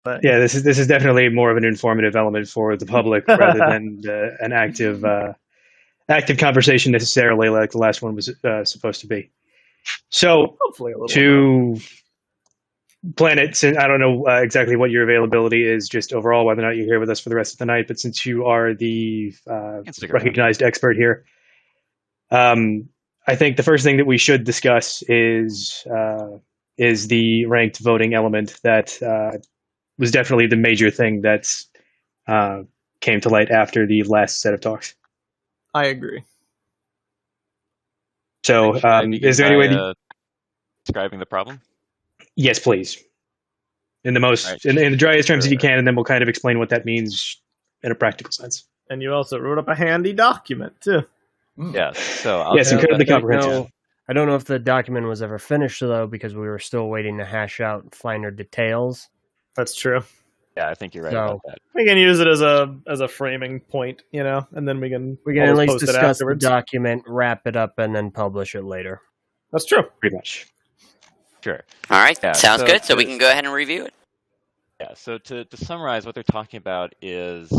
But Yeah, this is definitely more of an informative element for the public rather than an active conversation necessarily like the last one was supposed to be. So hopefully a little bit. to plan it, since I don't know exactly what your availability is, just overall, whether or not you're here with us for the rest of the night. But since you are the recognized expert here, I think the first thing that we should discuss is the ranked voting element that was definitely the major thing that came to light after the last set of talks. I agree. So, is there any way describing the problem? Yes, please. In the most in the driest terms that you can, and then we'll kind of explain what that means in a practical sense. And you also wrote up a handy document too. Yes. So yes, incredibly comprehensive. I don't know if the document was ever finished though, because we were still waiting to hash out finer details. That's true. Yeah, I think you're right about that. We can use it as a framing point, and then we can at least discuss the document, wrap it up, and then publish it later. That's true. Pretty much. Sure. All right. Yeah, sounds good. So we can go ahead and review it. Yeah. So to summarize, what they're talking about is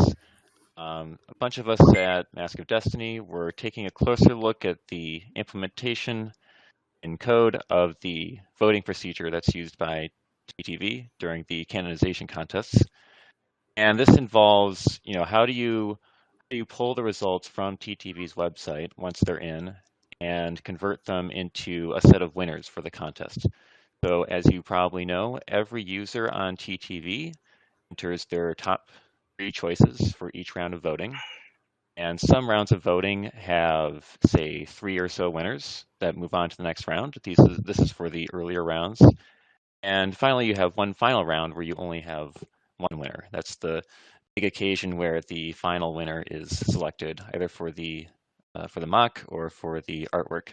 a bunch of us at Mask of Destiny were taking a closer look at the implementation in code of the voting procedure that's used by TTV during the canonization contests. And this involves, how do you pull the results from TTV's website once they're in and convert them into a set of winners for the contest. So as you probably know, every user on TTV enters their top 3 choices for each round of voting. And some rounds of voting have, say, 3 or so winners that move on to the next round. This is for the earlier rounds. And finally, you have one final round where you only have one winner. That's the big occasion where the final winner is selected either for the mock or for the artwork.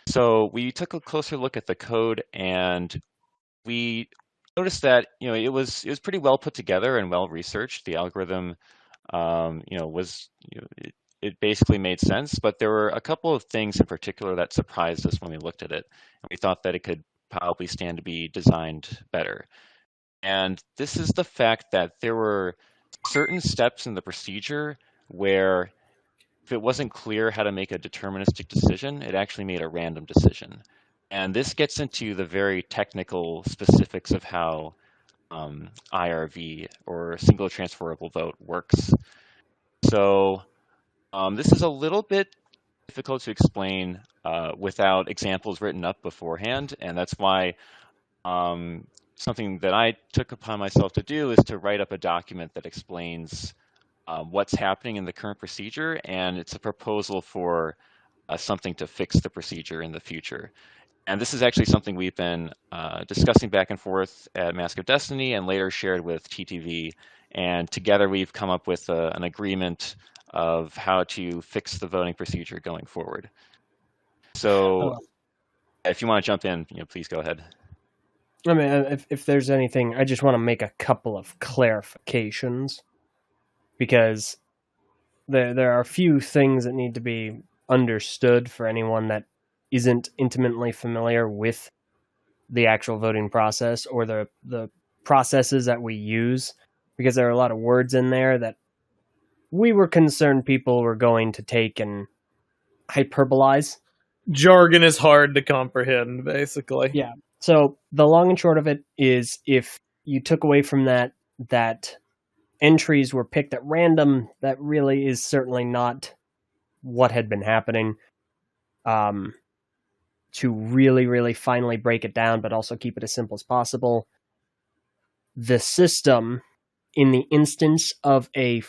So we took a closer look at the code, and we noticed that it was pretty well put together and well researched. The algorithm, it basically made sense, but there were a couple of things in particular that surprised us when we looked at it, and we thought that it could probably stand to be designed better. And this is the fact that there were certain steps in the procedure where if it wasn't clear how to make a deterministic decision, it actually made a random decision. And this gets into the very technical specifics of how IRV, or single transferable vote, works. So this is a little bit difficult to explain without examples written up beforehand, and that's why something that I took upon myself to do is to write up a document that explains what's happening in the current procedure, and it's a proposal for something to fix the procedure in the future. And this is actually something we've been discussing back and forth at Mask of Destiny and later shared with TTV, and together we've come up with an agreement of how to fix the voting procedure going forward. So if you want to jump in, please go ahead. I mean, if there's anything, I just want to make a couple of clarifications, because there are a few things that need to be understood for anyone that isn't intimately familiar with the actual voting process or the processes that we use, because there are a lot of words in there that we were concerned people were going to take and hyperbolize. Jargon is hard to comprehend, basically. Yeah. So the long and short of it is, if you took away from that entries were picked at random, that really is certainly not what had been happening. To really, really finally break it down, but also keep it as simple as possible, the system, in the instance of a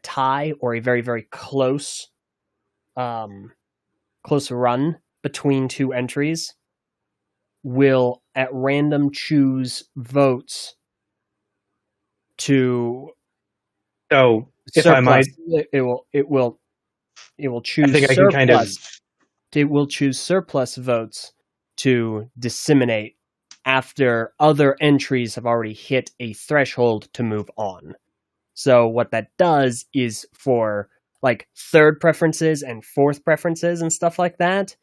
tie or a very, very close run between 2 entries, will at random choose votes to. So, if I might, it will choose. I think I can kind of. It will choose surplus votes to disseminate after other entries have already hit a threshold to move on. So what that does is, for like 3rd preferences and 4th preferences and stuff like that,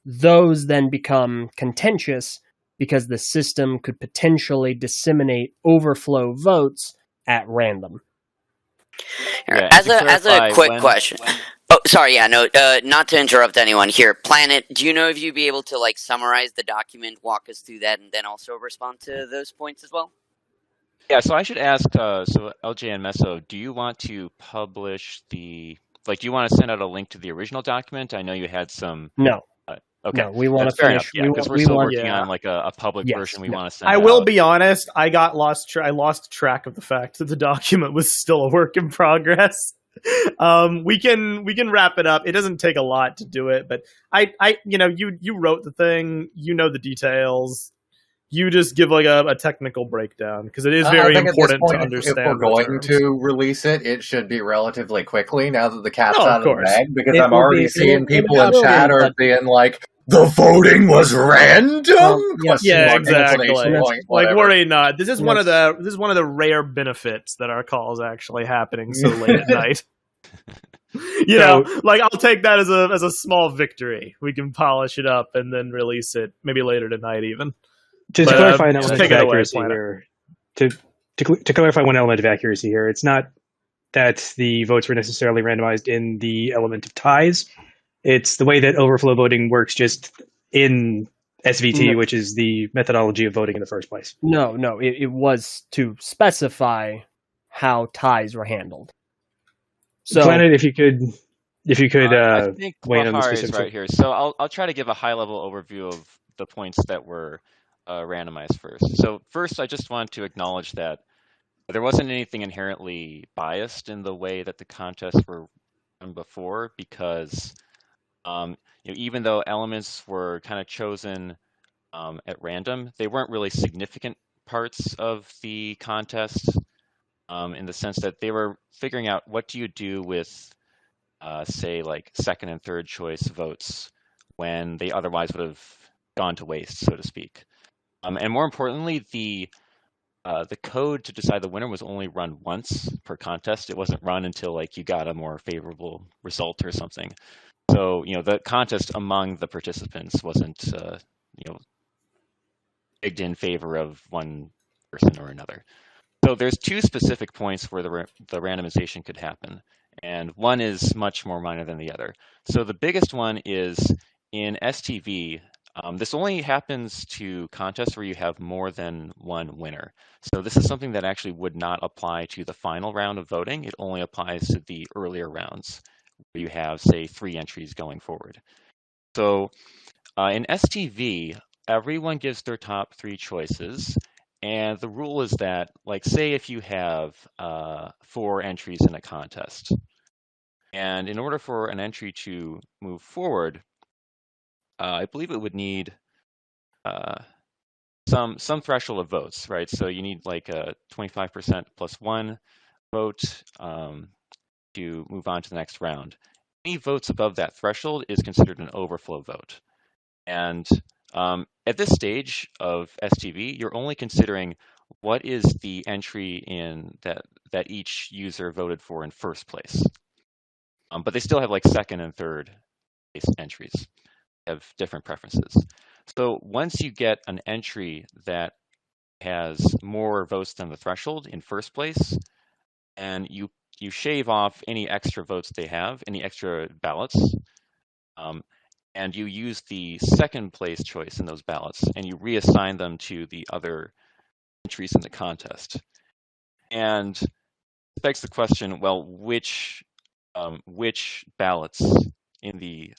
those then become contentious because the system could potentially disseminate overflow votes at random. Yeah, as a quick question. Oh, sorry. Yeah, no. Not to interrupt anyone here. Planet, do you know if you'd be able to like summarize the document, walk us through that, and then also respond to those points as well? Yeah. So I should ask. So LJ and Meso, do you want to publish the do you want to send out a link to the original document? I know you had some. No. Okay. No, we want to finish. Yeah, because we're still working on like a public version. We want to send. I will be honest. I lost track of the fact that the document was still a work in progress. We can wrap it up. It doesn't take a lot to do it, but you wrote the thing. You know the details. You just give like a technical breakdown because it is very important to understand. If we're going to release it, it should be relatively quickly now that the cat's out of the course. bag. Because I'm already seeing people in chat are being like, "The voting was random." Yeah, exactly. Like, worry not. This is Yes. one of the rare benefits that our call is actually happening so late at night. You know, like I'll take that as a small victory. We can polish it up and then release it maybe later tonight even. To clarify an element of take it away, accuracy here, to clarify one element of accuracy here, it's not that the votes were necessarily randomized in the element of ties. It's the way that overflow voting works just in SVT, which is the methodology of voting in the first place. No, it was to specify how ties were handled. So, Planet, if you could I think weigh in on the Bahar is specifics. right here. So I'll try to give a high level overview of the points that were randomized first. So first, I just want to acknowledge that there wasn't anything inherently biased in the way that the contests were run before, because even though elements were kind of chosen at random, they weren't really significant parts of the contest in the sense that they were figuring out what do you do with, say, like second and third choice votes when they otherwise would have gone to waste, so to speak. And more importantly, the code to decide the winner was only run once per contest. It wasn't run until like you got a more favorable result or something. So the contest among the participants wasn't rigged in favor of one person or another. So there's two specific points where the randomization could happen, and one is much more minor than the other. So the biggest one is in STV. This only happens to contests where you have more than one winner. So this is something that actually would not apply to the final round of voting. It only applies to the earlier rounds where you have, say, 3 entries going forward. So in STV, everyone gives their top 3 choices. And the rule is that, like, say if you have 4 entries in a contest, and in order for an entry to move forward, I believe it would need some threshold of votes, right? So you need like a 25% plus 1 vote to move on to the next round. Any votes above that threshold is considered an overflow vote. And at this stage of STV, you're only considering what is the entry in that each user voted for in first place. But they still have like second and third place entries. They have different preferences. So once you get an entry that has more votes than the threshold in first place, and you shave off any extra votes they have, any extra ballots, and you use the second place choice in those ballots, and you reassign them to the other entries in the contest. And it begs the question, well, which ballots in the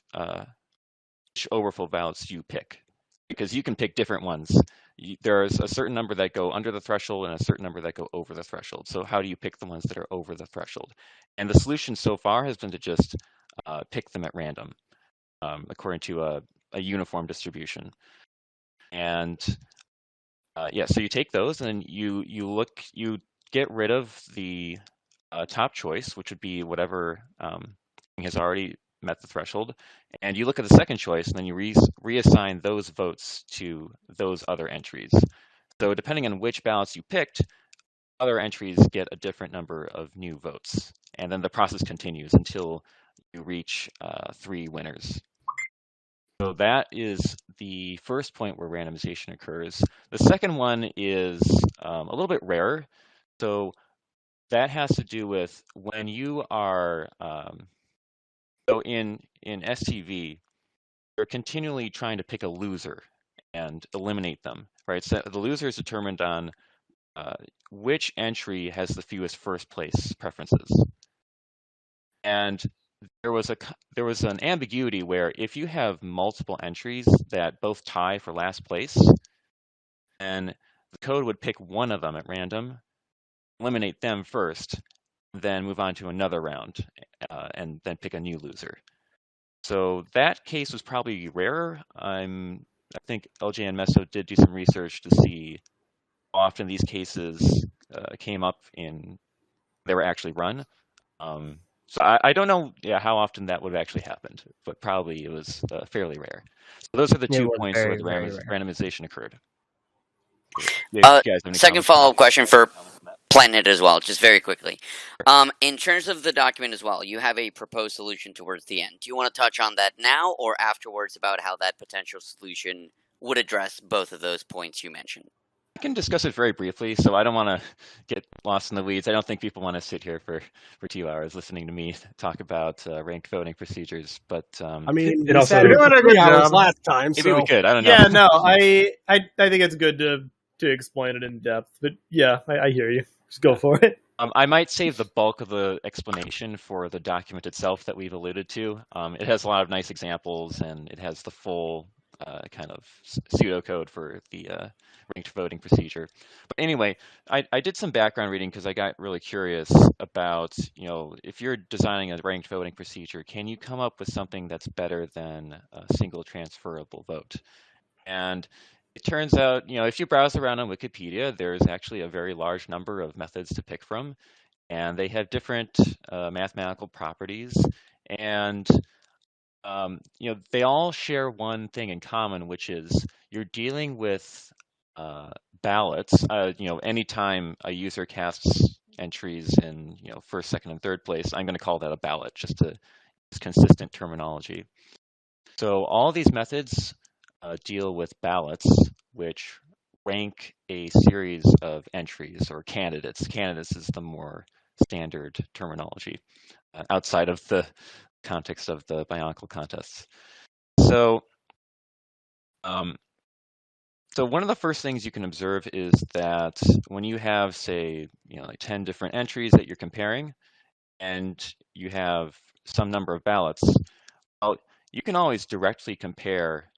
which overflow ballots do you pick? Because you can pick different ones. There's a certain number that go under the threshold and a certain number that go over the threshold. So how do you pick the ones that are over the threshold? And the solution so far has been to just pick them at random, according to a uniform distribution. And so you take those and you get rid of the top choice, which would be whatever has already met the threshold, and you look at the second choice, and then you reassign those votes to those other entries. So depending on which ballots you picked, other entries get a different number of new votes, and then the process continues until you reach 3 winners. So that is the first point where randomization occurs. The second one is a little bit rarer. So that has to do with when you are, so in STV, you're continually trying to pick a loser and eliminate them, right? So the loser is determined on which entry has the fewest first place preferences. And there was an ambiguity where if you have multiple entries that both tie for last place, then the code would pick one of them at random, eliminate them first, then move on to another round, and then pick a new loser. So that case was probably rarer. I think LJ and Meso did do some research to see how often these cases came up they were actually run. So I don't know how often that would have actually happened, but probably it was fairly rare. So those are the 2 points where the randomization occurred. Second follow-up question for Planet as well, just very quickly. In terms of the document as well, you have a proposed solution towards the end. Do you want to touch on that now or afterwards about how that potential solution would address both of those points you mentioned? I can discuss it very briefly, so I don't want to get lost in the weeds. I don't think people want to sit here for 2 hours listening to me talk about ranked voting procedures. But I mean, it also we did a good job last time. Maybe we could. I don't know. Yeah, no, I think it's good to explain it in depth. But yeah, I hear you. Just go for it. I might save the bulk of the explanation for the document itself that we've alluded to. It has a lot of nice examples, and it has the full kind of pseudocode for the ranked voting procedure. But anyway, I did some background reading because I got really curious about, if you're designing a ranked voting procedure, can you come up with something that's better than a single transferable vote? And it turns out, if you browse around on Wikipedia, there's actually a very large number of methods to pick from, and they have different mathematical properties. And they all share one thing in common, which is you're dealing with ballots. Anytime a user casts entries in first, second, and third place, I'm going to call that a ballot, just to use consistent terminology. So all these methods deal with ballots, which rank a series of entries or candidates. Candidates is the more standard terminology outside of the context of the Bionicle contests. So, so one of the first things you can observe is that when you have, say, like 10 different entries that you're comparing, and you have some number of ballots, well, you can always directly compare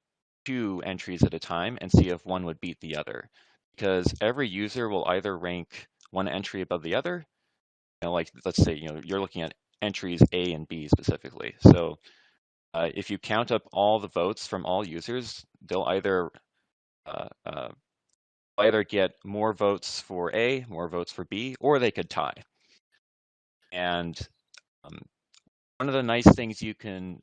2 entries at a time and see if one would beat the other, because every user will either rank one entry above the other. Like let's say you're looking at entries A and B specifically. So if you count up all the votes from all users, they'll either get more votes for A, more votes for B, or they could tie. And one of the nice things you can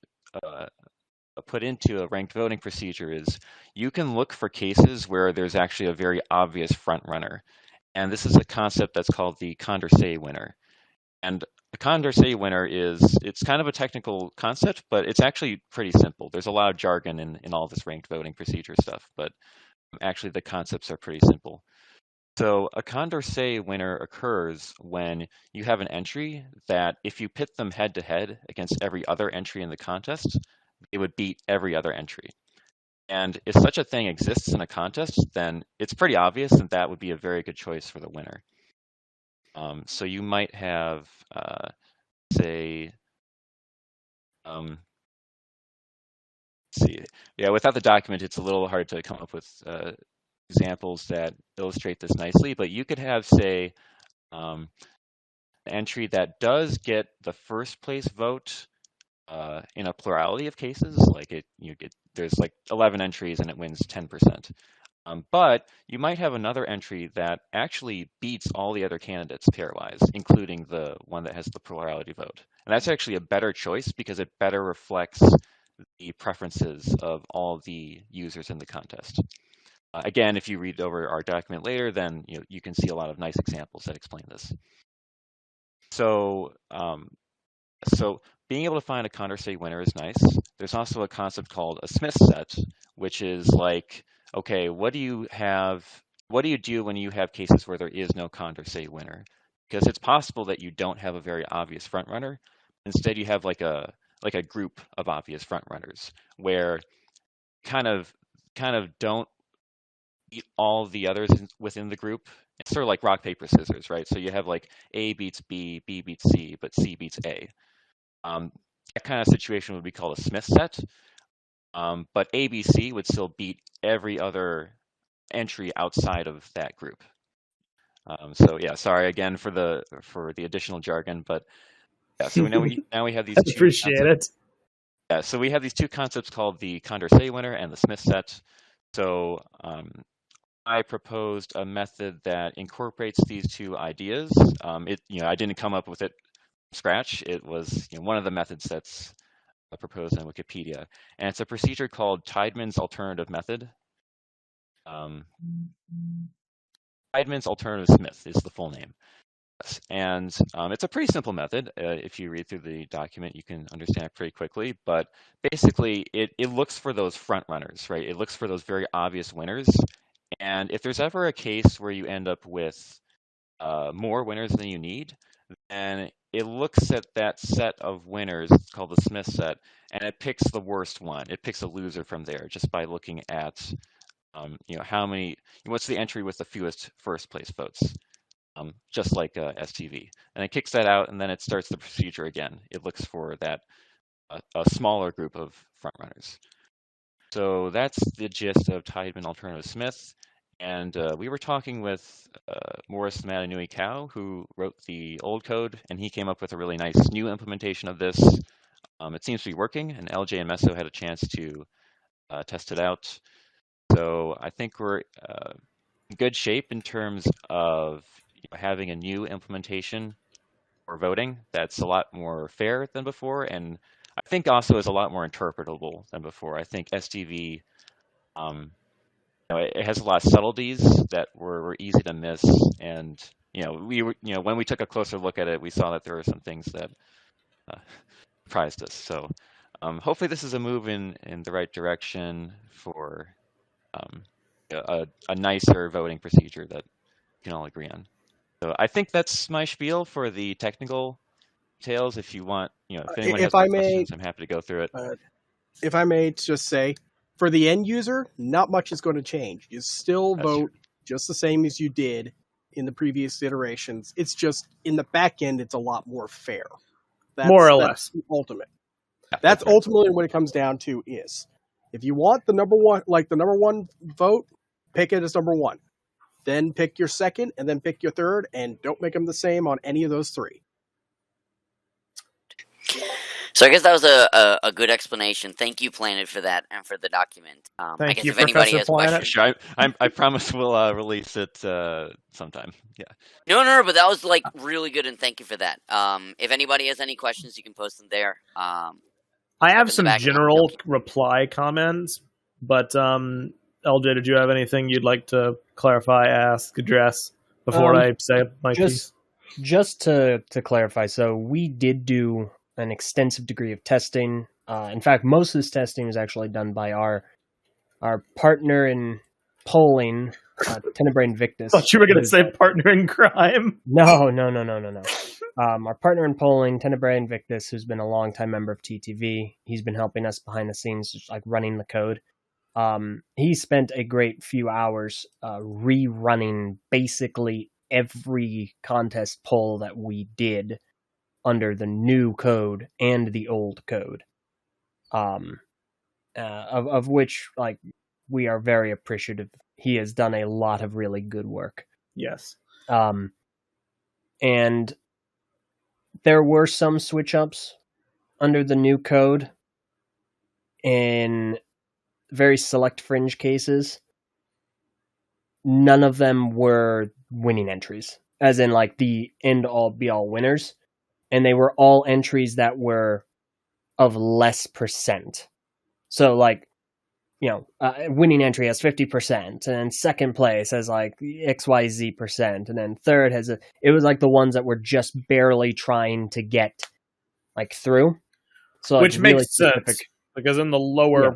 put into a ranked voting procedure is you can look for cases where there's actually a very obvious front runner. And this is a concept that's called the Condorcet Winner. And the Condorcet Winner it's kind of a technical concept, but it's actually pretty simple. There's a lot of jargon in all this ranked voting procedure stuff, but actually the concepts are pretty simple. So a Condorcet winner occurs when you have an entry that if you pit them head to head against every other entry in the contest, they would beat every other entry. And if such a thing exists in a contest, then it's pretty obvious that that would be a very good choice for the winner. So you might have, say, let's see. Yeah, without the document, it's a little hard to come up with examples that illustrate this nicely, but you could have, say, an entry that does get the first place vote in a plurality of cases, like there's like 11 entries and it wins 10%. But you might have another entry that actually beats all the other candidates pairwise, including the one that has the plurality vote. And that's actually a better choice because it better reflects the preferences of all the users in the contest. Again, if you read over our document later, then you can see a lot of nice examples that explain this. So So being able to find a Condorcet winner is nice. There's also a concept called a Smith set, which is like, okay, what do you do when you have cases where there is no Condorcet winner? Because it's possible that you don't have a very obvious front runner. Instead, you have like a group of obvious front runners where kind of don't beat all the others within the group. It's sort of like rock, paper, scissors, right? So you have like A beats B, B beats C, but C beats A. That kind of situation would be called a Smith set. But ABC would still beat every other entry outside of that group. So yeah, sorry again for the additional jargon, but yeah. So now we have these. I appreciate it. Yeah, so we have these two concepts called the Condorcet winner and the Smith set. So I proposed a method that incorporates these two ideas. I didn't come up with it from scratch. It was one of the methods that's proposed in Wikipedia, and it's a procedure called Tideman's alternative method. Tideman's alternative Smith is the full name. And it's a pretty simple method. If you read through the document, you can understand it pretty quickly. But basically, it looks for those front runners, right? It looks for those very obvious winners. And if there's ever a case where you end up with more winners than you need, then it looks at that set of winners called the Smith set, and it picks the worst one. It picks a loser from there just by looking at, what's the entry with the fewest first place votes. Just like STV. And it kicks that out, and then it starts the procedure again. It looks for that a smaller group of frontrunners. So that's the gist of Tideman Alternative Smith. And we were talking with Morris Matanui Cow, who wrote the old code, and he came up with a really nice new implementation of this. It seems to be working, and LJ and Meso had a chance to test it out. So I think we're in good shape in terms of having a new implementation for voting that's a lot more fair than before, and I think also is a lot more interpretable than before. I think STV, it has a lot of subtleties that were easy to miss, and when we took a closer look at it, we saw that there were some things that surprised us. So hopefully this is a move in the right direction for a nicer voting procedure that we can all agree on. So I think that's my spiel for the technical details. If you want, if anyone has more questions, I'm happy to go through it. If I may just say, for the end user, not much is going to change. You still vote just the same as you did in the previous iterations. It's just in the back end, it's a lot more fair. More or less. The ultimate. Yeah, that's ultimately what it comes down to is, if you want the number one vote, pick it as number one. Then pick your second, and then pick your third, and don't make them the same on any of those three. So I guess that was a good explanation. Thank you, Planet, for that and for the document. Thank I guess you, if anybody Professor has Planet. questions, Sure, I promise we'll release it sometime. Yeah. No, but that was really good, and thank you for that. If anybody has any questions, you can post them there. I have some general reply comments, but LJ, did you have anything you'd like to clarify, ask, address before I say my piece? Just to clarify, so we did do an extensive degree of testing. In fact, most of this testing is actually done by our partner in polling, Tenebrae Invictus. I thought you were going to say partner in crime. No. Our partner in polling, Tenebrae Invictus, who's been a longtime member of TTV, he's been helping us behind the scenes, just running the code. He spent a great few hours rerunning basically every contest poll that we did under the new code and the old code, of which we are very appreciative. He has done a lot of really good work. Yes. And there were some switch ups under the new code in very select fringe cases. None of them were winning entries, as in the end all be all winners. And they were all entries that were of less percent. So winning entry has 50%, and then second place has XYZ%, and then third has it was the ones that were just barely trying to get like through. So which really makes specific. sense because in the lower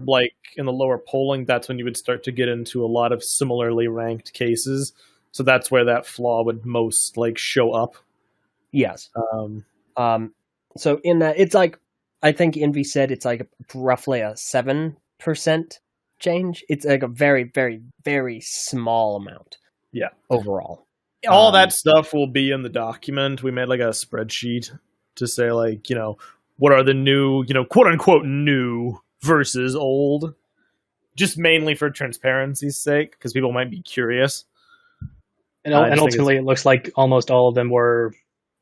polling, that's when you would start to get into a lot of similarly ranked cases. So that's where that flaw would most show up. Yes. So in that, it's like, I think Envy said it's like roughly a 7% change. It's like a very, very, very small amount. Yeah. Overall. All that stuff will be in the document. We made a spreadsheet to say what are the new, quote unquote new versus old, just mainly for transparency's sake, because people might be curious. And ultimately, it looks like almost all of them were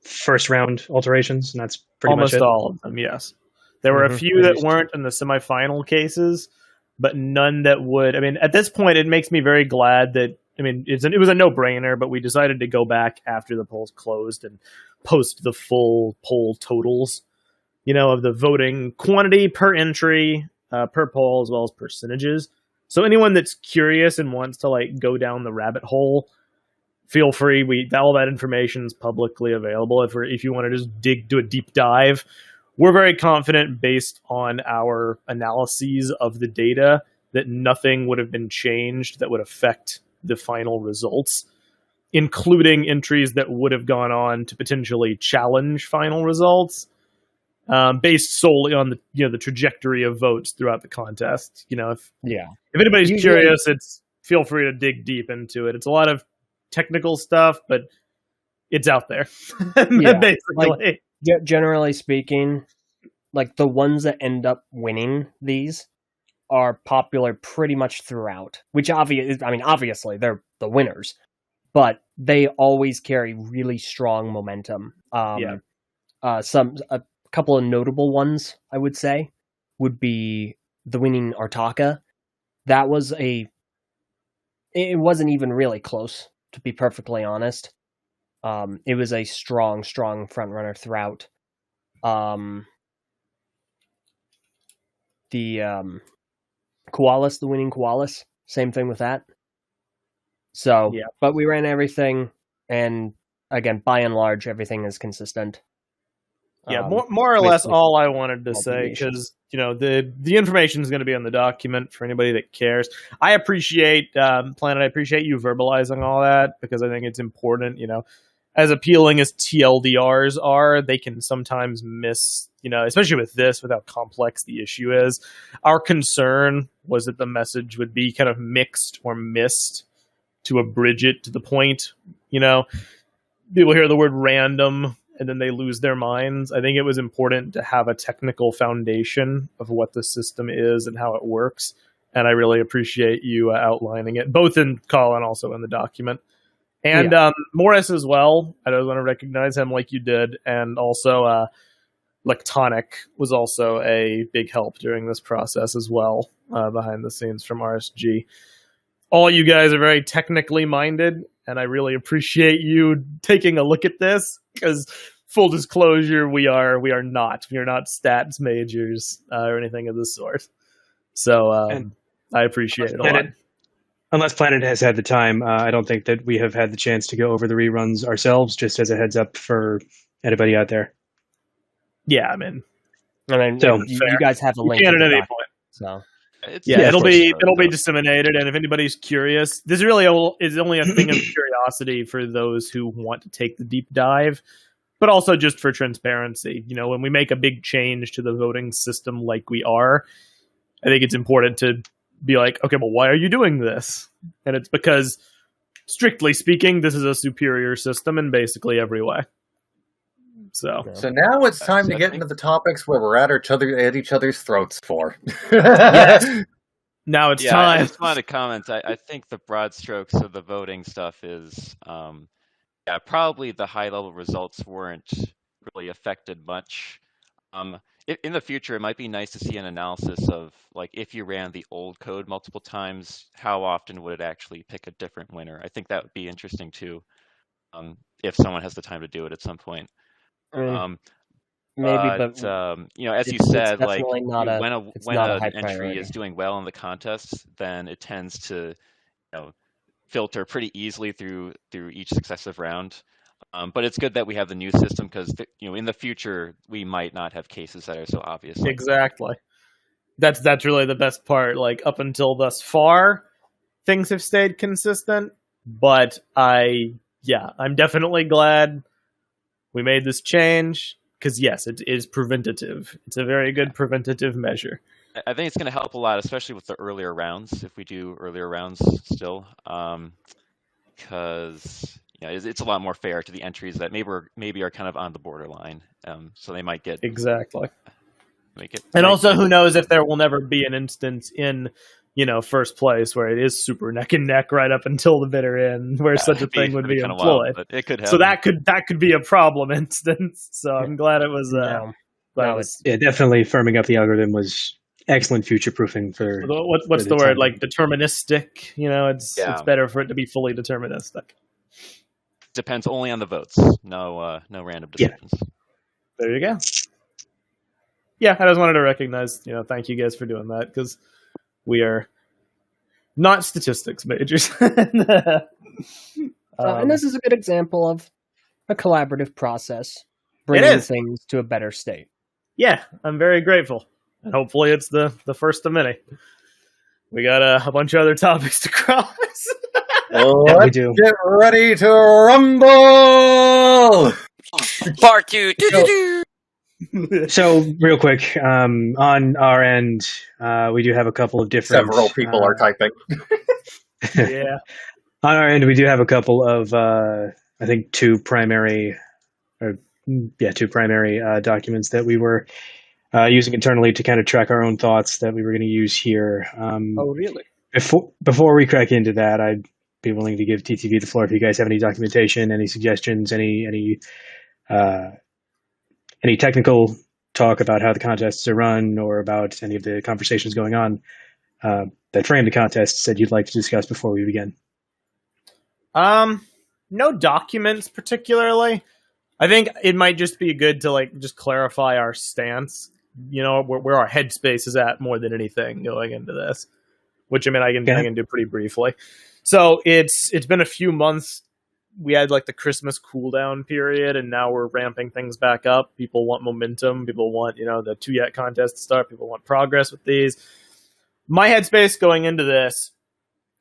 first round alterations, and that's pretty much it. Almost all of them, yes. There were a few that weren't in the semifinal cases, but none that would. I mean, at this point, it makes me very glad that. I mean, it was a no-brainer, but we decided to go back after the polls closed and post the full poll totals, of the voting quantity per entry, per poll, as well as percentages. So anyone that's curious and wants to go down the rabbit hole, feel free. All that information is publicly available. If you want to just do a deep dive, we're very confident based on our analyses of the data that nothing would have been changed that would affect the final results, including entries that would have gone on to potentially challenge final results, based solely on the trajectory of votes throughout the contest. If anybody's curious, feel free to dig deep into it. It's a lot of technical stuff, but it's out there. Basically, generally speaking, the ones that end up winning these are popular pretty much throughout, which obviously they're the winners, but they always carry really strong momentum. A couple of notable ones I would say would be the winning Artaka. That was it wasn't even really close, to be perfectly honest. It was a strong front runner throughout. The Koalas, the winning Koalas, same thing with that. So, but we ran everything, and again, by and large, everything is consistent. Yeah, more or less all I wanted to say, because the information is going to be on the document for anybody that cares. I appreciate Planet. I appreciate you verbalizing all that, because I think it's important. As appealing as TLDRs are, they can sometimes miss, especially with how complex the issue is. Our concern was that the message would be kind of mixed or missed to abridge it to the point. People hear the word random and then they lose their minds. I think it was important to have a technical foundation of what the system is and how it works. And I really appreciate you outlining it, both in call and also in the document. And Morris as well. I don't want to recognize him like you did. And also Lectonic was also a big help during this process as well, behind the scenes from RSG. All you guys are very technically minded, and I really appreciate you taking a look at this, because full disclosure, we are not stats majors or anything of the sort. So I appreciate it a lot. Unless Planet has had the time, I don't think that we have had the chance to go over the reruns ourselves, just as a heads up for anybody out there. Yeah, I mean so you guys have a link at any point. So it'll be disseminated, and if anybody's curious, this really is only a thing of curiosity for those who want to take the deep dive, but also just for transparency. When we make a big change to the voting system like we are, I think it's important to be like, okay, well, why are you doing this? And it's because, strictly speaking, this is a superior system in basically every way. So now it's time to get into the topics where we're at each other's throats for. Yes. Now it's time. I just wanted to comment. I think the broad strokes of the voting stuff is, probably the high level results weren't really affected much. In the future, it might be nice to see an analysis of, if you ran the old code multiple times, how often would it actually pick a different winner? I think that would be interesting too, if someone has the time to do it at some point. Maybe, but as you said, when an entry is doing well in the contest, then it tends to filter pretty easily through each successive round. But it's good that we have the new system because in the future we might not have cases that are so obvious. Exactly. That's really the best part. Like up until thus far, things have stayed consistent. But I'm definitely glad we made this change because yes, it is preventative. It's a very good preventative measure. I think it's going to help a lot, especially with the earlier rounds. If we do earlier rounds still, because it's a lot more fair to the entries that maybe are kind of on the borderline. So they might get exactly. And also, who knows if there will never be an instance in first place where it is super neck and neck right up until the bitter end, where such a thing would be employed. Wild, it could happen. So that could be a problem instance. So I'm glad it was. Definitely firming up the algorithm was excellent future proofing for. What's the word? Like deterministic. It's better for it to be fully deterministic. Depends only on the votes. No random decisions. Yeah. There you go. Yeah, I just wanted to recognize. Thank you guys for doing that because we are not statistics majors. And this is a good example of a collaborative process bringing things to a better state. Yeah, I'm very grateful. And hopefully it's the first of many. We got a bunch of other topics to cross. Let's get ready to rumble! Part 2. So, real quick, on our end, we do have a couple of different... Several people are typing. Yeah. On our end, we do have a couple of, I think, two primary documents that we were using internally to kind of track our own thoughts that we were going to use here. Oh, really? Before we crack into that, I'd be willing to give TTV the floor if you guys have any documentation, any suggestions, any technical talk about how the contests are run or about any of the conversations going on that frame the contests that you'd like to discuss before we begin. No documents particularly. I think it might just be good to just clarify our stance, where our headspace is at more than anything going into this, which I can do pretty briefly. So it's been a few months. We had the Christmas cool down period, and now we're ramping things back up. People want momentum. People want, the 2-Yak contest to start. People want progress with these. My headspace going into this,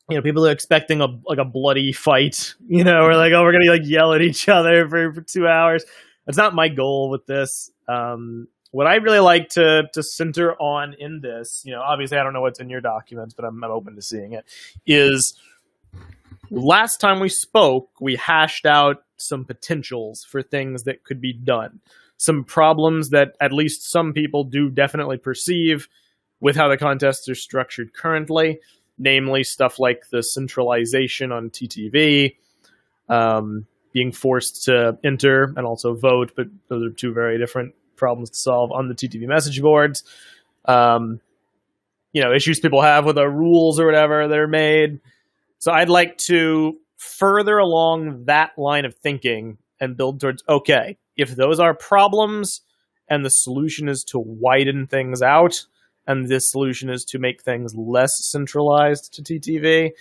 people are expecting a bloody fight. We're like, we're gonna yell at each other for 2 hours. That's not my goal with this. What I really like to center on in this, obviously I don't know what's in your documents, but I'm open to seeing it, is last time we spoke, we hashed out some potentials for things that could be done. Some problems that at least some people do definitely perceive with how the contests are structured currently, namely stuff like the centralization on TTV, being forced to enter and also vote, but those are two very different problems to solve on the TTV message boards. Issues people have with our rules or whatever that are made. So I'd like to further along that line of thinking and build towards, okay, if those are problems and the solution is to widen things out and the solution is to make things less centralized to TTV,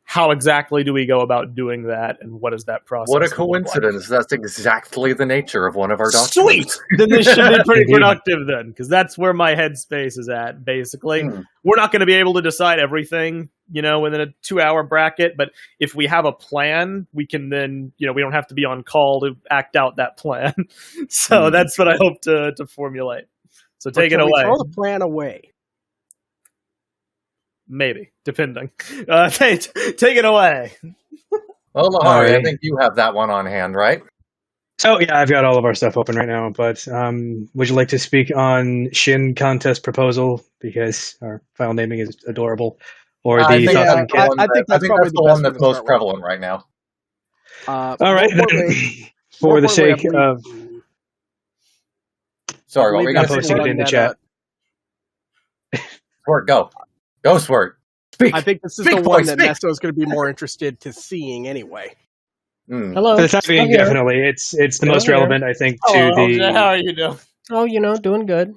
how exactly do we go about doing that, and what is that process? What a coincidence. That's exactly the nature of one of our documents. Sweet! Then this should be pretty productive then, because that's where my headspace is at, basically. We're not going to be able to decide everything, within a 2-hour bracket, but if we have a plan, we can then, we don't have to be on call to act out that plan. So that's what I hope to formulate. So take it away. Throw the plan away. Maybe, depending. Take it away. Well, Lahari, I think you have that one on hand, right? So, yeah, I've got all of our stuff open right now, but would you like to speak on Shin contest proposal, because our file naming is adorable, or the I think that's probably the one that's most prevalent right now. All right, for the sake of... Sorry, what were you going to say? Posting it in the chat. Sword, go. Go, Sword. Speak. I think this is the one that Nesto is going to be more interested to seeing anyway. Hello. For the time being, definitely. It's the most relevant, I think, to the... How are you doing? Oh, doing good.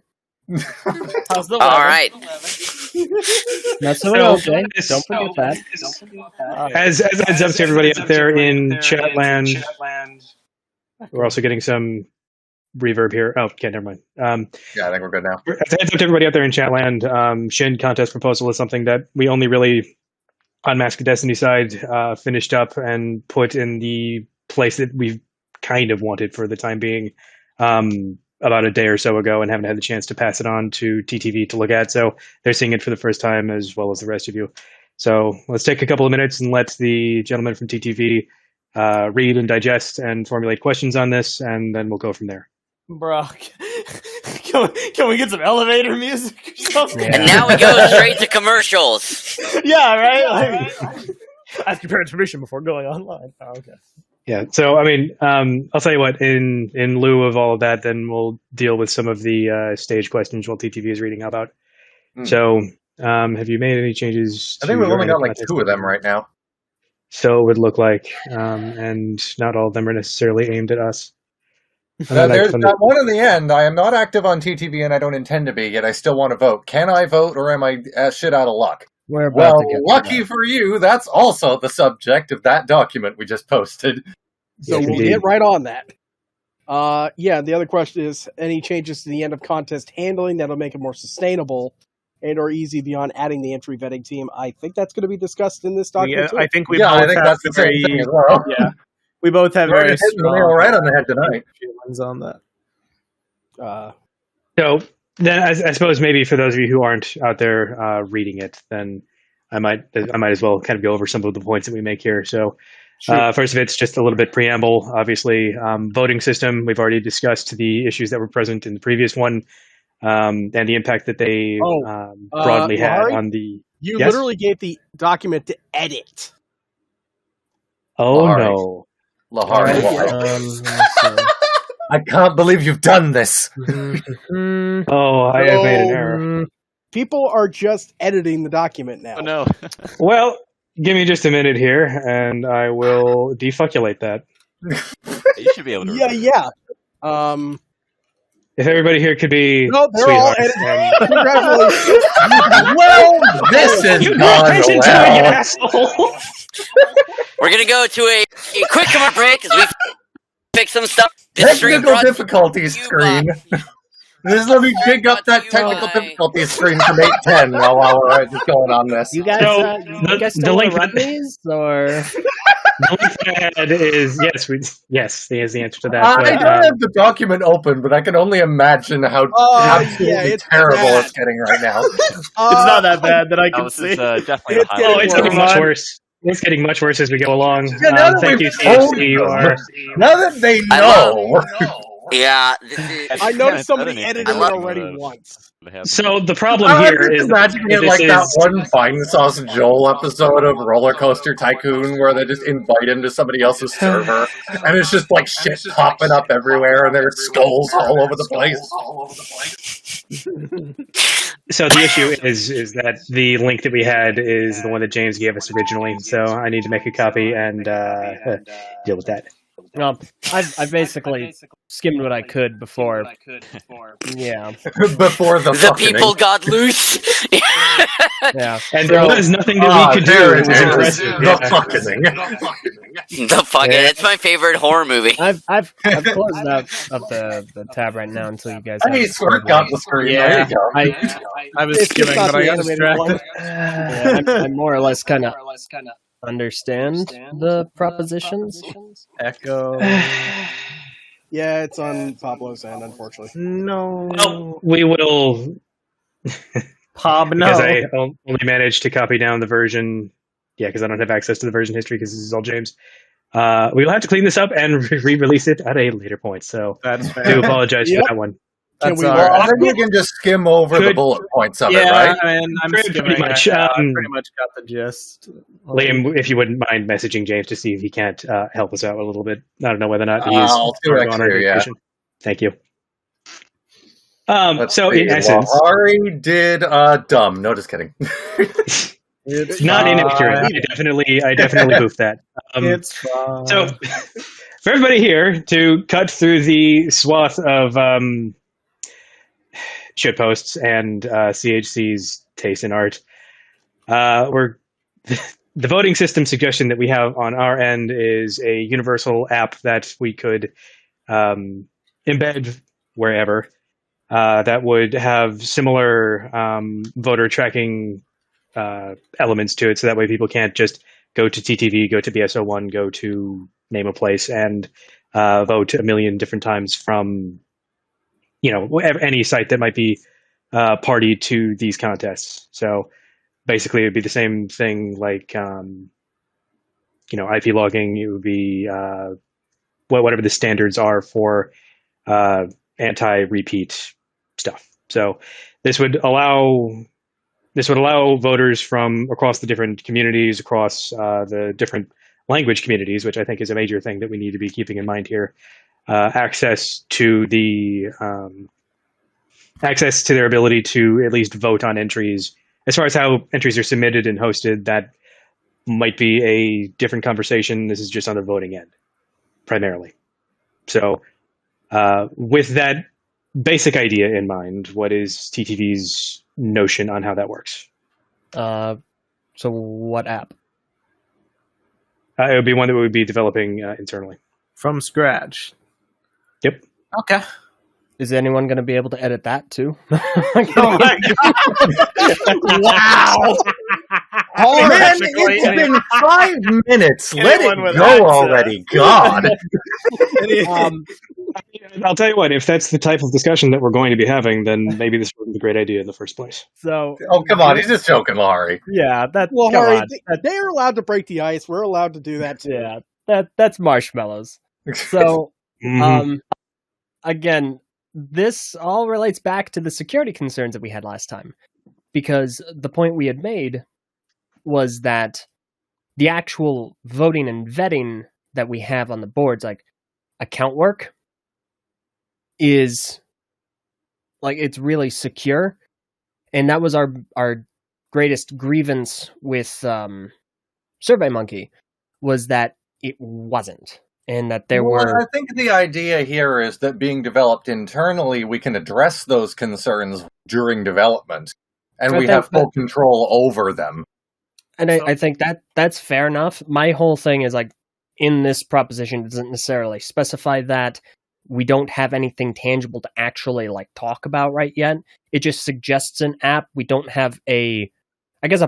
How's the weather? All right. That's so okay. Don't forget that. As heads up to everybody out there in Chatland, We're also getting some reverb here. Oh, okay, never mind. Yeah, I think we're good now. As a heads up to everybody out there in Chatland, Shin contest proposal is something that we only really, on Mask of Destiny side, finished up and put in the place that we kind of wanted for the time being about a day or so ago, and haven't had the chance to pass it on to TTV to look at. So they're seeing it for the first time as well as the rest of you. So let's take a couple of minutes and let the gentleman from TTV read and digest and formulate questions on this, and then we'll go from there. Bro, can we get some elevator music or something? And now we go straight to commercials. Yeah, right? Ask your parents' permission before going online. Oh, okay. Yeah, so I mean, I'll tell you what. In lieu of all of that, then we'll deal with some of the stage questions while TTV is reading about. So, have you made any changes? I think we've only got like 2 of them right now. So it would look like, and not all of them are necessarily aimed at us. There's that one in the end. I am not active on TTV, and I don't intend to be, yet I still want to vote. Can I vote, or am I shit out of luck? Well, lucky for you, that's also the subject of that document we just posted. So we'll get right on that. Yeah, the other question is, any changes to the end of contest handling that'll make it more sustainable and or easy beyond adding the entry vetting team? I think that's going to be discussed in this document. I think we both I think have that's the same thing as well. Yeah, we both have very strong right on the head tonight. feelings on that. So then, I suppose maybe for those of you who aren't out there reading it, then I might as well kind of go over some of the points that we make here. So first of it's just a little bit preamble. Obviously, voting system. We've already discussed the issues that were present in the previous one, and the impact that they broadly had on the. You literally gave the document to edit. Oh no, Lahari. I can't believe you've done this. Oh, I have made an error. People are just editing the document now. Oh no. Well, give me just a minute here, and I will defuckulate that. You should be able to. Yeah. If everybody here could be they're all sweethearts. Congratulations. Well, this is You gone attention to well. it, you asshole. We're going to go to a quick commercial break as we fix some stuff. Technical difficulties screen. Let me pick up that technical difficulty screen from 810 while we're just going on this. You guys, you guys still want to run these, or? The link that I had is yes. There's the answer to that. I don't have the document open, but I can only imagine how absolutely terrible it's getting right now. It's not that bad that I can see. Definitely it's getting much worse. It's getting much worse as we go along. Yeah, thank you, CHC. Now that they know. Yeah, this is... I noticed somebody edited it already once. So the problem here is imagining it like that one Fine Sauce Joel episode of Roller Coaster Tycoon where they just invite him to somebody else's server, and it's just like shit popping up everywhere, and there's skulls all over the place. So the issue is that the link that we had is the one that James gave us originally. So I need to make a copy and deal with that. I basically skimmed what I could before. Yeah. Before the people got loose. Yeah. And there was nothing that we could do. It was impressive. The fucking. It's my favorite horror movie. I've closed out of the tab right now until you guys. I sort of got the screen. Yeah. There you go. I was skimming, but I got distracted. I more or less kind of understand the propositions. Echo. Yeah, it's on Pablo's end, unfortunately. No. We will. Pab, no. Because I only managed to copy down the version. Yeah, because I don't have access to the version history because this is all James. We will have to clean this up and re-release it at a later point. So I do apologize for that one. I think we can just skim over the bullet points of it, right? I mean, I'm pretty much. pretty much got the gist. Liam, if you wouldn't mind messaging James to see if he can't help us out a little bit. I don't know whether or not he's on our vacation. Thank you. So in essence, Ari did dumb. No, just kidding. It's not inaccurate. I definitely boofed that. It's fine. So for everybody here to cut through the swath of shitposts and CHC's taste in art, the voting system suggestion that we have on our end is a universal app that we could embed wherever that would have similar voter tracking elements to it, so that way people can't just go to TTV, go to BSO1, go to name a place, and vote a million different times from any site that might be party to these contests. So basically, it would be the same thing like IP logging. It would be whatever the standards are for anti-repeat stuff. So this would allow voters from across the different communities, across the different language communities, which I think is a major thing that we need to be keeping in mind here, access to their ability to at least vote on entries. As far as how entries are submitted and hosted, that might be a different conversation. This is just on the voting end, primarily. So with that basic idea in mind, what is TTV's notion on how that works? So what app? It would be one that we would be developing internally. From scratch. Yep. Okay. Is anyone going to be able to edit that too? Oh my God. Wow. Oh man, it's been 5 minutes. Let it go already. God. I'll tell you what, if that's the type of discussion that we're going to be having, then maybe this wasn't a great idea in the first place. So, come on, he's just joking, Laurie. Yeah, Laurie, they're allowed to break the ice. We're allowed to do that too. Yeah, that's marshmallows. So, again, this all relates back to the security concerns that we had last time, because the point we had made was that the actual voting and vetting that we have on the boards, like account work, is like it's really secure, and that was our greatest grievance with SurveyMonkey, was that it wasn't, and that there were. I think the idea here is that being developed internally, we can address those concerns during development, and we have full control over them. And I think that's fair enough. My whole thing is like, in this proposition, it doesn't necessarily specify that. We don't have anything tangible to actually like talk about right yet. It just suggests an app. We don't have a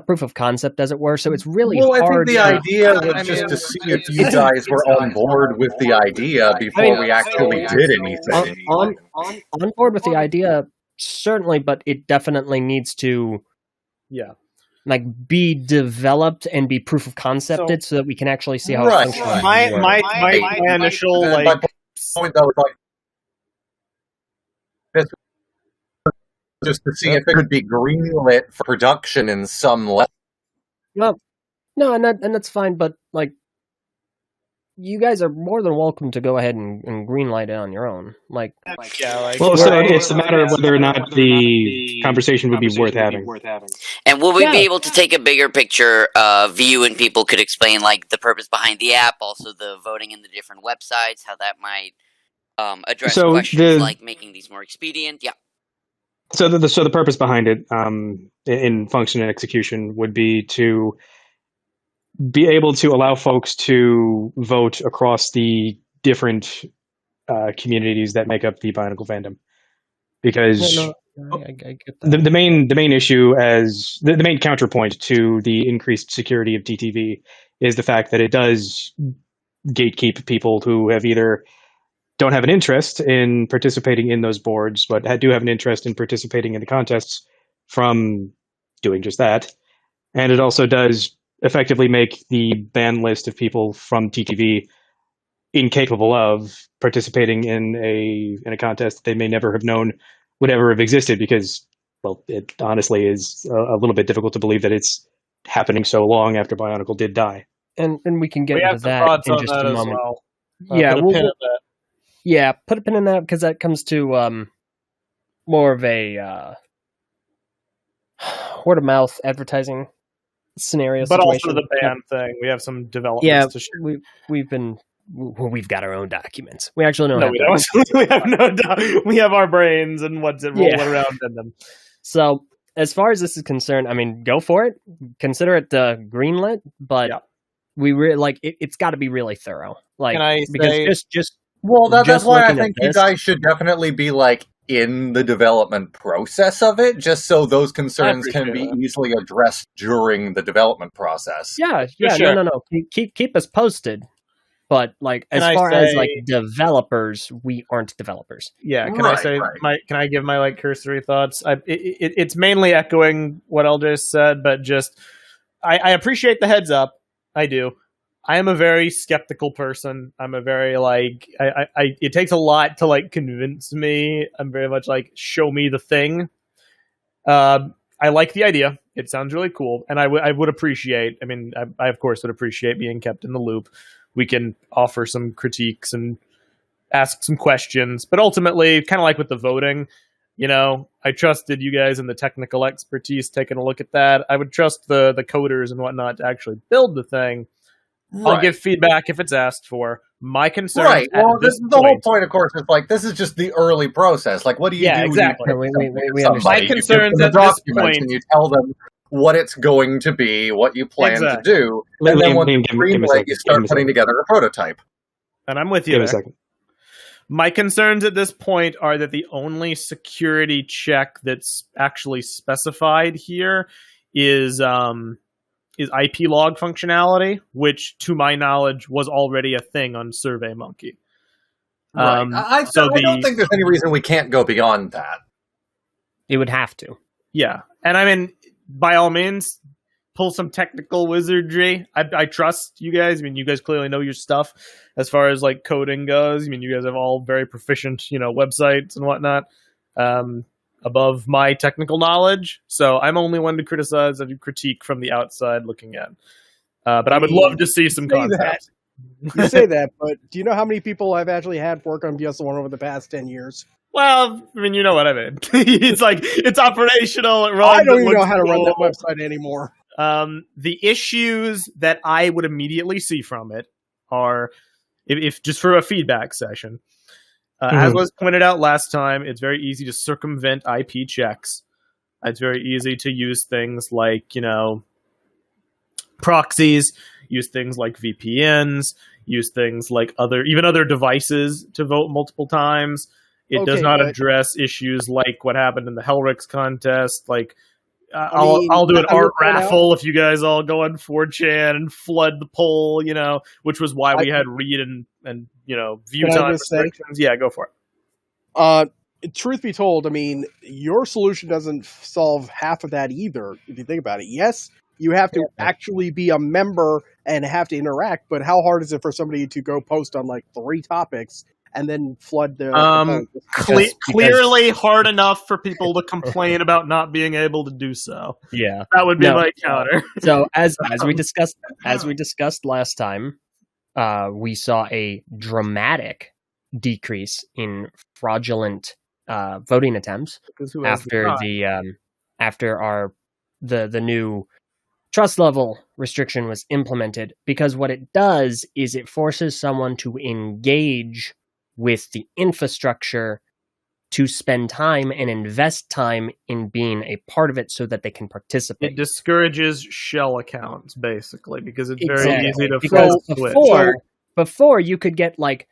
proof of concept, as it were. So it's really hard. I think the idea was just to see if you guys were on board with the idea before we actually did anything. On board with the idea, certainly, but it definitely needs to, like, be developed and be proof of concepted so that we can actually see how it functions. My initial point though, like, this just to see if it could be greenlit for production in some level. Well, no, and that's fine, but like, you guys are more than welcome to go ahead and greenlight it on your own. So it's a matter of whether or not the conversation would be worth having. And will we be able to take a bigger picture view, and people could explain like the purpose behind the app, also the voting in the different websites, how that might address questions like making these more expedient? Yeah. So the purpose behind it, in function and execution, would be to be able to allow folks to vote across the different communities that make up the Bionicle fandom, because I get that. the main issue, as the main counterpoint to the increased security of TTV, is the fact that it does gatekeep people who have either don't have an interest in participating in those boards, but do have an interest in participating in the contests from doing just that. And it also does effectively make the ban list of people from TTV incapable of participating in a contest that they may never have known would ever have existed, because, well, it honestly is a little bit difficult to believe that it's happening so long after Bionicle did die. And we can get into that in just a moment. Put a pin in that, because that comes to more of a word of mouth advertising scenario. But situation. Also the ban thing. We have some developments to share. We've got our own documents. We actually don't. No, we don't. We have our brains and what's it rolling around in them. So as far as this is concerned, I mean, go for it. Consider it greenlit, but we really like it's got to be really thorough. Like, can I because say, just Well, that's why I think you guys should definitely be like in the development process of it, just so those concerns can be easily addressed during the development process. Yeah, sure. No. Keep us posted. But like, as far as like developers, we aren't developers. Yeah, can I give my like cursory thoughts? It's mainly echoing what LJ said, but just I appreciate the heads up. I do. I am a very skeptical person. I'm a very like it takes a lot to like convince me. I'm very much like show me the thing. I like the idea. It sounds really cool, and I would appreciate. I mean, I of course would appreciate being kept in the loop. We can offer some critiques and ask some questions, but ultimately, kind of like with the voting, I trusted you guys in the technical expertise taking a look at that. I would trust the coders and whatnot to actually build the thing. Right. I'll give feedback if it's asked for. My concern, right? Well, the whole point, of course, is like this is just the early process. Like, what do you do? Exactly. My concerns at this point, and you tell them what it's going to be, what you plan to do, and then when you start putting together a prototype. And I'm with you. Give me a second. My concerns at this point are that the only security check that's actually specified here is IP log functionality, which, to my knowledge, was already a thing on SurveyMonkey. Right. I don't think there's any reason we can't go beyond that. It would have to. Yeah. And I mean, by all means, pull some technical wizardry. I trust you guys. I mean, you guys clearly know your stuff as far as like coding goes. I mean, you guys have all very proficient, websites and whatnot, above my technical knowledge. So I'm only one to criticize and critique from the outside looking in. But I would love to see some concepts. You say that, but do you know how many people I've actually had work on BS1 over the past 10 years? Well, I mean, you know what I mean. It's like, it's operational. It runs. I don't even know how to run that website anymore. The issues that I would immediately see from it are, if just for a feedback session, as was pointed out last time, it's very easy to circumvent IP checks. It's very easy to use things like, proxies, use things like VPNs, use things like other devices to vote multiple times. It does not address issues like what happened in the Hellrix contest. Like, I'll do an art raffle if you guys all go on 4chan and flood the poll, which was why we had read and view time restrictions. Yeah, go for it. Truth be told, I mean, your solution doesn't solve half of that either, if you think about it. Yes, you have to actually be a member and have to interact, but how hard is it for somebody to go post on like 3 topics and then flood the clearly hard enough for people to complain about not being able to do so. Yeah, that would be my counter. So as we discussed last time, we saw a dramatic decrease in fraudulent voting attempts after the new trust level restriction was implemented, because what it does is it forces someone to engage with the infrastructure to spend time and invest time in being a part of it so that they can participate. It discourages shell accounts, basically, because it's very easy to before you could get like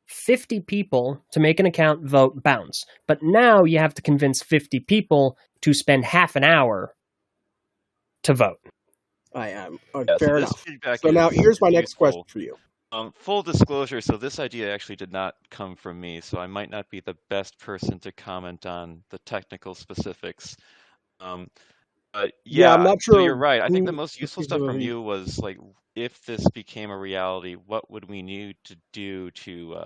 50 people to make an account, vote, bounce. But now you have to convince 50 people to spend half an hour to vote. I am. Fair enough. So now here's my next question for you. Full disclosure, so this idea actually did not come from me, so I might not be the best person to comment on the technical specifics. I'm not sure. So you're right. I think the most useful stuff from you was like, if this became a reality, what would we need to do to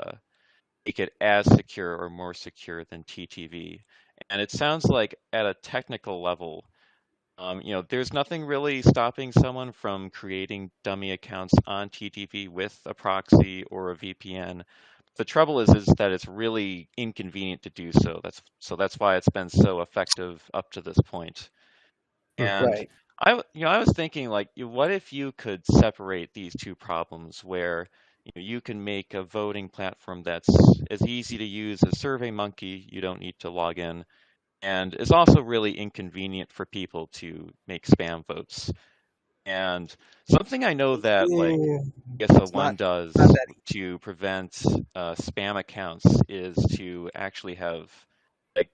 make it as secure or more secure than TTV? And it sounds like at a technical level, there's nothing really stopping someone from creating dummy accounts on TTV with a proxy or a VPN. The trouble is that it's really inconvenient to do so. That's why it's been so effective up to this point. And I was thinking, like, what if you could separate these two problems, where you can make a voting platform that's as easy to use as SurveyMonkey. You don't need to log in. And is also really inconvenient for people to make spam votes. And something I know that like one does to prevent spam accounts is to actually have like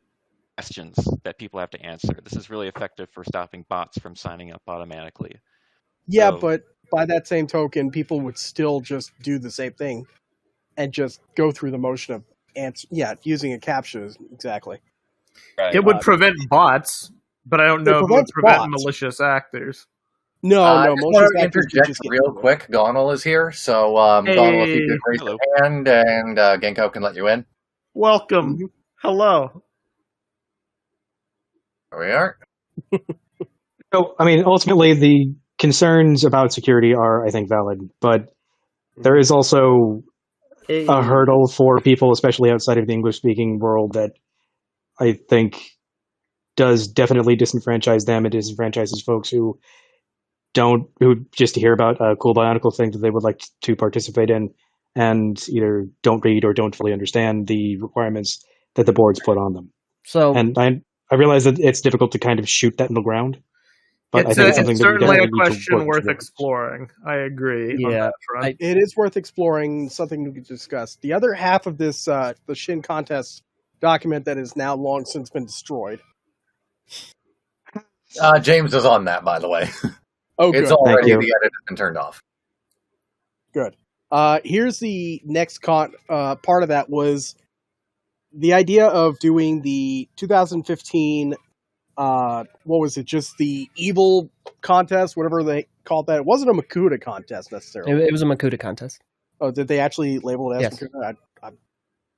questions that people have to answer. This is really effective for stopping bots from signing up automatically. Yeah, but by that same token, people would still just do the same thing and just go through the motion of using a CAPTCHA. Exactly. Right. It would prevent bots, but I don't know if it would prevent malicious actors. No. I just want to interject real quick. Gonal is here, so Gonal, if you could raise your hand, and Genko can let you in. Welcome. Mm-hmm. Hello. There we are. So, I mean, ultimately, the concerns about security are, I think, valid, but there is also a hurdle for people, especially outside of the English-speaking world, that I think does definitely disenfranchise them. It disenfranchises folks who just hear about a cool Bionicle thing that they would like to participate in, and either don't read or don't fully understand the requirements that the boards put on them. So, and I realize that it's difficult to kind of shoot that middle ground, but I think it's something certainly a question worth exploring. I agree. Yeah, it is worth exploring. Something to discuss. The other half of this, the Shin contest document that has now long since been destroyed. James is on that, by the way. Oh, good. It's already, the edit has been turned off. Good. Here's the next part of that was the idea of doing the 2015, what was it, just the evil contest, whatever they called that. It wasn't a Makuta contest, necessarily. It was a Makuta contest. Oh, did they actually label it as Makuta?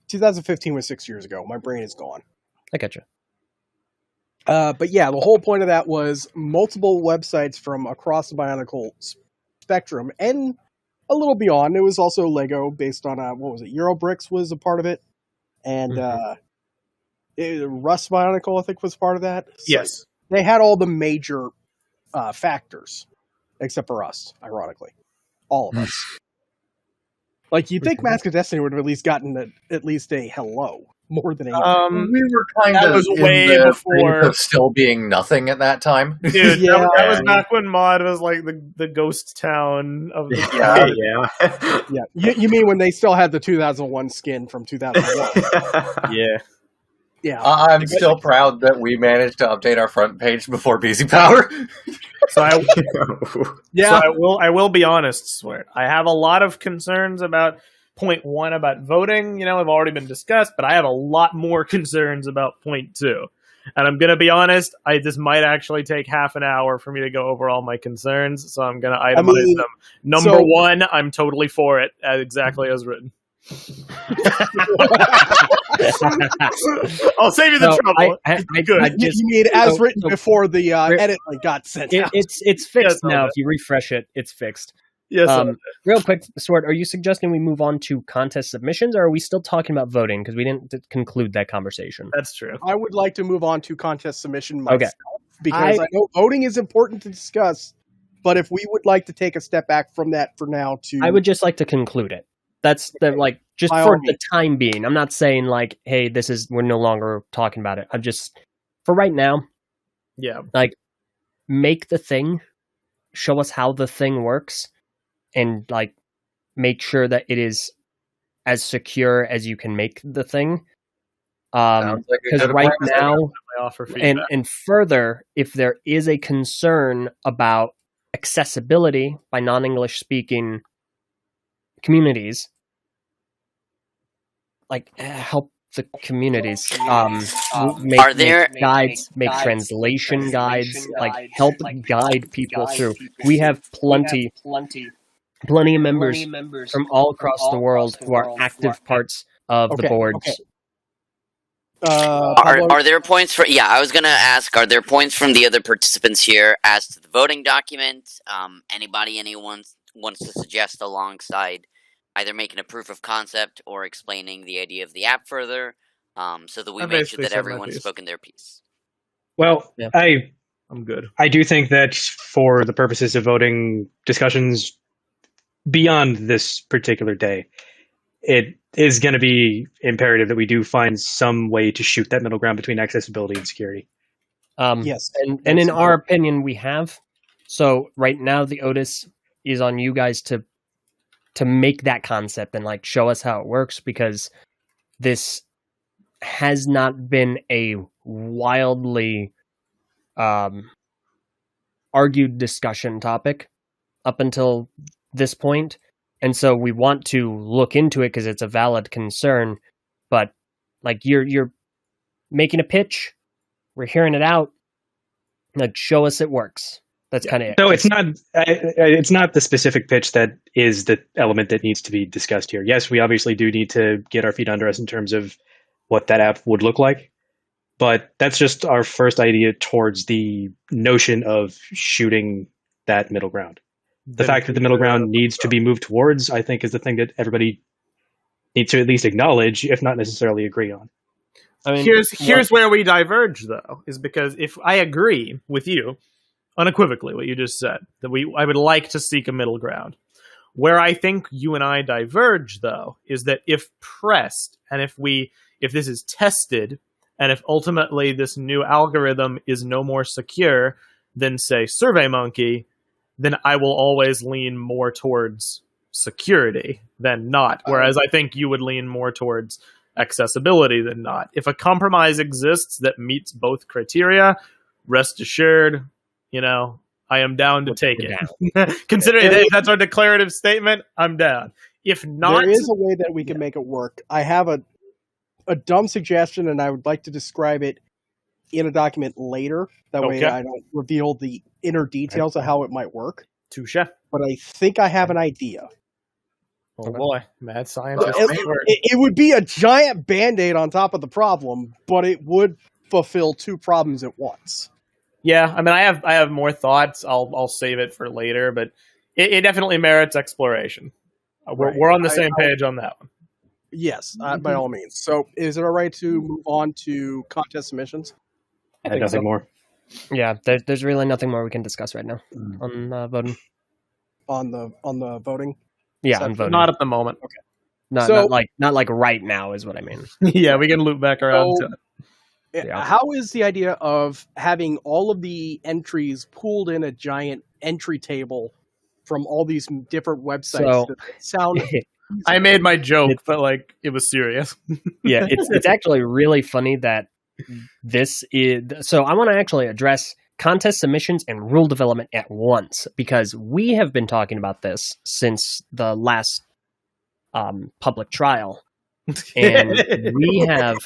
2015 was 6 years ago. My brain is gone. I get you. But yeah, the whole point of that was multiple websites from across the Bionicle spectrum and a little beyond. It was also Lego based on, what was it? Eurobricks was a part of it. And Rust Bionicle, I think, was part of that. So yes. They had all the major factors, except for us, ironically. All of us. Like, you'd think Mask of Destiny would have at least gotten at least a hello. More than anything. We were kind of was way before of still being nothing at that time. Dude, that was back when mod was like the ghost town of the yeah. You mean when they still had the 2001 skin from 2001? Yeah. I'm still proud that we managed to update our front page before BZ Power. So I will be honest, swear. I have a lot of concerns about point 1 about voting, have already been discussed, but I have a lot more concerns about point 2. And I'm going to be honest, this might actually take half an hour for me to go over all my concerns, so I'm going to itemize them. Number 1, I'm totally for it, exactly as written. I'll save you the trouble. You mean as written before the edit got sent out? It's fixed now. If you refresh it, it's fixed. Yes. Real quick, Sword, are you suggesting we move on to contest submissions, or are we still talking about voting? Because we didn't conclude that conversation. That's true. I would like to move on to contest submission myself, because I know voting is important to discuss, but if we would like to take a step back from that for now I would just like to conclude it. That's just for the time being. I'm not saying hey, we're no longer talking about it. I'm just, for right now, make the thing, show us how the thing works, and make sure that it is as secure as you can make the thing. Because right now, and further, if there is a concern about accessibility by non-English speaking communities, help the communities make guides, make translation guides, help guide people through. We have plenty of members from all across the world who are active parts of the boards. Are there points for? Yeah, I was gonna ask. Are there points from the other participants here as to the voting document? Anyone wants to suggest alongside either making a proof of concept or explaining the idea of the app further, so that we make sure that everyone's spoken their piece. Well, I'm good. I do think that for the purposes of voting discussions beyond this particular day, it is going to be imperative that we do find some way to shoot that middle ground between accessibility and security. Yes. And in our opinion, we have. So right now, the Otis is on you guys to make that concept and like show us how it works, because this has not been a wildly argued discussion topic up until this point. And so we want to look into it because it's a valid concern. But like you're making a pitch, we're hearing it out. Like, show us it works. That's kind of it. No, it's not the specific pitch that is the element that needs to be discussed here. Yes, we obviously do need to get our feet under us in terms of what that app would look like. But that's just our first idea towards the notion of shooting that middle ground. The fact that the middle ground needs to be moved towards, I think, is the thing that everybody needs to at least acknowledge, if not necessarily agree on. I mean, here's where we diverge, though, is because if I agree with you unequivocally what you just said, that I would like to seek a middle ground. Where I think you and I diverge, though, is that if pressed, and if this is tested, and if ultimately this new algorithm is no more secure than, say, SurveyMonkey, then I will always lean more towards security than not. Whereas I think you would lean more towards accessibility than not. If a compromise exists that meets both criteria, rest assured, I am down to take it. Considering that's our declarative statement, I'm down. If not, there is a way that we can make it work. I have a dumb suggestion, and I would like to describe it in a document later. That way I don't reveal the inner details of how it might work. Touche. But I think I have an idea. Oh boy, mad scientist. It would be a giant Band-Aid on top of the problem, but it would fulfill two problems at once. Yeah, I mean, I have more thoughts. I'll save it for later, but it definitely merits exploration. We're on the same page on that one. Yes, by all means. So, is it all right to move on to contest submissions? I think nothing more. Yeah, there's really nothing more we can discuss right now on voting. On the voting. Yeah, on voting. Not at the moment. Okay. Not like right now is what I mean. Yeah, we can loop back around to it. Yeah. How is the idea of having all of the entries pooled in a giant entry table from all these different websites that sound? I made my joke, but it was serious. Yeah, it's actually really funny that this is. So I want to actually address contest submissions and rule development at once, because we have been talking about this since the last public trial, and we have.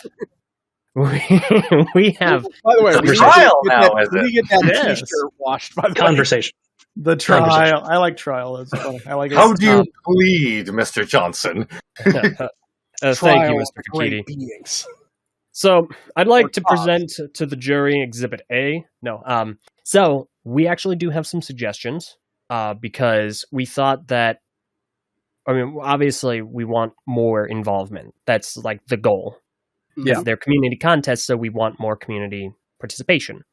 We have. By the way, the trial now. Is we get that T-shirt washed by the conversation. The trial. I like trial. It's funny. I like. How do you plead, Mr. Johnson? Thank you, Mr. Kakiti. So I'd like to present to the jury Exhibit A. No. So we actually do have some suggestions because we thought that. I mean, obviously, we want more involvement. That's like the goal. Yeah, they're community contests, so we want more community participation.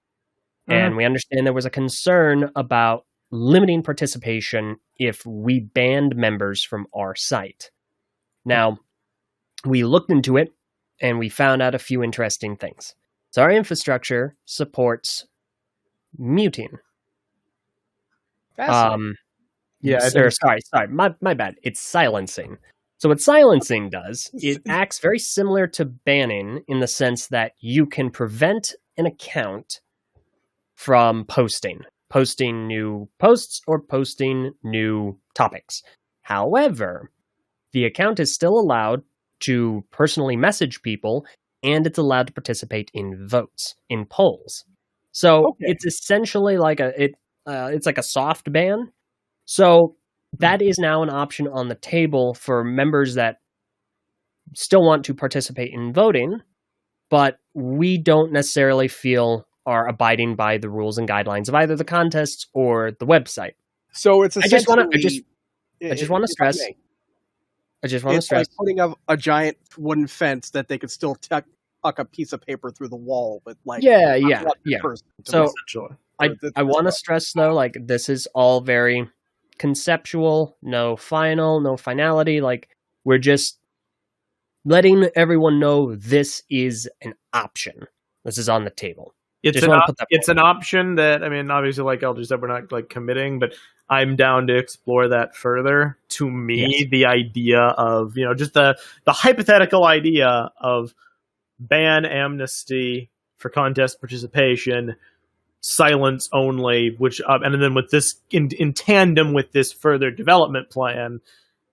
Mm-hmm. And we understand there was a concern about limiting participation if we banned members from our site. Now, we looked into it, and we found out a few interesting things. So our infrastructure supports muting. Sorry, my bad. It's silencing. So what silencing does, it acts very similar to banning in the sense that you can prevent an account from posting new posts or posting new topics. However, the account is still allowed to personally message people, and it's allowed to participate in votes, in polls. So it's essentially like it's like a soft ban. So that is now an option on the table for members that still want to participate in voting, but we don't necessarily feel are abiding by the rules and guidelines of either the contests or the website. So it's essentially... I just want to stress... It's like putting up a giant wooden fence that they could still tuck a piece of paper through the wall, but Yeah. So I want to stress, though, like, this is all very conceptual, no final, no finality. Like, we're just letting everyone know this is an option. This is on the table. It's an option that, I mean, obviously, like Elder said, we're not like committing, but I'm down to explore that further. To me, the idea of, just the hypothetical idea of ban Amnesty for contest participation, silence only, which and then with this in tandem with this further development plan,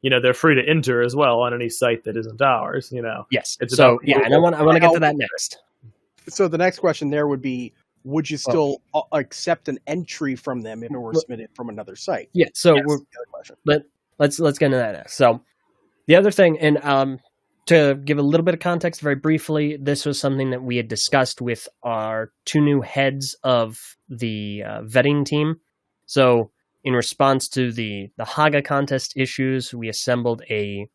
they're free to enter as well on any site that isn't ours. Yes. And I want to get to that next. So the next question there would be: would you still accept an entry from them if it were submitted from another site? Yeah. So let's get into that next. So the other thing, and to give a little bit of context very briefly, this was something that we had discussed with our two new heads of the vetting team. So in response to the Haga contest issues, we assembled a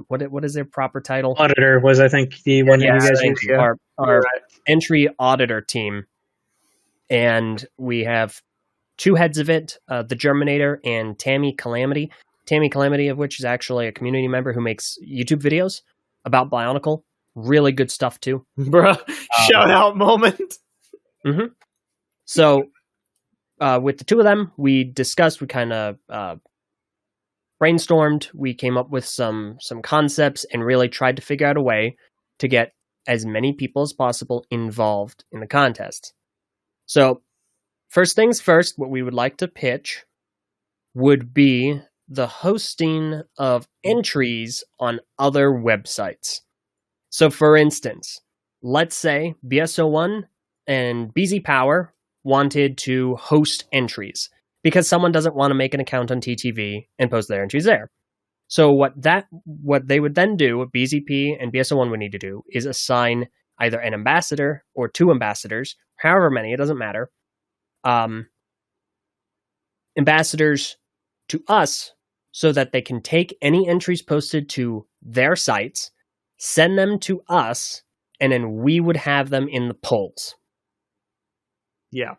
what is their proper title? Auditor was, I think, the one that you guys used. Our entry auditor team. And we have two heads of it, the Germinator and Tammy Calamity. Tammy Calamity, of which is actually a community member who makes YouTube videos about Bionicle. Really good stuff, too. Bruh, shout out moment. Mm-hmm. So, with the two of them, we discussed, we kind of brainstormed, we came up with some concepts and really tried to figure out a way to get as many people as possible involved in the contest. So, first things first, what we would like to pitch would be the hosting of entries on other websites. So, for instance, let's say BSO1 and BZ Power wanted to host entries because someone doesn't want to make an account on TTV and post their entries there. So what they would then do, what BZP and BSO1 would need to do, is assign either an ambassador or two ambassadors, however many, it doesn't matter, ambassadors to us so that they can take any entries posted to their sites, send them to us, and then we would have them in the polls. Yeah.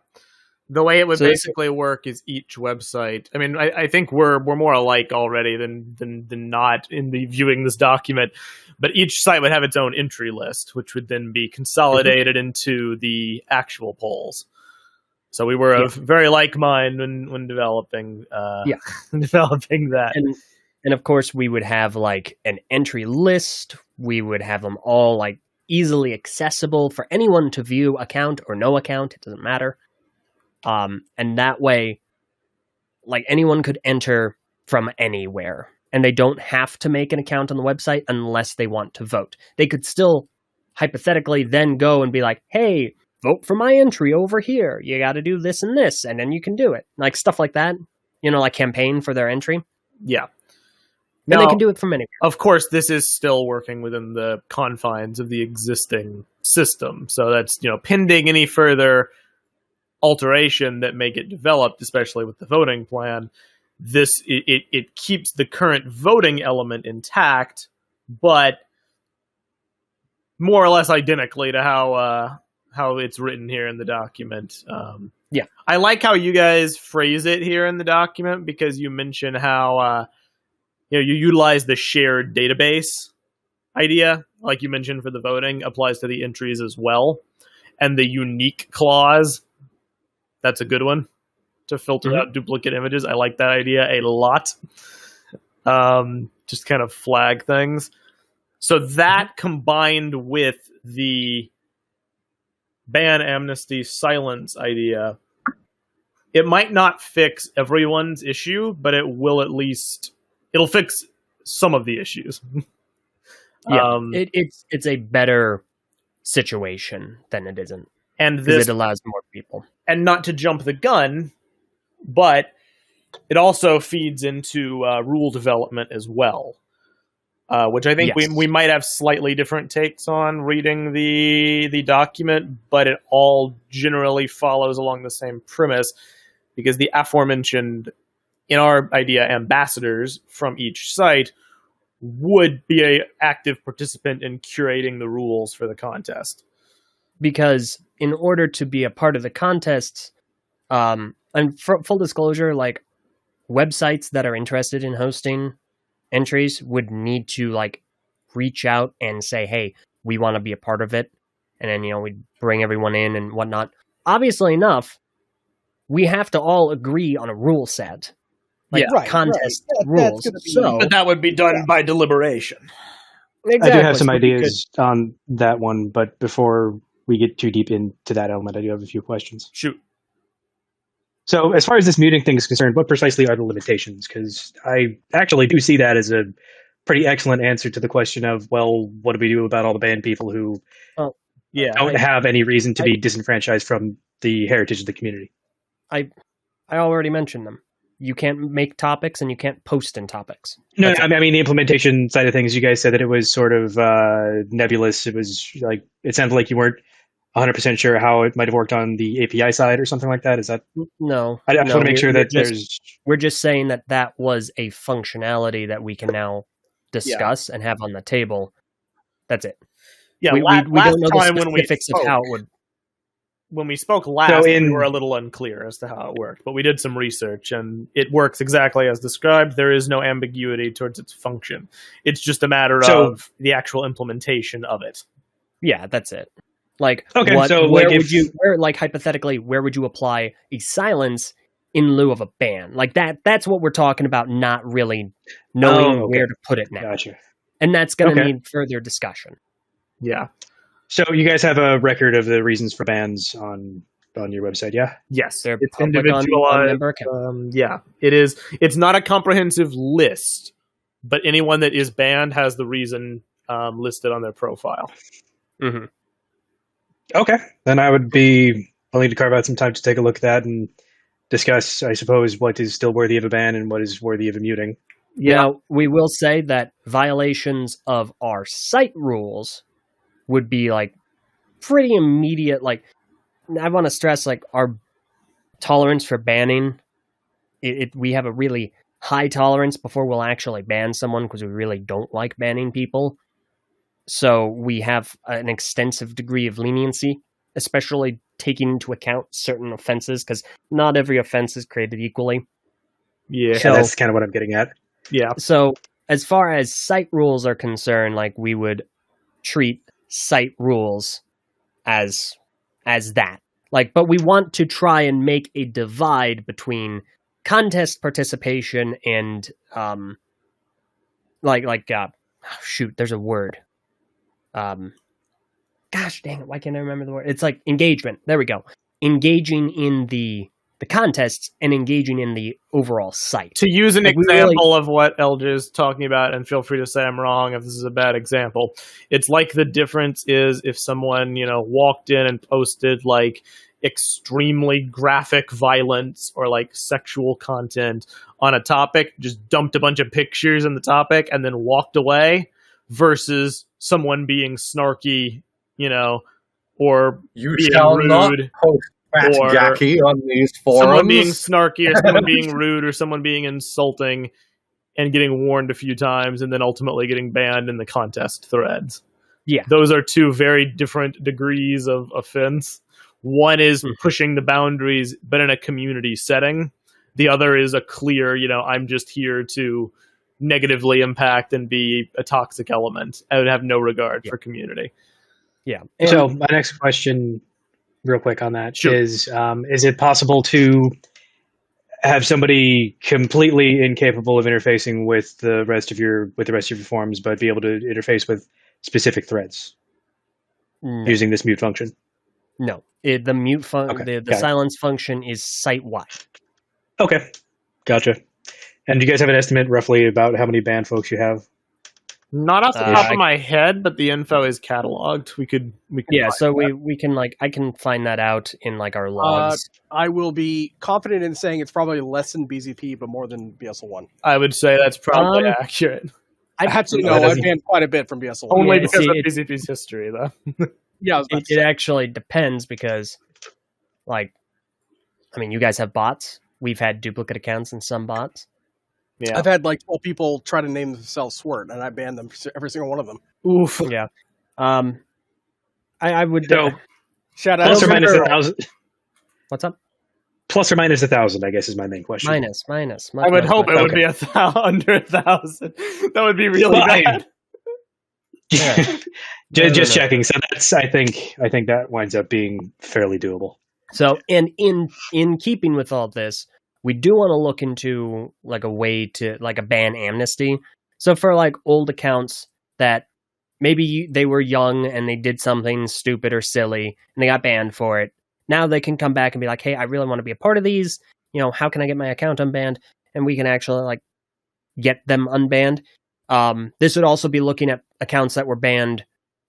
The way it would basically work is each website. I mean, I think we're more alike already than not in the viewing this document. But each site would have its own entry list, which would then be consolidated into the actual polls. So we were of very like mind when developing developing that. And of course, we would have like an entry list. We would have them all like easily accessible for anyone to view, account or no account. It doesn't matter. And that way, like anyone could enter from anywhere, and they don't have to make an account on the website unless they want to vote. They could still hypothetically then go and be like, hey, vote for my entry over here. You got to do this and this, and then you can do it. Like stuff like that, like campaign for their entry. Yeah. Then they can do it from anywhere. Of course, this is still working within the confines of the existing system. So that's, pending any further alteration that may get developed, especially with the voting plan. It keeps the current voting element intact, but more or less identically to how it's written here in the document. I like how you guys phrase it here in the document, because you mention how you utilize the shared database idea, like you mentioned for the voting, applies to the entries as well, and the unique clause. That's a good one to filter out duplicate images. I like that idea a lot. Just kind of flag things. So that combined with the ban amnesty silence idea, it might not fix everyone's issue, but it will it'll fix some of the issues. It's a better situation than it isn't. And it allows more people. And not to jump the gun, but it also feeds into rule development as well, which I think we might have slightly different takes on reading the document, but it all generally follows along the same premise, because the aforementioned, in our idea, ambassadors from each site would be an active participant in curating the rules for the contest. Because in order to be a part of the contests, and full disclosure, like websites that are interested in hosting entries would need to like reach out and say, hey, we want to be a part of it. and then we'd bring everyone in and whatnot. Obviously enough, we have to all agree on a rule set, contest rules. But that would be done by deliberation. Exactly. I do have some ideas on that one, but before we get too deep into that element, I do have a few questions. Shoot. So as far as this muting thing is concerned, what precisely are the limitations? Because I actually do see that as a pretty excellent answer to the question of, well, what do we do about all the banned people who don't have any reason to be disenfranchised from the heritage of the community? I already mentioned them. You can't make topics and you can't post in topics. No, I mean the implementation side of things. You guys said that it was sort of nebulous. It was like it sounded like you weren't 100% sure how it might have worked on the API side or something like that. Is that no? I just want to make sure that we're just saying that was a functionality that we can now discuss and have on the table. That's it. Yeah, we don't know the specifics of how it would. When we spoke last, we were a little unclear as to how it worked, but we did some research, and it works exactly as described. There is no ambiguity towards its function. It's just a matter of the actual implementation of it. Yeah, that's it. Like, hypothetically, where would you apply a silence in lieu of a ban? Like that's what we're talking about, not really knowing where to put it now. Gotcha. And that's going to need further discussion. Yeah. So you guys have a record of the reasons for bans on your website, yeah? Yes, they're it's individualized. On member yeah, it is. It's not a comprehensive list, but anyone that is banned has the reason listed on their profile. Mm-hmm. Okay, then I would be willing to carve out some time to take a look at that and discuss, I suppose, what is still worthy of a ban and what is worthy of a muting. Yeah, now, we will say that violations of our site rules would be like pretty immediate. Like, I want to stress, like, our tolerance for banning, we have a really high tolerance before we'll actually ban someone because we really don't like banning people. So we have an extensive degree of leniency, especially taking into account certain offenses, because not every offense is created equally. Yeah, so that's kind of what I'm getting at. Yeah. So as far as site rules are concerned, like, we would treat site rules as that. Like, but we want to try and make a divide between contest participation and there's a word. Gosh dang it, why can't I remember the word? It's like engagement. There we go. Engaging in the contests and engaging in the overall site. To use an example of what Elge is talking about, and feel free to say I'm wrong if this is a bad example, it's like the difference is if someone, walked in and posted like extremely graphic violence or like sexual content on a topic, just dumped a bunch of pictures in the topic and then walked away, versus someone being snarky, or you being shall rude. Not post or Jackie on these forums. Someone being snarky, or someone being rude, or someone being insulting and getting warned a few times and then ultimately getting banned in the contest threads. Yeah. Those are two very different degrees of offense. One is pushing the boundaries, but in a community setting. The other is a clear, I'm just here to negatively impact and be a toxic element. I would have no regard for community. Yeah. And so my next question, real quick on that, is it possible to have somebody completely incapable of interfacing with the rest of your forums, but be able to interface with specific threads using this mute function? No, the mute the silence function is site-wide. Okay, gotcha. And do you guys have an estimate roughly about how many banned folks you have? Not off the top of my head, but the info is cataloged. We can so we can I can find that out in like our logs. I will be confident in saying it's probably less than BZP, but more than BSL1. I would say that's probably accurate. I've banned quite a bit from BSL1. Only because of BZP's history, though. Yeah, it actually depends because, you guys have bots. We've had duplicate accounts in some bots. Yeah. I've had 12 people try to name themselves Swirt, and I banned them, every single one of them. Oof. Yeah. I would shout out plus or minus 1,000. What's up? Plus or minus 1,000, I guess, is my main question. Minus. I would hope it would be under 1,000. That would be really bad. Just checking. So that's I think that winds up being fairly doable. So, and in keeping with all this, we do want to look into like a way to like a ban amnesty. So for like old accounts that maybe they were young and they did something stupid or silly and they got banned for it. Now they can come back and be like, hey, I really want to be a part of these. How can I get my account unbanned? And we can actually like get them unbanned. This would also be looking at accounts that were banned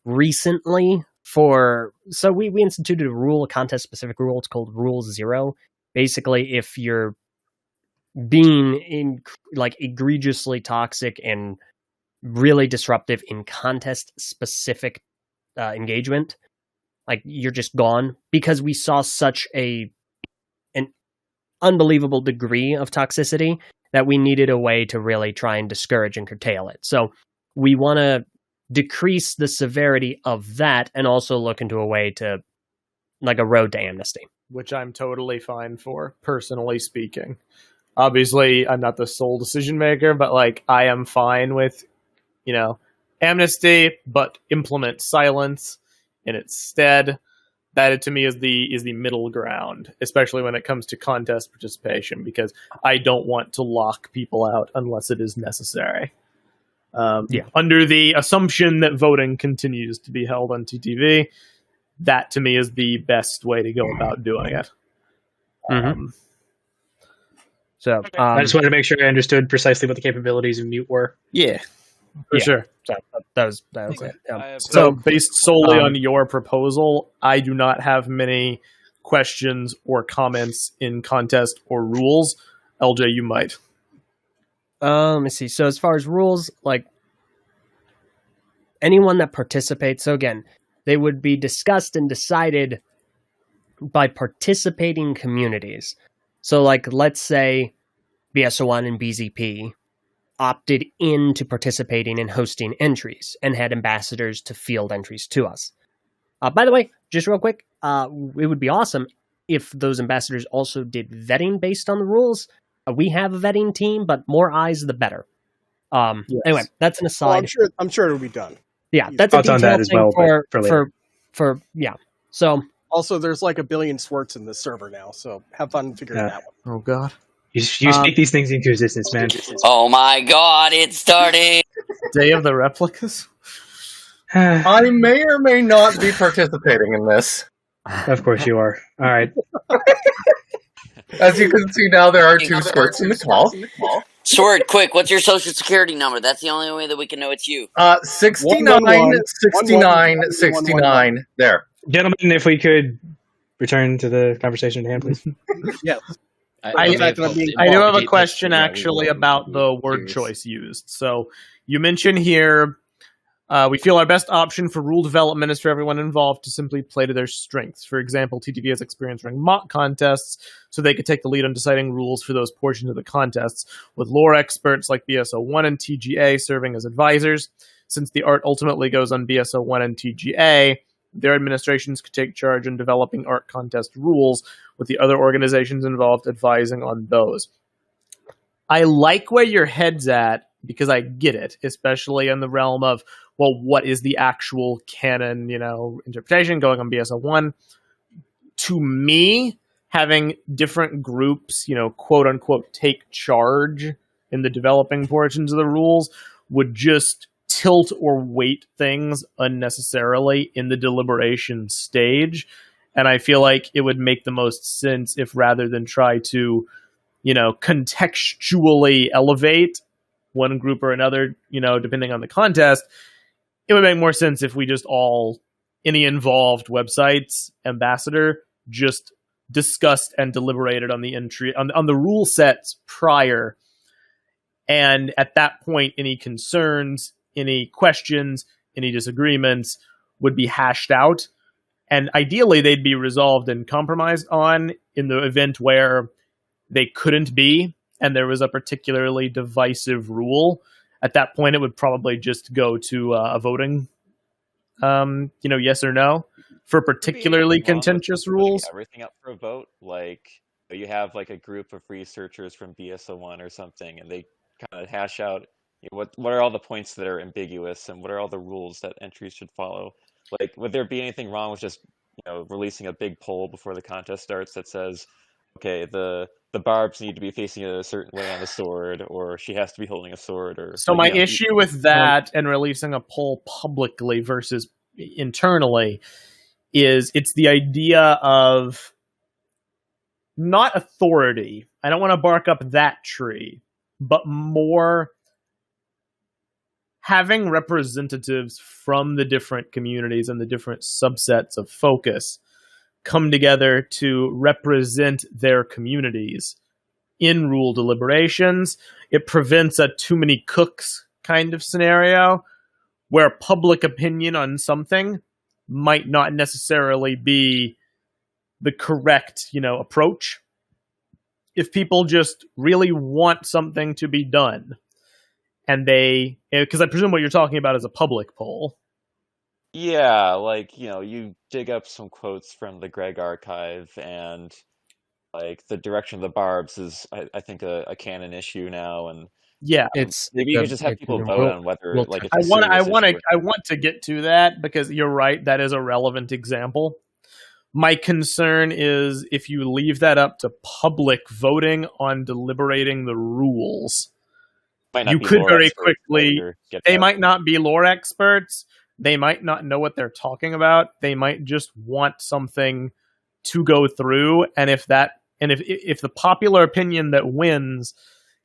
recently so we instituted a contest-specific rule. It's called Rule 0. Basically, if you're being egregiously toxic and really disruptive in contest-specific engagement, like you're just gone, because we saw such an unbelievable degree of toxicity that we needed a way to really try and discourage and curtail it. So we want to decrease the severity of that and also look into a way to like a road to amnesty, which I'm totally fine for, personally speaking. Obviously I'm not the sole decision maker, but like I am fine with amnesty, but implement silence in its stead. That to me is the middle ground, especially when it comes to contest participation, because I don't want to lock people out unless it is necessary. Under the assumption that voting continues to be held on TTV, that to me is the best way to go about doing it. So I just wanted to make sure I understood precisely what the capabilities of mute were. Yeah, for sure. So that was it. So based solely on your proposal, I do not have many questions or comments in contest or rules. LJ, you might. Let me see. So as far as rules, like anyone that participates, so again, they would be discussed and decided by participating communities. So like, let's say BSO1 and BZP opted into participating in hosting entries and had ambassadors to field entries to us. By the way, just real quick, it would be awesome if those ambassadors also did vetting based on the rules. We have a vetting team, but more eyes, the better. Yes. Anyway, that's an aside. Well, I'm sure it'll be done. Yeah, that's a detailed that as thing well, for yeah. So also, there's like 1 billion Swartz in this server now, so have fun figuring that one. Oh God, you speak these things into existence, man. Oh my God, it's starting. Day of the replicas. I may or may not be participating in this. Of course you are. All right. As you can see now, there are 2 Swartz in the call. Sword, quick, what's your social security number? That's the only way that we can know it's you. 69, 69, 69. There. Gentlemen, if we could return to the conversation at hand, please. Yes. I do have a question actually about the word choice used. So you mentioned here, we feel our best option for rule development is for everyone involved to simply play to their strengths. For example, TTV has experience running mock contests, so they could take the lead on deciding rules for those portions of the contests, with lore experts like BSO1 and TGA serving as advisors. Since the art ultimately goes on BSO1 and TGA, their administrations could take charge in developing art contest rules, with the other organizations involved advising on those. I like where your head's at, because I get it, especially in the realm of, well, what is the actual canon, interpretation going on BSO1? To me, having different groups, quote unquote, take charge in the developing portions of the rules would just tilt or weight things unnecessarily in the deliberation stage. And I feel like it would make the most sense if, rather than try to, contextually elevate one group or another, depending on the contest, it would make more sense if we just all, any involved websites, ambassador, just discussed and deliberated on the entry, on the rule sets prior. And at that point, any concerns, any questions, any disagreements would be hashed out. And ideally, they'd be resolved and compromised on in the event where they couldn't be, and there was a particularly divisive rule. At that point, it would probably just go to a voting, yes or no, for particularly contentious rules. Everything up for a vote, like you have like a group of researchers from BSO1 or something, and they kind of hash out what are all the points that are ambiguous, and what are all the rules that entries should follow? Like, would there be anything wrong with just releasing a big poll before the contest starts that says, okay, the barbs need to be facing a certain way on the sword, or she has to be holding a sword, or so my issue with that and releasing a poll publicly versus internally is it's the idea of not authority. I don't want to bark up that tree, but more having representatives from the different communities and the different subsets of focus come together to represent their communities in rule deliberations. It prevents a too many cooks kind of scenario where public opinion on something might not necessarily be the correct, approach. If people just really want something to be done, and because I presume what you're talking about is a public poll. Yeah, like, you dig up some quotes from the Greg archive, and like the direction of the barbs is, I think, a canon issue now, and yeah, maybe you could just have people vote on whether like it's I want to get to that, because you're right, that is a relevant example. My concern is if you leave that up to public voting on deliberating the rules, you could very quickly, they might not be lore experts, they might not know what they're talking about, they might just want something to go through, and if the popular opinion that wins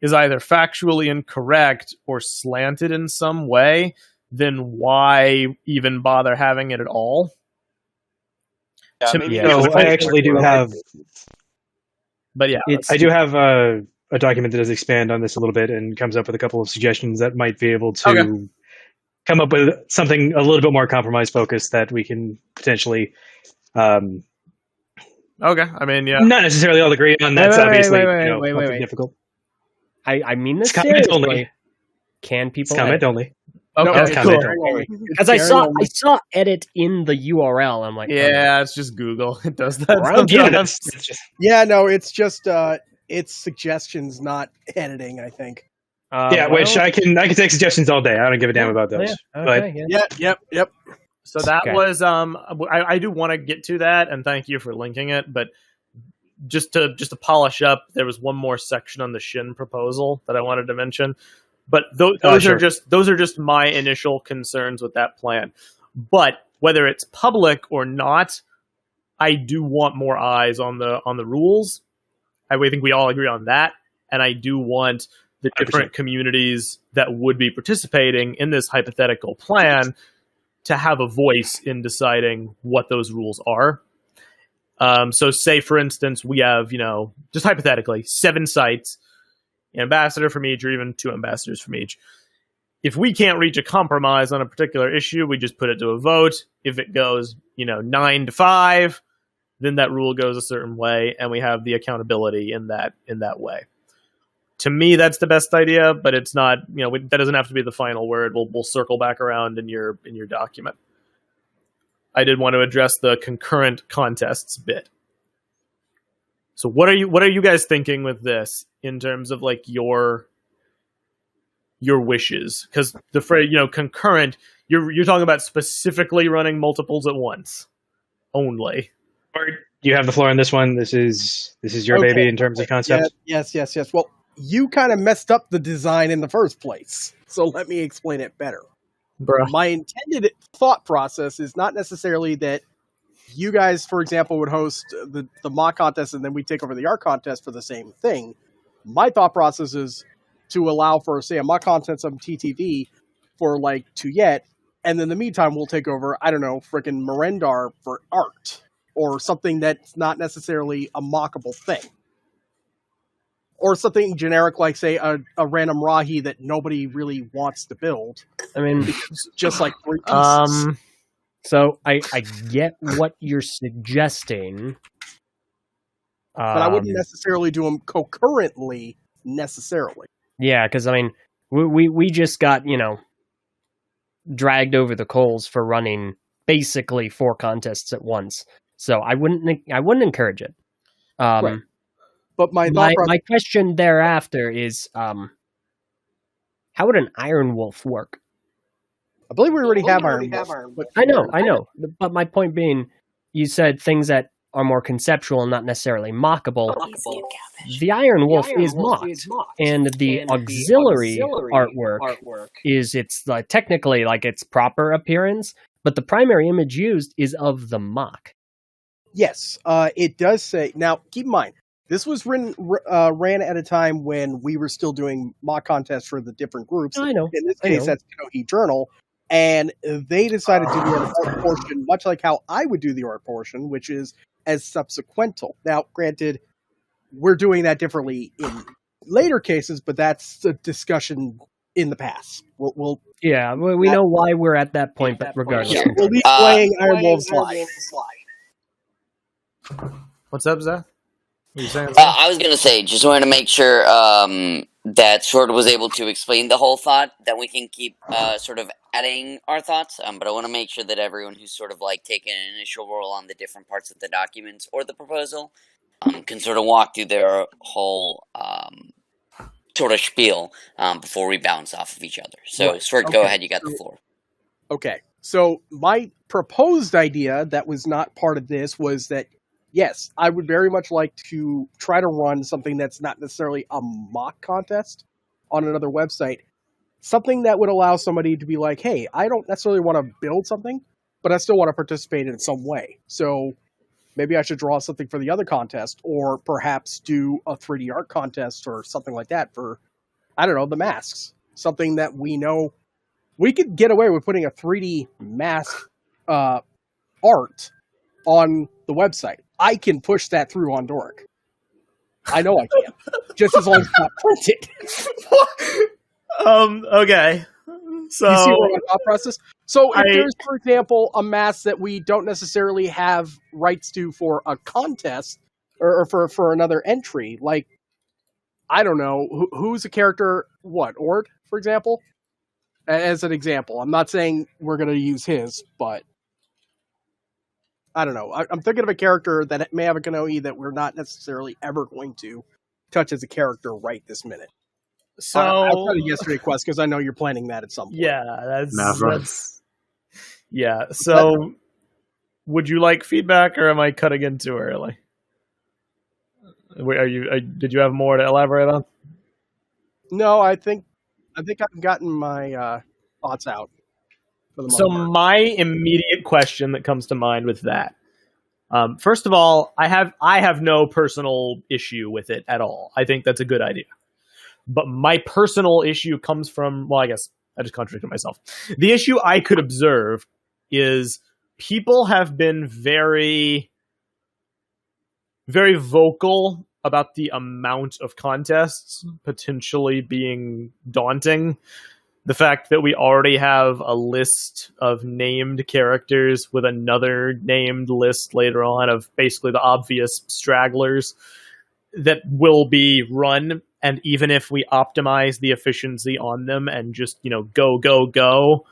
is either factually incorrect or slanted in some way, then why even bother having it at all? I actually do have, but yeah, I do have a document that does expand on this a little bit and comes up with a couple of suggestions that might be able to come up with something a little bit more compromise focused that we can potentially. Okay, I mean, yeah, not necessarily all agree on. That's obviously difficult. I mean this comment only. Can people? It's comment only. Okay, cool. Because I saw edit in the URL. I'm like, it's just Google. It does that. Yeah, no, it's just it's suggestions, not editing, I think. Which I can take suggestions all day. I don't give a damn about those. Yep. So that was I do want to get to that, and thank you for linking it. But just to polish up, there was one more section on the Shin proposal that I wanted to mention. But those are just my initial concerns with that plan. But whether it's public or not, I do want more eyes on the rules. I think we all agree on that, and I do want the different 100%. Communities that would be participating in this hypothetical plan to have a voice in deciding what those rules are. So say, for instance, we have, just hypothetically, 7 sites, an ambassador from each, or even 2 ambassadors from each. If we can't reach a compromise on a particular issue, we just put it to a vote. If it goes, 9-5, then that rule goes a certain way, and we have the accountability in that way. To me, that's the best idea, but it's not. That doesn't have to be the final word. We'll circle back around in your document. I did want to address the concurrent contests bit. So what are you guys thinking with this in terms of like your wishes? Because the phrase concurrent, you're talking about specifically running multiples at once only. Or you have the floor on this one. This is your baby in terms of concept. Yes. Well, you kind of messed up the design in the first place, so let me explain it better. Bruh. My intended thought process is not necessarily that you guys, for example, would host the mock contest and then we take over the art contest for the same thing. My thought process is to allow for, say, a mock contest on TTV for like Tuyet, and then in the meantime we'll take over, I don't know, frickin' Merendar for art, or something that's not necessarily a mockable thing. Or something generic like, say, a random Rahi that nobody really wants to build. I mean, just like 3 pieces. So I get what you're suggesting. But I wouldn't necessarily do them concurrently, necessarily. Yeah, because, I mean, we just got, dragged over the coals for running basically 4 contests at once. So I wouldn't encourage it. Right. But my question thereafter is, how would an Iron Wolf work? I believe we already have Iron Wolf. I know. But my point being, you said things that are more conceptual and not necessarily mockable. The Iron Wolf is mocked, and the auxiliary artwork is technically like its proper appearance, but the primary image used is of the mock. Yes, it does say. Now, keep in mind, this was ran at a time when we were still doing mock contests for the different groups. I know. In this case, that's Kinohi Journal. And they decided to do the art portion, much like how I would do the art portion, which is as subsequental. Now, granted, we're doing that differently in later cases, but that's a discussion in the past. We know why we're at that point, but regardless. Yeah, we'll be playing Iron Wolf's Live. What's up, Zach? What are you saying? I was going to say, just wanted to make sure that Sword was able to explain the whole thought, that we can keep sort of adding our thoughts, but I want to make sure that everyone who's sort of like taken an initial role on the different parts of the documents or the proposal can sort of walk through their whole sort of spiel before we bounce off of each other. So, Sword, go ahead, you got the floor. Okay, so my proposed idea that was not part of this was that yes, I would very much like to try to run something that's not necessarily a mock contest on another website. Something that would allow somebody to be like, hey, I don't necessarily want to build something, but I still want to participate in some way. So maybe I should draw something for the other contest, or perhaps do a 3D art contest or something like that for, I don't know, the masks. Something that we know we could get away with putting a 3D mask art on the website. I can push that through on Doric. I know I can. Just as long as it's not printed. Okay. So you see where my thought process? So if there's, for example, a mask that we don't necessarily have rights to for a contest or for another entry, like, I don't know, who's a character, Ord, for example? As an example. I'm not saying we're going to use his, but I don't know. I'm thinking of a character that may have a Kanohi that we're not necessarily ever going to touch as a character right this minute. So outside of yesterday's quest, because I know you're planning that at some point. Yeah, that's yeah. So, would you like feedback, or am I cutting in too early? Did you have more to elaborate on? No, I think I've gotten my thoughts out. So my immediate question that comes to mind with that, first of all, I have no personal issue with it at all. I think that's a good idea. But my personal issue comes from, well, I guess I just contradicted myself. The issue I could observe is people have been very, very vocal about the amount of contests potentially being daunting. The fact that we already have a list of named characters with another named list later on of basically the obvious stragglers that will be run. And even if we optimize the efficiency on them and just, go,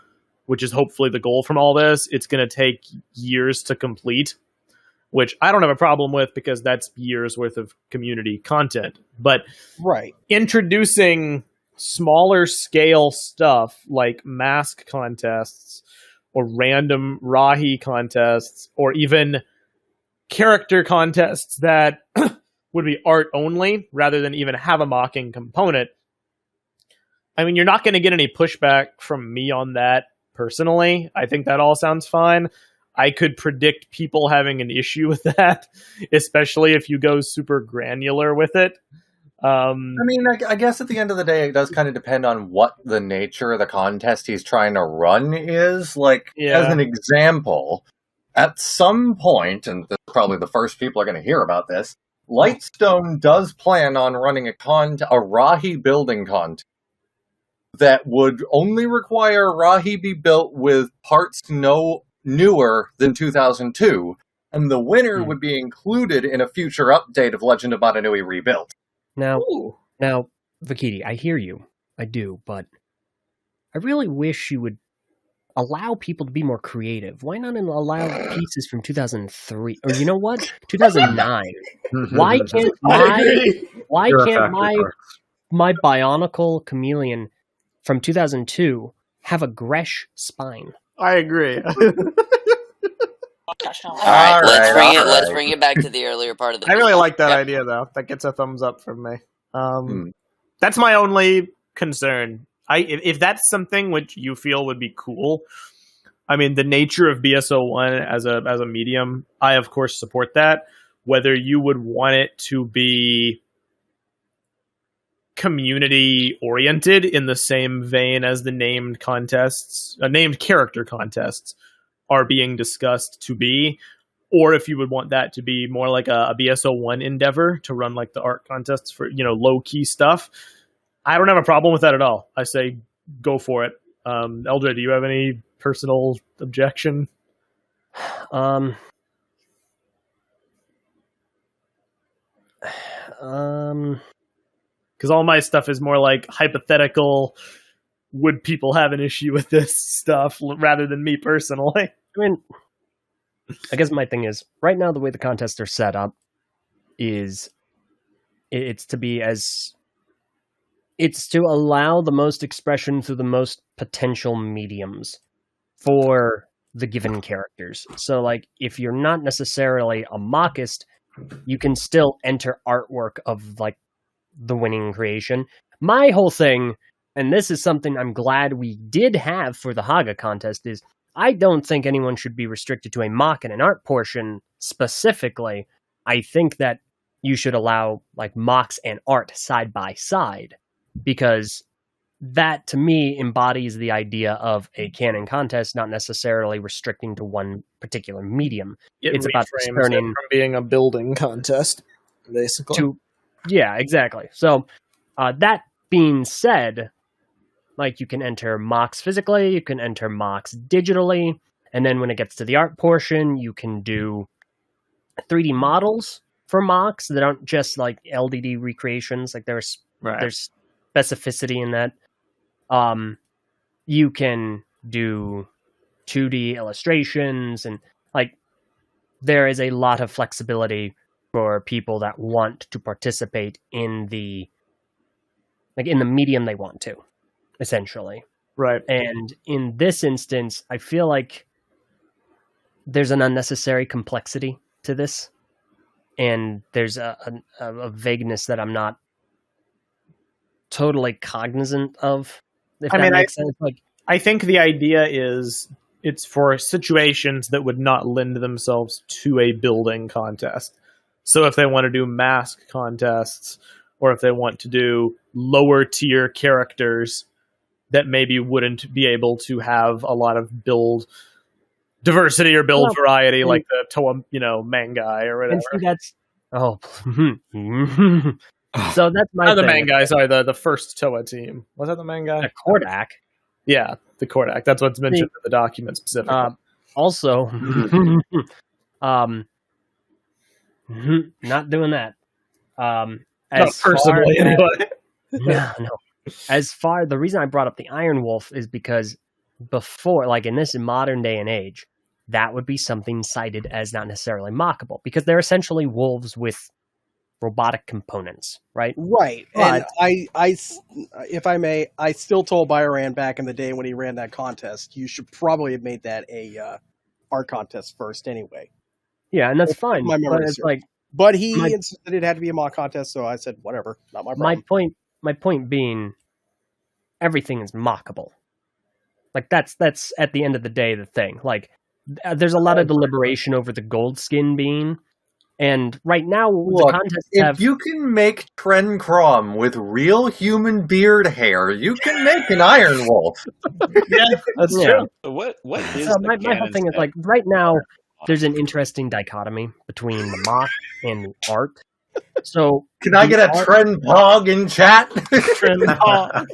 which is hopefully the goal from all this, it's going to take years to complete, which I don't have a problem with because that's years worth of community content. But introducing smaller scale stuff like mask contests or random Rahi contests or even character contests that would be art only rather than even have a mocking component. I mean, you're not going to get any pushback from me on that personally. I think that all sounds fine. I could predict people having an issue with that, especially if you go super granular with it. I mean, I guess at the end of the day, it does kind of depend on what the nature of the contest he's trying to run is. Like, as an example, at some point, and this is probably the first people are going to hear about this, Lightstone does plan on running a Rahi building contest that would only require Rahi be built with parts no newer than 2002, and the winner would be included in a future update of Legend of Mana Nui Rebuilt. Now, Vakiti, I hear you. I do, but I really wish you would allow people to be more creative. Why not allow pieces from 2003? Or you know what? 2009. Why can't my Bionicle chameleon from 2002 have a Gresh spine. I agree. All right, let's bring it back to the earlier part of the. I really like that idea, though. That gets a thumbs up from me. That's my only concern. If that's something which you feel would be cool, I mean, the nature of BSO1 as a medium, I of course support that. Whether you would want it to be community oriented in the same vein as the named character contests are being discussed to be, or if you would want that to be more like a BSO1 endeavor to run like the art contests for, low key stuff, I don't have a problem with that at all. I say go for it. Eldred, do you have any personal objection? Because all my stuff is more like hypothetical. Would people have an issue with this stuff rather than me personally? I mean, I guess my thing is right now the way the contests are set up is it's to allow the most expression through the most potential mediums for the given characters. So, like, if you're not necessarily a mockist, you can still enter artwork of, like, the winning creation. My whole thing, and this is something I'm glad we did have for the Haga contest, is I don't think anyone should be restricted to a mock and an art portion specifically. I think that you should allow, like, mocks and art side by side, because that, to me, embodies the idea of a canon contest, not necessarily restricting to one particular medium. It's about turning from being a building contest, basically. Yeah, exactly. So, that being said, like, you can enter mocks physically, you can enter mocks digitally, and then when it gets to the art portion, you can do 3D models for mocks that aren't just, like, LDD recreations. Like, there's specificity in that. You can do 2D illustrations, and, like, there is a lot of flexibility for people that want to participate in the medium they want to, essentially. Right. And in this instance, I feel like there's an unnecessary complexity to this, and there's a vagueness that I'm not totally cognizant of. If that makes sense. Like, I think the idea is it's for situations that would not lend themselves to a building contest. So if they want to do mask contests, or if they want to do lower tier characters that maybe wouldn't be able to have a lot of build diversity or build variety, like the Toa, Mangai or whatever. And see, that's so that's my the Mangai, sorry, the first Toa team. Was that the Mangai? The Kordak. Yeah, the Kordak. That's what's mentioned in the document specifically. Also, not doing that. Not personally, anyway. No. The reason I brought up the Iron Wolf is because before, like in this modern day and age, that would be something cited as not necessarily mockable, because they're essentially wolves with robotic components, right? Right. But, and I, if I may, I still told Bioran back in the day when he ran that contest, you should probably have made that a art contest first anyway. Yeah, and that's fine. But he insisted it had to be a mock contest, so I said, whatever, not my problem. My point being, everything is mockable. Like, that's at the end of the day the thing. Like, there's a lot of deliberation over the gold skin being, and right now the contests if you can make Tren Crom with real human beard hair, you can make an Iron Wolf. Yeah, that's true. What is my whole thing is, like, right now there's an interesting dichotomy between the mock and the art. So can I get a Tren Pog in chat? Tren Pog.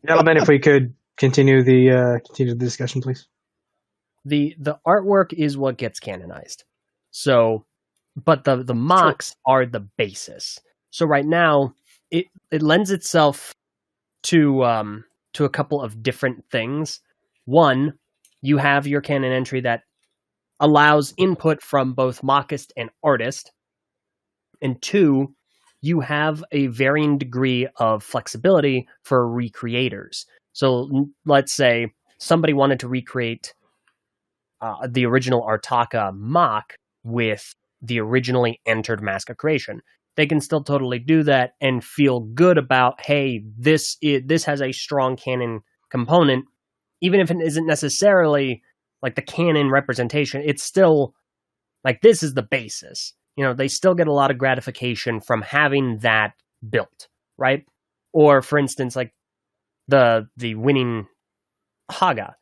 Gentlemen, if we could continue the discussion, please. The artwork is what gets canonized. So, but the mocks are the basis. So right now, it lends itself to a couple of different things. One, you have your canon entry that allows input from both mockist and artist. And two, you have a varying degree of flexibility for recreators. So let's say somebody wanted to recreate the original Artaka mock with the originally entered Mask of Creation. They can still totally do that and feel good about, hey, this has a strong canon component, even if it isn't necessarily like the canon representation. It's still like, this is the basis. You know, they still get a lot of gratification from having that built, right? Or, for instance, like the winning Haga.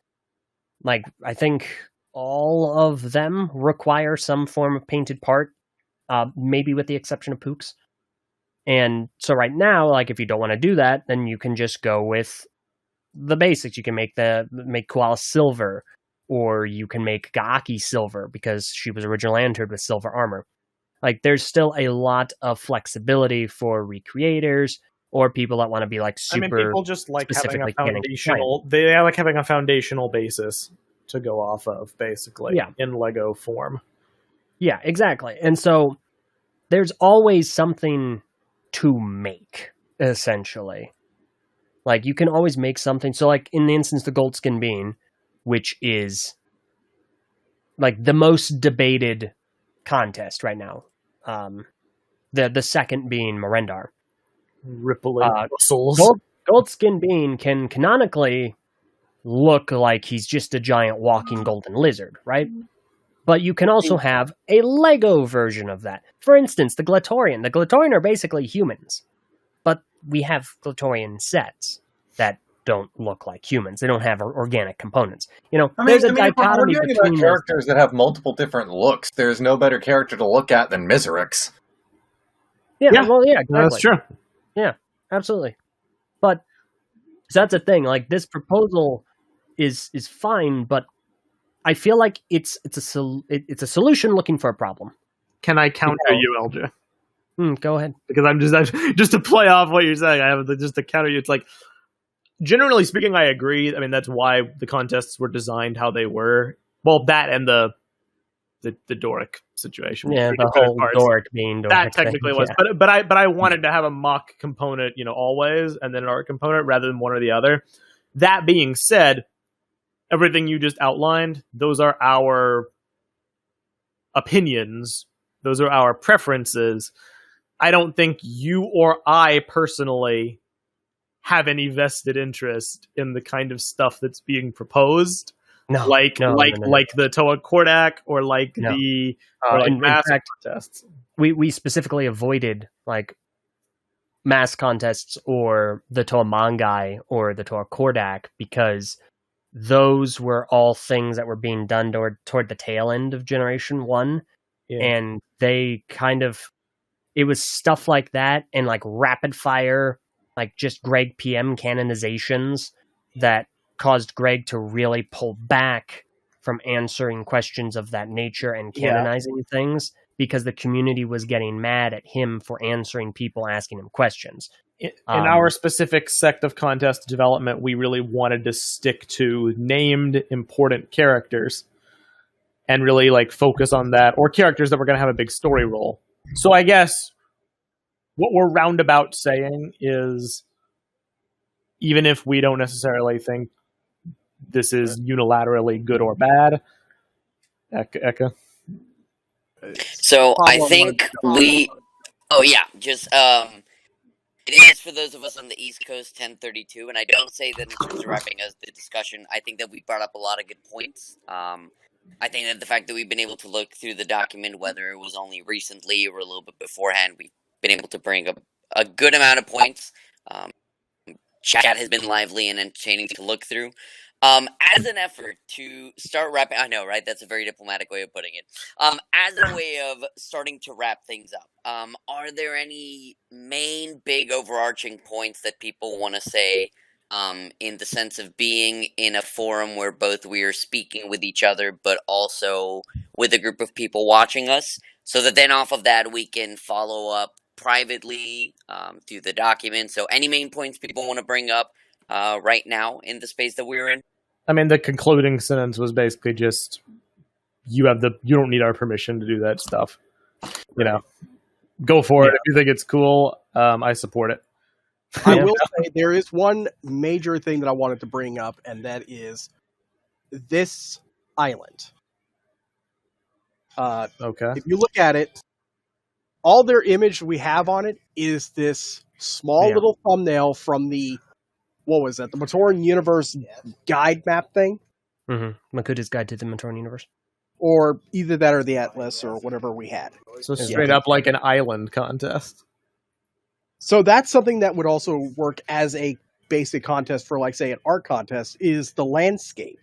Like, I think all of them require some form of painted part, maybe with the exception of Pooks. And so right now, like, if you don't want to do that, then you can just go with the basics. You can make Koala silver, or you can make Gaaki silver because she was originally entered with silver armor. Like, there's still a lot of flexibility for recreators or people that want to be like super. I mean, people just like having a foundational. They like having a foundational basis to go off of, basically, in Lego form. Yeah, exactly. And so there's always something to make, essentially. Like, you can always make something. So, like, in the instance, the Goldskin Bean, which is, like, the most debated contest right now. The second being Marendar. Rippling Brussels. Goldskin Bean can canonically look like he's just a giant walking golden lizard, right? But you can also have a Lego version of that. For instance, the Glatorian. The Glatorian are basically humans, but we have Glatorian sets that don't look like humans. They don't have organic components. You know, there's a dichotomy between characters that have multiple different looks. There's no better character to look at than Miserix. Yeah, exactly. That's true. Yeah, absolutely. But so that's the thing. Like, this proposal is fine, but I feel like it's a solution looking for a problem. Can I counter you, LJ? Go ahead. Because I'm just to play off what you're saying. I have just to counter you. It's like, generally speaking, I agree. I mean, that's why the contests were designed how they were. Well, that and the Doric situation. Yeah, the whole Doric being Doric. That technically was, yeah. But I wanted to have a mock component, always, and then an art component rather than one or the other. That being said, everything you just outlined, those are our opinions. Those are our preferences. I don't think you or I personally have any vested interest in the kind of stuff that's being proposed. No, like the Toa Kordak or the mass contests. We specifically avoided like mass contests or the Toa Mangai or the Toa Kordak because those were all things that were being done toward the tail end of Generation 1. Yeah. And they it was stuff like that and like rapid fire, like just Greg PM canonizations that caused Greg to really pull back from answering questions of that nature and canonizing things because the community was getting mad at him for answering people asking him questions. In our specific sect of contest development, we really wanted to stick to named important characters and really like focus on that, or characters that were going to have a big story role. So I guess what we're roundabout saying is, even if we don't necessarily think this is unilaterally good or bad, Eka? So I think it is for those of us on the East Coast 10:32, and I don't say that in terms of wrapping up the discussion. I think that we brought up a lot of good points. I think that the fact that we've been able to look through the document, whether it was only recently or a little bit beforehand, we've been able to bring up a good amount of points. Chat has been lively and entertaining to look through. As an effort to start wrapping, I know, right? That's a very diplomatic way of putting it. As a way of starting to wrap things up, are there any main big overarching points that people want to say, in the sense of being in a forum where both we are speaking with each other, but also with a group of people watching us, so that then off of that we can follow up privately through the document? So any main points people want to bring up right now in the space that we're in? I mean, the concluding sentence was basically just, you don't need our permission to do that stuff. Go for it. If you think it's cool, I support it. I will say there is one major thing that I wanted to bring up, and that is this island. Okay. If you look at it, all their image we have on it is this small little thumbnail from the, what was that, the Matoran Universe guide map thing? Mm-hmm. Makuda's Guide to the Matoran Universe. Or either that or the Atlas or whatever we had. So straight up like an island contest. So that's something that would also work as a basic contest for, like, say, an art contest, is the landscape.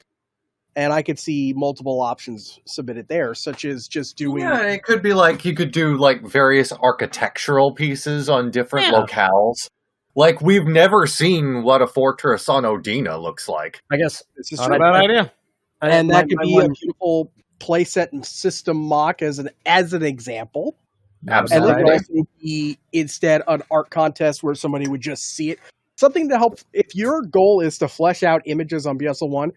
And I could see multiple options submitted there, such as just doing... Yeah, it could be like, you could do, like, various architectural pieces on different locales. Like, we've never seen what a fortress on Odina looks like. I guess this is not a bad idea. And that could be a beautiful playset and system mock as an example. Absolutely. And it could also be instead an art contest where somebody would just see it. Something to help, if your goal is to flesh out images on BSL1,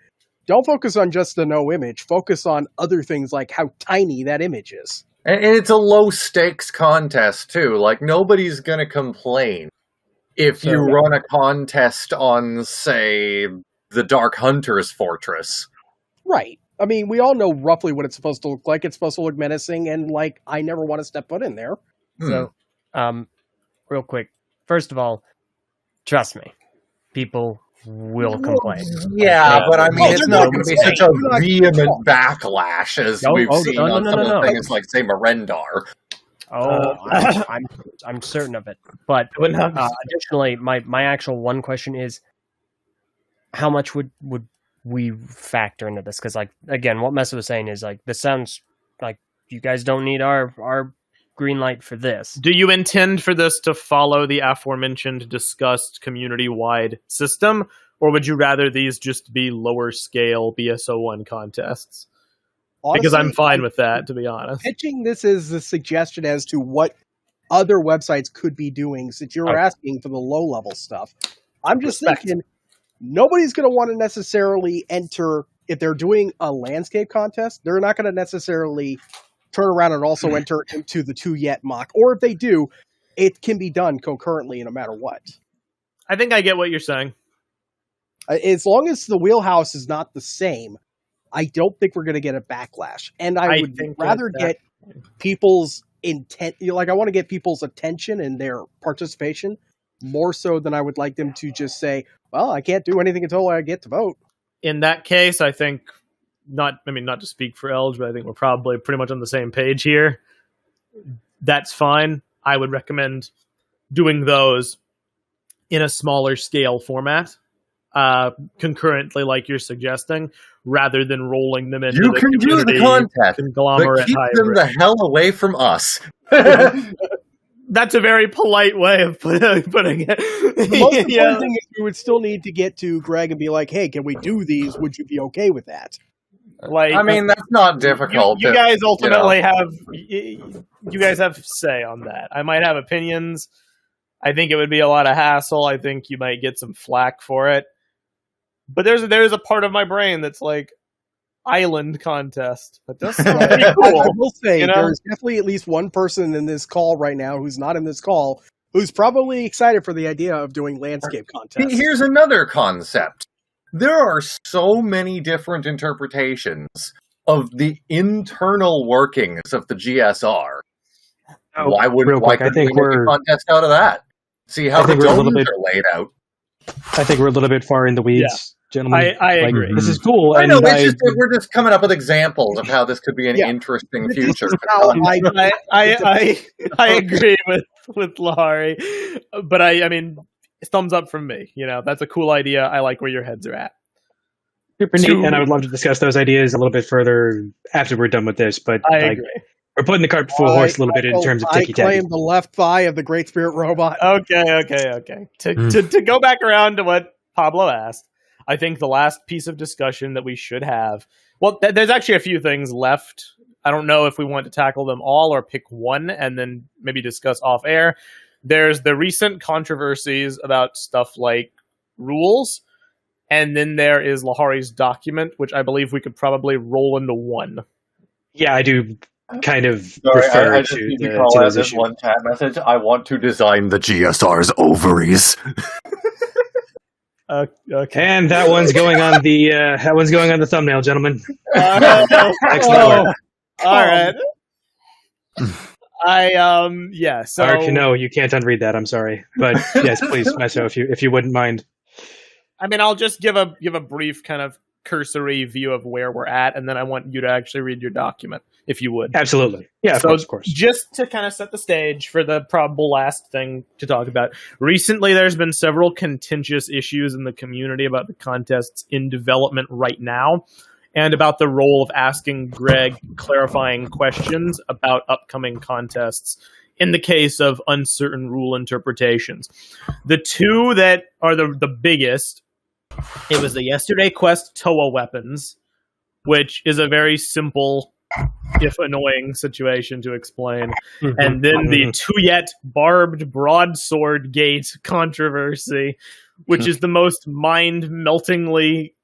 don't focus on just the no image. Focus on other things like how tiny that image is. And it's a low-stakes contest, too. Like, nobody's going to complain if you run a contest on, say, the Dark Hunter's Fortress. Right. I mean, we all know roughly what it's supposed to look like. It's supposed to look menacing, and, like, I never want to step foot in there. So, real quick. First of all, trust me. People will complain. Yeah, but I mean, it's not going to be such a vehement backlash as we've seen on some of the things like, say, Marendar. I'm certain of it. But additionally, my actual one question is, how much would we factor into this? Because, like, again, what Mesa was saying is, like, this sounds like you guys don't need our green light for this. Do you intend for this to follow the aforementioned discussed community-wide system, or would you rather these just be lower scale BSO1 contests? Honestly, because I'm fine with that, to be honest. Pitching this as a suggestion as to what other websites could be doing, since you're asking for the low-level stuff. I'm just thinking, nobody's going to want to necessarily enter, if they're doing a landscape contest, they're not going to necessarily turn around and also enter into the 2 yet mock. Or if they do, it can be done concurrently no matter what. I think I get what you're saying. As long as the wheelhouse is not the same, I don't think we're going to get a backlash. And I would rather get people's intent, like, I want to get people's attention and their participation more so than I would like them to just say, well, I can't do anything until I get to vote. In that case, I think, not to speak for Elge, but I think we're probably pretty much on the same page here. That's fine. I would recommend doing those in a smaller scale format, concurrently, like you're suggesting, rather than rolling them into the community contest, conglomerate. But keep them the hell away from us. That's a very polite way of putting it. The most important thing is we would still need to get to Greg and be like, hey, can we do these? Would you be okay with that? Like, I mean, that's not difficult. You guys ultimately you guys have say on that. I might have opinions. I think it would be a lot of hassle. I think you might get some flack for it. But there's a part of my brain that's like, island contest. That does sound pretty cool. I will say, there's definitely at least one person in this call right now who's not in this call who's probably excited for the idea of doing landscape contests. Here's another concept. There are so many different interpretations of the internal workings of the GSR. Why couldn't we make a contest out of that? See how the domes are laid out. I think we're a little bit far in the weeds, gentlemen. I agree. This is cool. I know, we're just coming up with examples of how this could be an interesting future. I agree with Lahari, but I mean, thumbs up from me. That's a cool idea. I like where your heads are at. Super neat, and I would love to discuss those ideas a little bit further after we're done with this. But I agree. We're putting the cart before the horse a little bit in terms of ticky-tacky. I claim the left thigh of the Great Spirit Robot. Okay. To go back around to what Pablo asked, I think the last piece of discussion that we should have, well, there's actually a few things left. I don't know if we want to tackle them all or pick one and then maybe discuss off air. There's the recent controversies about stuff like rules, and then there is Lahari's document, which I believe we could probably roll into one. Yeah, I do kind of Sorry, refer I just to, need to to call out those this issues. one chat message. I want to design the GSR's ovaries. Okay. And that one's going on the thumbnail, gentlemen. Excellent. All right. So Ark, no, you can't unread that. I'm sorry, but yes, please, Meso, if you wouldn't mind. I mean, I'll just give a brief kind of cursory view of where we're at, and then I want you to actually read your document, if you would. Absolutely. Yeah, of course. Just to kind of set the stage for the probable last thing to talk about. Recently, there's been several contentious issues in the community about the contests in development right now, and about the role of asking Greg clarifying questions about upcoming contests in the case of uncertain rule interpretations. The two that are the biggest, it was the Yesterday Quest TOA weapons, which is a very simple, if annoying, situation to explain. And then the Tuyet barbed broadsword gate controversy, which is the most mind-meltingly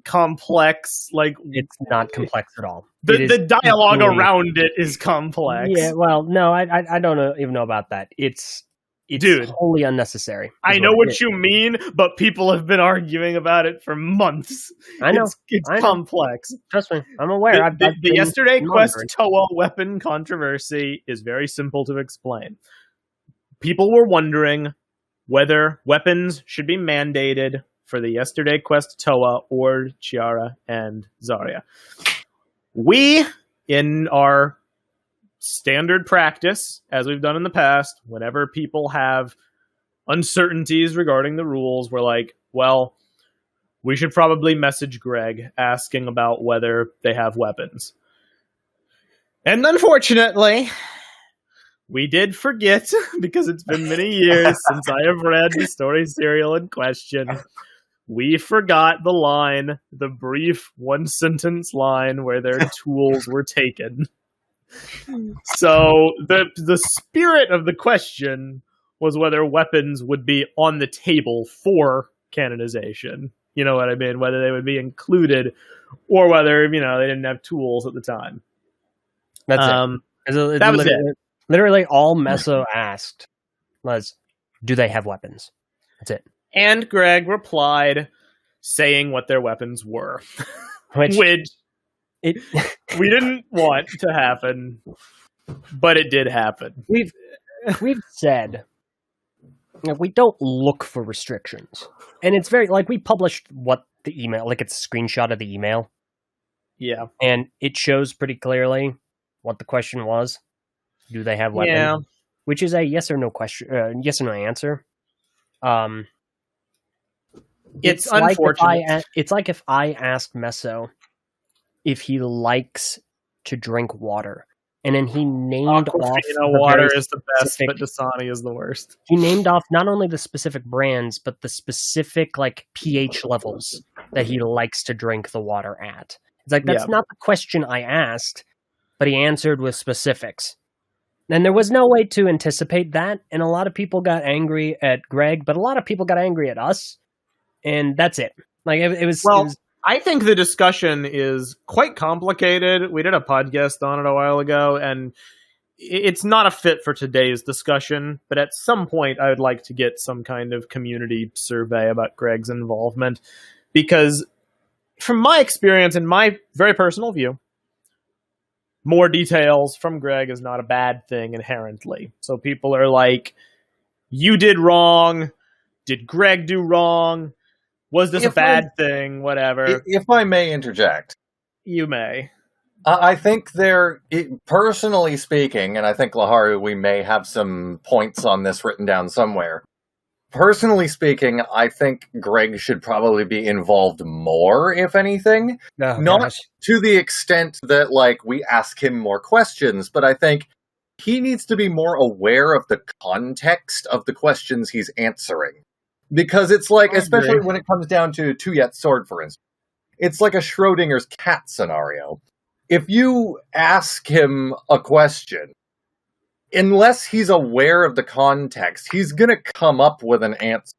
complex. Like, it's not complex at all. The dialogue around it is complex. Yeah, well, no, I don't even know about that. It's Dude, wholly unnecessary. I know what you mean, but people have been arguing about it for months. I know. It's complex. Trust me, I'm aware. The Yesterday Quest TOA weapon controversy is very simple to explain. People were wondering whether weapons should be mandated for the Yesterday Quest TOA or Chiara and Zarya. We, in our standard practice, as we've done in the past, whenever people have uncertainties regarding the rules, we're like, well, we should probably message Greg asking about whether they have weapons. And unfortunately, we did forget, because it's been many years since I have read the story serial in question. We forgot the line, the brief one-sentence line where their tools were taken. So the spirit of the question was whether weapons would be on the table for canonization. You know what I mean? Whether they would be included or whether, they didn't have tools at the time. That's it. That was it. Literally all Meso asked was, do they have weapons? That's it. And Greg replied saying what their weapons were. Which we didn't want to happen, but it did happen. We've said we don't look for restrictions. And it's very, we published what the email, it's a screenshot of the email. Yeah. And it shows pretty clearly what the question was. Do they have weapons? Yeah. Which is a yes or no question, yes or no answer. It's unfortunate. It's like if I asked Meso if he likes to drink water, and then he named off water is the best, but Dasani is the worst. He named off not only the specific brands, but the specific pH levels that he likes to drink the water at. It's that's not the question I asked, but he answered with specifics. And there was no way to anticipate that, and a lot of people got angry at Greg, but a lot of people got angry at us. And that's it. It was. I think the discussion is quite complicated. We did a podcast on it a while ago, and it's not a fit for today's discussion. But at some point, I would like to get some kind of community survey about Greg's involvement. Because from my experience and my very personal view, more details from Greg is not a bad thing inherently. So people are like, you did wrong. Did Greg do wrong? Was this a bad thing? Whatever. If I may interject. You may. I think personally speaking, and I think, Laharu, we may have some points on this written down somewhere. Personally speaking, I think Greg should probably be involved more, if anything. Not to the extent that, we ask him more questions, but I think he needs to be more aware of the context of the questions he's answering. Because it's especially when it comes down to Tuyet's sword, for instance, it's like a Schrodinger's cat scenario. If you ask him a question, unless he's aware of the context, he's going to come up with an answer.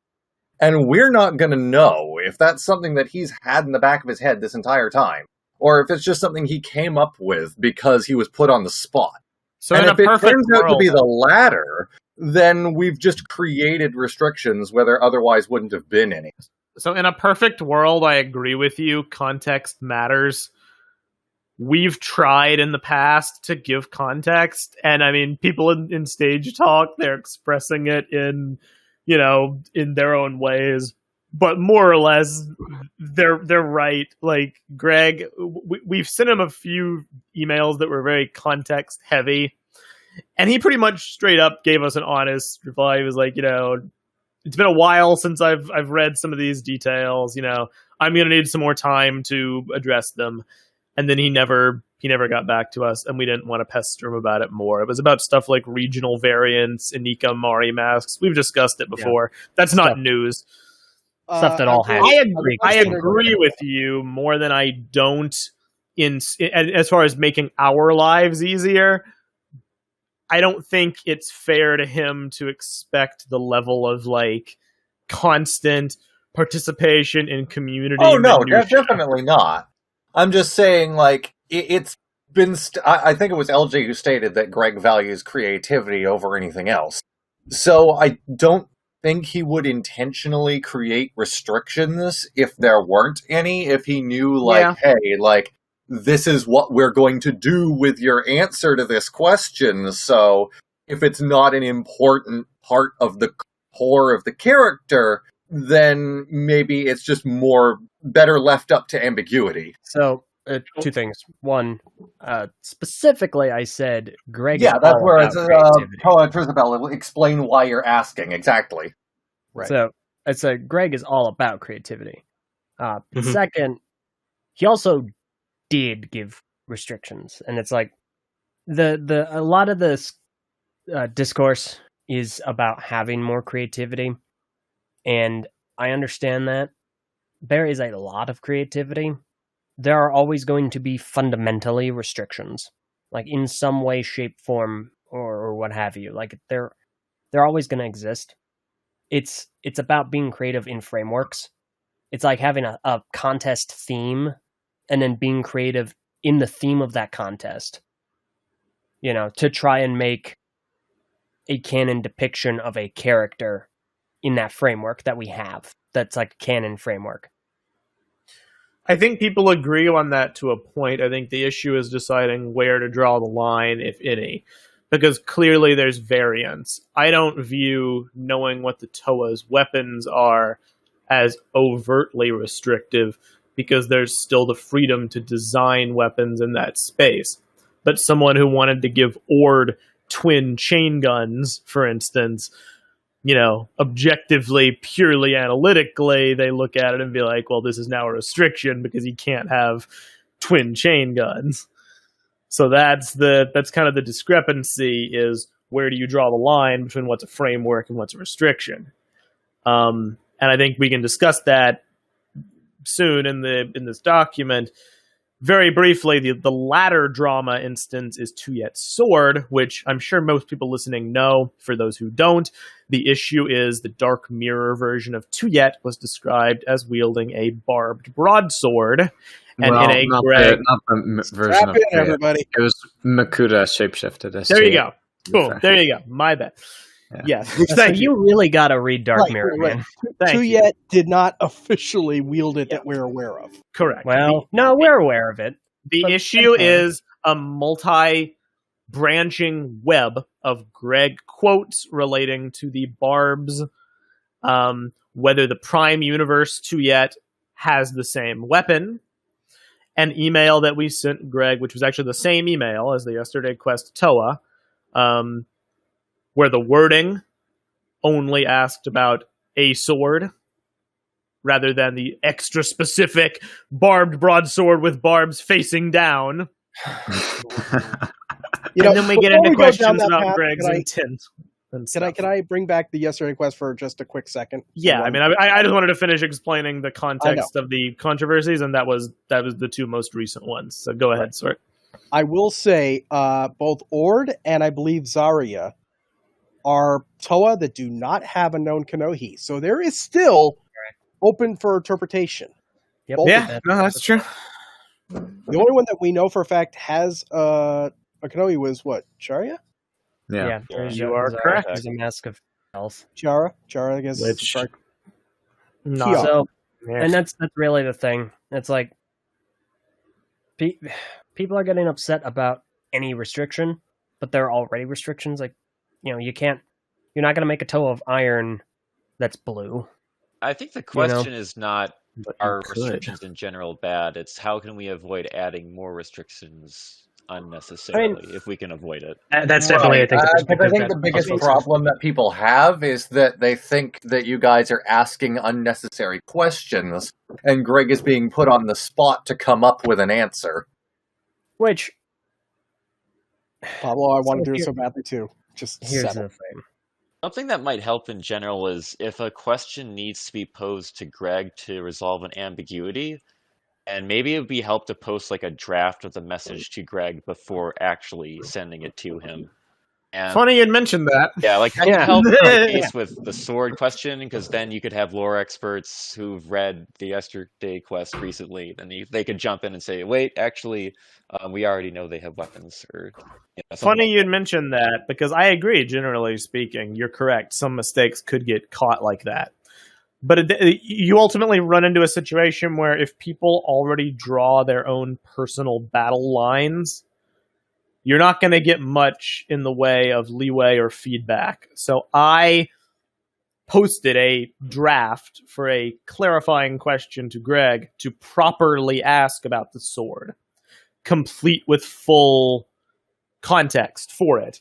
And we're not going to know if that's something that he's had in the back of his head this entire time, or if it's just something he came up with because he was put on the spot. So and if it turns out to be world, the latter, then we've just created restrictions where there otherwise wouldn't have been any. So in a perfect world, I agree with you. Context matters. We've tried in the past to give context, and I mean, people in stage talk, they're expressing it in their own ways, but more or less, they're right. Like Greg, we've sent him a few emails that were very context heavy, and he pretty much straight up gave us an honest reply. He was like, it's been a while since I've read some of these details. I'm going to need some more time to address them. And then he never got back to us, and we didn't want to pester him about it more. It was about stuff like regional variants, Inika Mari masks. We've discussed it before. Yeah. That's not news. Stuff that all has. I agree with you more than I don't as far as making our lives easier. I don't think it's fair to him to expect the level of constant participation in community. Oh no, definitely not. I'm just saying, it's been... I think it was LJ who stated that Greg values creativity over anything else. So I don't think he would intentionally create restrictions if there weren't any, if he knew, hey, this is what we're going to do with your answer to this question. So if it's not an important part of the core of the character, then maybe it's just better left up to ambiguity. So, two things. One, specifically, I said Greg. Yeah, that's where it's Isabel, explain why you're asking exactly. Right. So it's Greg is all about creativity. Second, he also did give restrictions, and it's like a lot of this discourse is about having more creativity, and I understand that. There is a lot of creativity. There are always going to be fundamentally restrictions, in some way, shape, form, or what have you. They're always going to exist. It's about being creative in frameworks. It's like having a contest theme, and then being creative in the theme of that contest. To try and make a canon depiction of a character in that framework that we have. That's like a canon framework. I think people agree on that to a point. I think the issue is deciding where to draw the line, if any, because clearly there's variance. I don't view knowing what the Toa's weapons are as overtly restrictive, because there's still the freedom to design weapons in that space. But someone who wanted to give Ord twin chain guns, for instance, objectively, purely analytically, they look at it and be like, well, this is now a restriction because he can't have twin chain guns. So that's kind of the discrepancy, is where do you draw the line between what's a framework and what's a restriction? And I think we can discuss that soon in this document. Very briefly, the latter drama instance is Tuyet's sword, which I'm sure most people listening know. For those who don't, the issue is the Dark Mirror version of Tuyet was described as wielding a barbed broadsword. And not the version of everybody. It was Makuta shapeshifted. There you go. Boom. There you go. My bad. Yeah. Thank you. Really got to read Dark Mirror, man. Tuyet did not officially wield it that we're aware of. Correct. Well, no, we're aware of it. The issue is a multi-branching web of Greg quotes relating to the barbs, whether the Prime Universe Tuyet has the same weapon. An email that we sent Greg, which was actually the same email as the Yesterday Quest Toa, where the wording only asked about a sword rather than the extra specific barbed broadsword with barbs facing down. And then we get into questions about Greg's intent. Can I bring back the Yesterday Quest for just a quick second? Yeah, I mean, I just wanted to finish explaining the context of the controversies, and that was the two most recent ones. So go ahead, sir. I will say both Ord and I believe Zarya are Toa that do not have a known Kanohi. So there is still open for interpretation. Yep. Yeah, no, that's true. The only one that we know for a fact has a Kanohi was what? Charya? Yeah, you are correct. There's a Mask of Health. Chara, I guess. Which, so, and that's really the thing. It's like people are getting upset about any restriction, but there are already restrictions. Like, you're not going to make a toe of iron that's blue. I think the question is not are restrictions in general bad. It's how can we avoid adding more restrictions unnecessarily if we can avoid it. That's definitely, I think, the biggest problem that people have is that they think that you guys are asking unnecessary questions, and Greg is being put on the spot to come up with an answer. Which, Pablo, I want to do it so badly too. Just here's the thing. Something that might help in general is if a question needs to be posed to Greg to resolve an ambiguity, and maybe it would be help to post like a draft of the message to Greg before actually sending it to him. And funny you'd mentioned that. Yeah, like that could help the case with the sword question, because then you could have lore experts who've read the Yesterday quest recently, and they could jump in and say, wait, actually, we already know they have weapons. Or funny you'd mentioned that, because I agree, generally speaking, you're correct. Some mistakes could get caught like that. But you ultimately run into a situation where if people already draw their own personal battle lines, you're not going to get much in the way of leeway or feedback. So I posted a draft for a clarifying question to Greg to properly ask about the sword, complete with full context for it.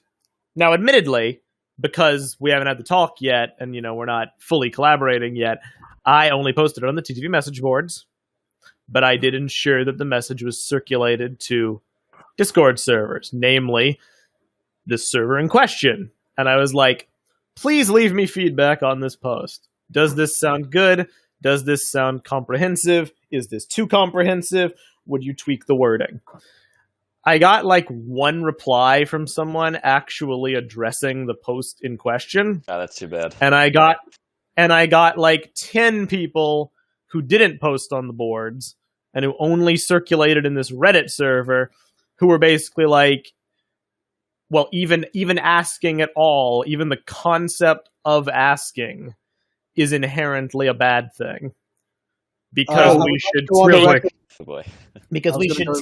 Now, admittedly, because we haven't had the talk yet, and we're not fully collaborating yet, I only posted it on the TTV message boards, but I did ensure that the message was circulated to Discord servers, namely this server in question. And I was like, please leave me feedback on this post. Does this sound good? Does this sound comprehensive? Is this too comprehensive? Would you tweak the wording? I got like one reply from someone actually addressing the post in question. Oh, that's too bad. And I got like 10 people who didn't post on the boards and who only circulated in this Reddit server, who were basically like, well, even asking at all, even the concept of asking is inherently a bad thing. Because we should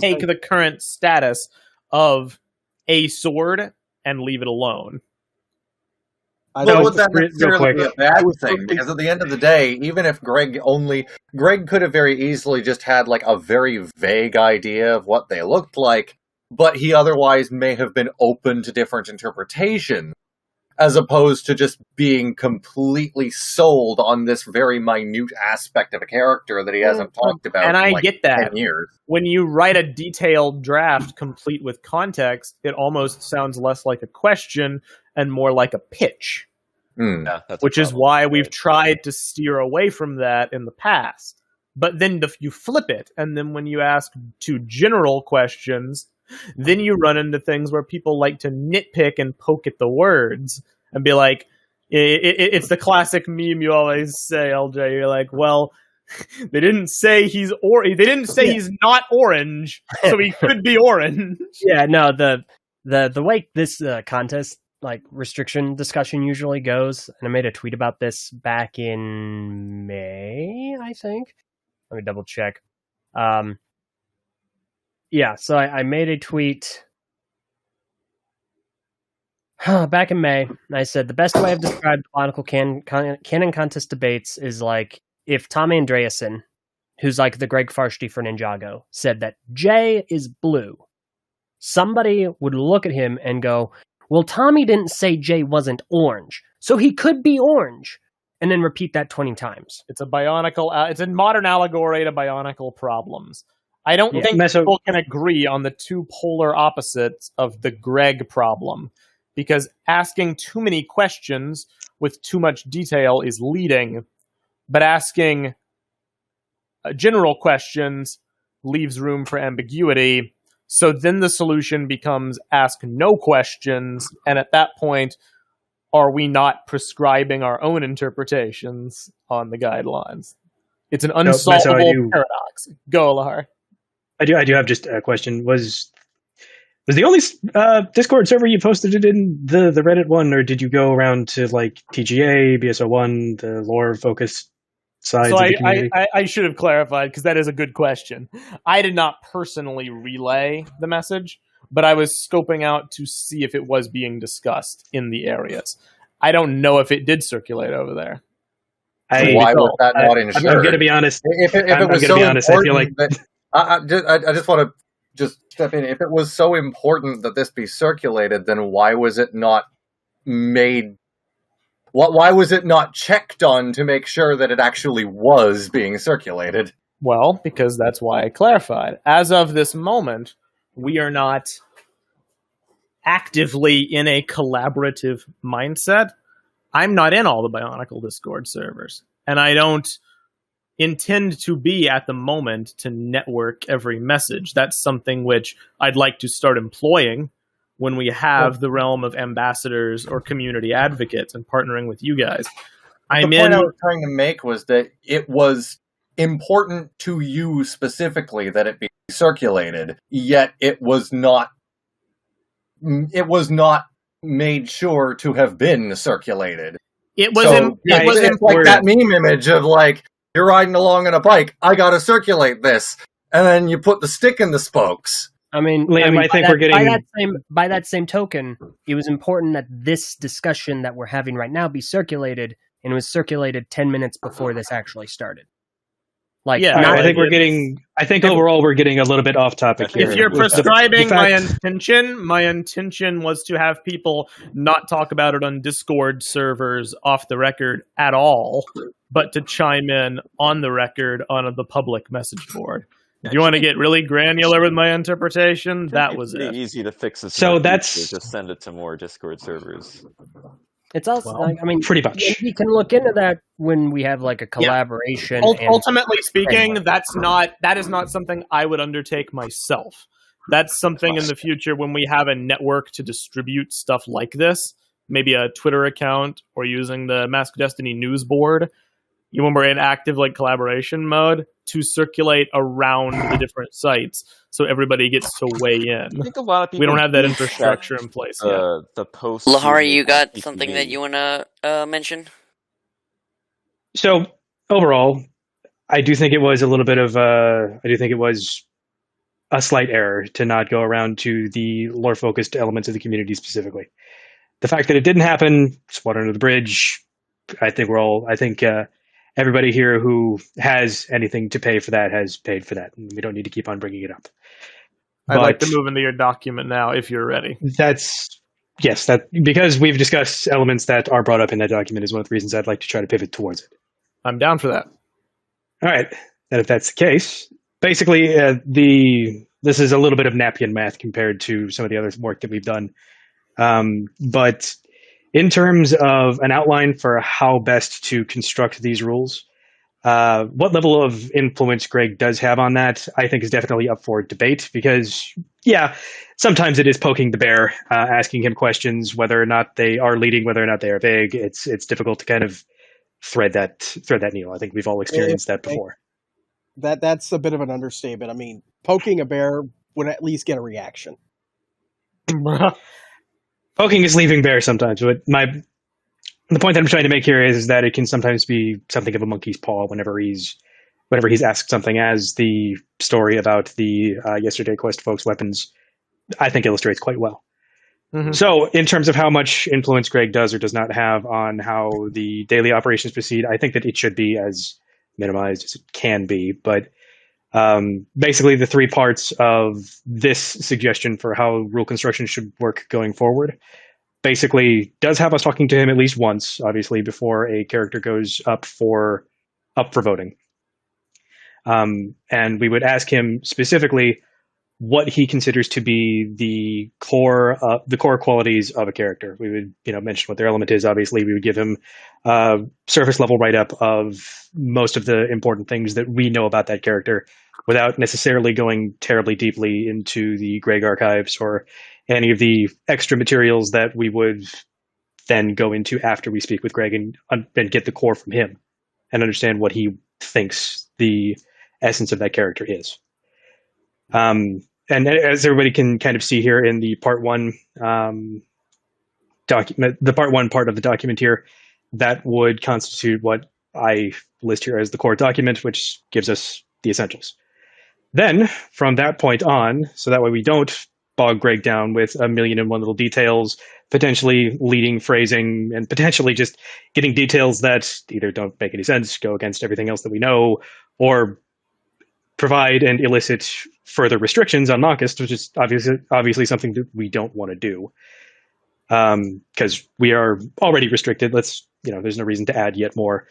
take the current status of a sword and leave it alone. Well, would that necessarily be a bad thing? Because at the end of the day, even if Greg could have very easily just had like a very vague idea of what they looked like, but he otherwise may have been open to different interpretation, as opposed to just being completely sold on this very minute aspect of a character that he hasn't talked about and in I get that. 10 years. When you write a detailed draft complete with context, it almost sounds less like a question and more like a pitch. Yeah, which is why we've tried to steer away from that in the past. But then you flip it, and then when you ask two general questions, then you run into things where people like to nitpick and poke at the words and be like, it's the classic meme you always say, LJ. You're like, well, they didn't say he's not orange, so he could be orange. Yeah, no, the way this contest like restriction discussion usually goes, and I made a tweet about this back in May, I think. Let me double check. Yeah, so I made a tweet back in May, and I said, the best way I've described Bionicle Canon contest debates is like if Tommy Andreasen, who's like the Greg Farshty for Ninjago, said that Jay is blue, somebody would look at him and go, well, Tommy didn't say Jay wasn't orange, so he could be orange. And then repeat that 20 times. It's a modern allegory to Bionicle problems. I don't think people can agree on the two polar opposites of the Greg problem, because asking too many questions with too much detail is leading, but asking general questions leaves room for ambiguity. So then the solution becomes ask no questions, and at that point, are we not prescribing our own interpretations on the guidelines? It's an unsolvable paradox. Go, Lahar. I do have just a question. Was the only Discord server you posted it in the Reddit one, or did you go around to like TGA, BSO1, the lore focused sides of the community? I should have clarified, because that is a good question. I did not personally relay the message, but I was scoping out to see if it was being discussed in the areas. I don't know if it did circulate over there. Why was that not ensured? I'm going to be honest. If it was so important, I feel like I just want to just step in. If it was so important that this be circulated, then why was it not made? Why was it not checked on to make sure that it actually was being circulated? Well, because that's why I clarified. As of this moment, we are not actively in a collaborative mindset. I'm not in all the Bionicle Discord servers, and I don't intend to be at the moment to network every message. That's something which I'd like to start employing when we have the realm of ambassadors or community advocates and partnering with you guys. The point I was trying to make was that it was important to you specifically that it be circulated, yet it was not made sure to have been circulated. It's like that meme image of like, you're riding along on a bike, I gotta circulate this, and then you put the stick in the spokes. I mean, Liam, I think we're getting by that same token, it was important that this discussion that we're having right now be circulated, and it was circulated 10 minutes before this actually started. Like, yeah, I think overall we're getting a little bit off topic here. If you're prescribing my intention was to have people not talk about it on Discord servers off the record at all, but to chime in on the record on the public message board. If you want to get really granular with my interpretation, that was it. Easy to fix this. So that's just send it to more Discord servers. It's also, I mean, pretty much. We can look into that when we have like a collaboration. Yeah. Ultimately speaking, that is not something I would undertake myself. That's something in the future when we have a network to distribute stuff like this, maybe a Twitter account or using the Mask of Destiny news board. When we're in active like collaboration mode, to circulate around the different sites so everybody gets to weigh in. I think a lot of people we don't have that infrastructure in place yet. The post. Lahari, you got something that you want to mention? So overall, I do think it was a little bit of I do think it was a slight error to not go around to the lore-focused elements of the community specifically. The fact that it didn't happen, it's water under the bridge. I think everybody here who has anything to pay for that has paid for that. We don't need to keep on bringing it up. I'd like to move into your document now, if you're ready. Because we've discussed elements that are brought up in that document is one of the reasons I'd like to try to pivot towards it. I'm down for that. All right. And if that's the case, basically, this is a little bit of napkin math compared to some of the other work that we've done. But in terms of an outline for how best to construct these rules, what level of influence Greg does have on that, I think is definitely up for debate because, sometimes it is poking the bear, asking him questions, whether or not they are leading, whether or not they are vague. It's difficult to kind of thread that needle. I think we've all experienced that before. That's a bit of an understatement. I mean, poking a bear would at least get a reaction. Poking is leaving bear sometimes, but the point that I'm trying to make here is that it can sometimes be something of a monkey's paw whenever he's asked something, as the story about the Yesterday Quest folks' weapons, I think, illustrates quite well. Mm-hmm. So in terms of how much influence Greg does or does not have on how the daily operations proceed, I think that it should be as minimized as it can be. But basically, the three parts of this suggestion for how rule construction should work going forward basically does have us talking to him at least once, obviously, before a character goes up for voting. And we would ask him specifically what he considers to be the core qualities of a character. We would, mention what their element is. Obviously, we would give him a surface level write-up of most of the important things that we know about that character, without necessarily going terribly deeply into the Greg archives or any of the extra materials that we would then go into after we speak with Greg and get the core from him and understand what he thinks the essence of that character is. And as everybody can kind of see here in the part one document, the part one part of the document here, that would constitute what I list here as the core document, which gives us the essentials. Then from that point on, so that way we don't bog Greg down with a million and one little details, potentially leading phrasing, and potentially just getting details that either don't make any sense, go against everything else that we know, or provide and elicit further restrictions on Marcus, which is obviously something that we don't want to do. Because we are already restricted. There's no reason to add yet more.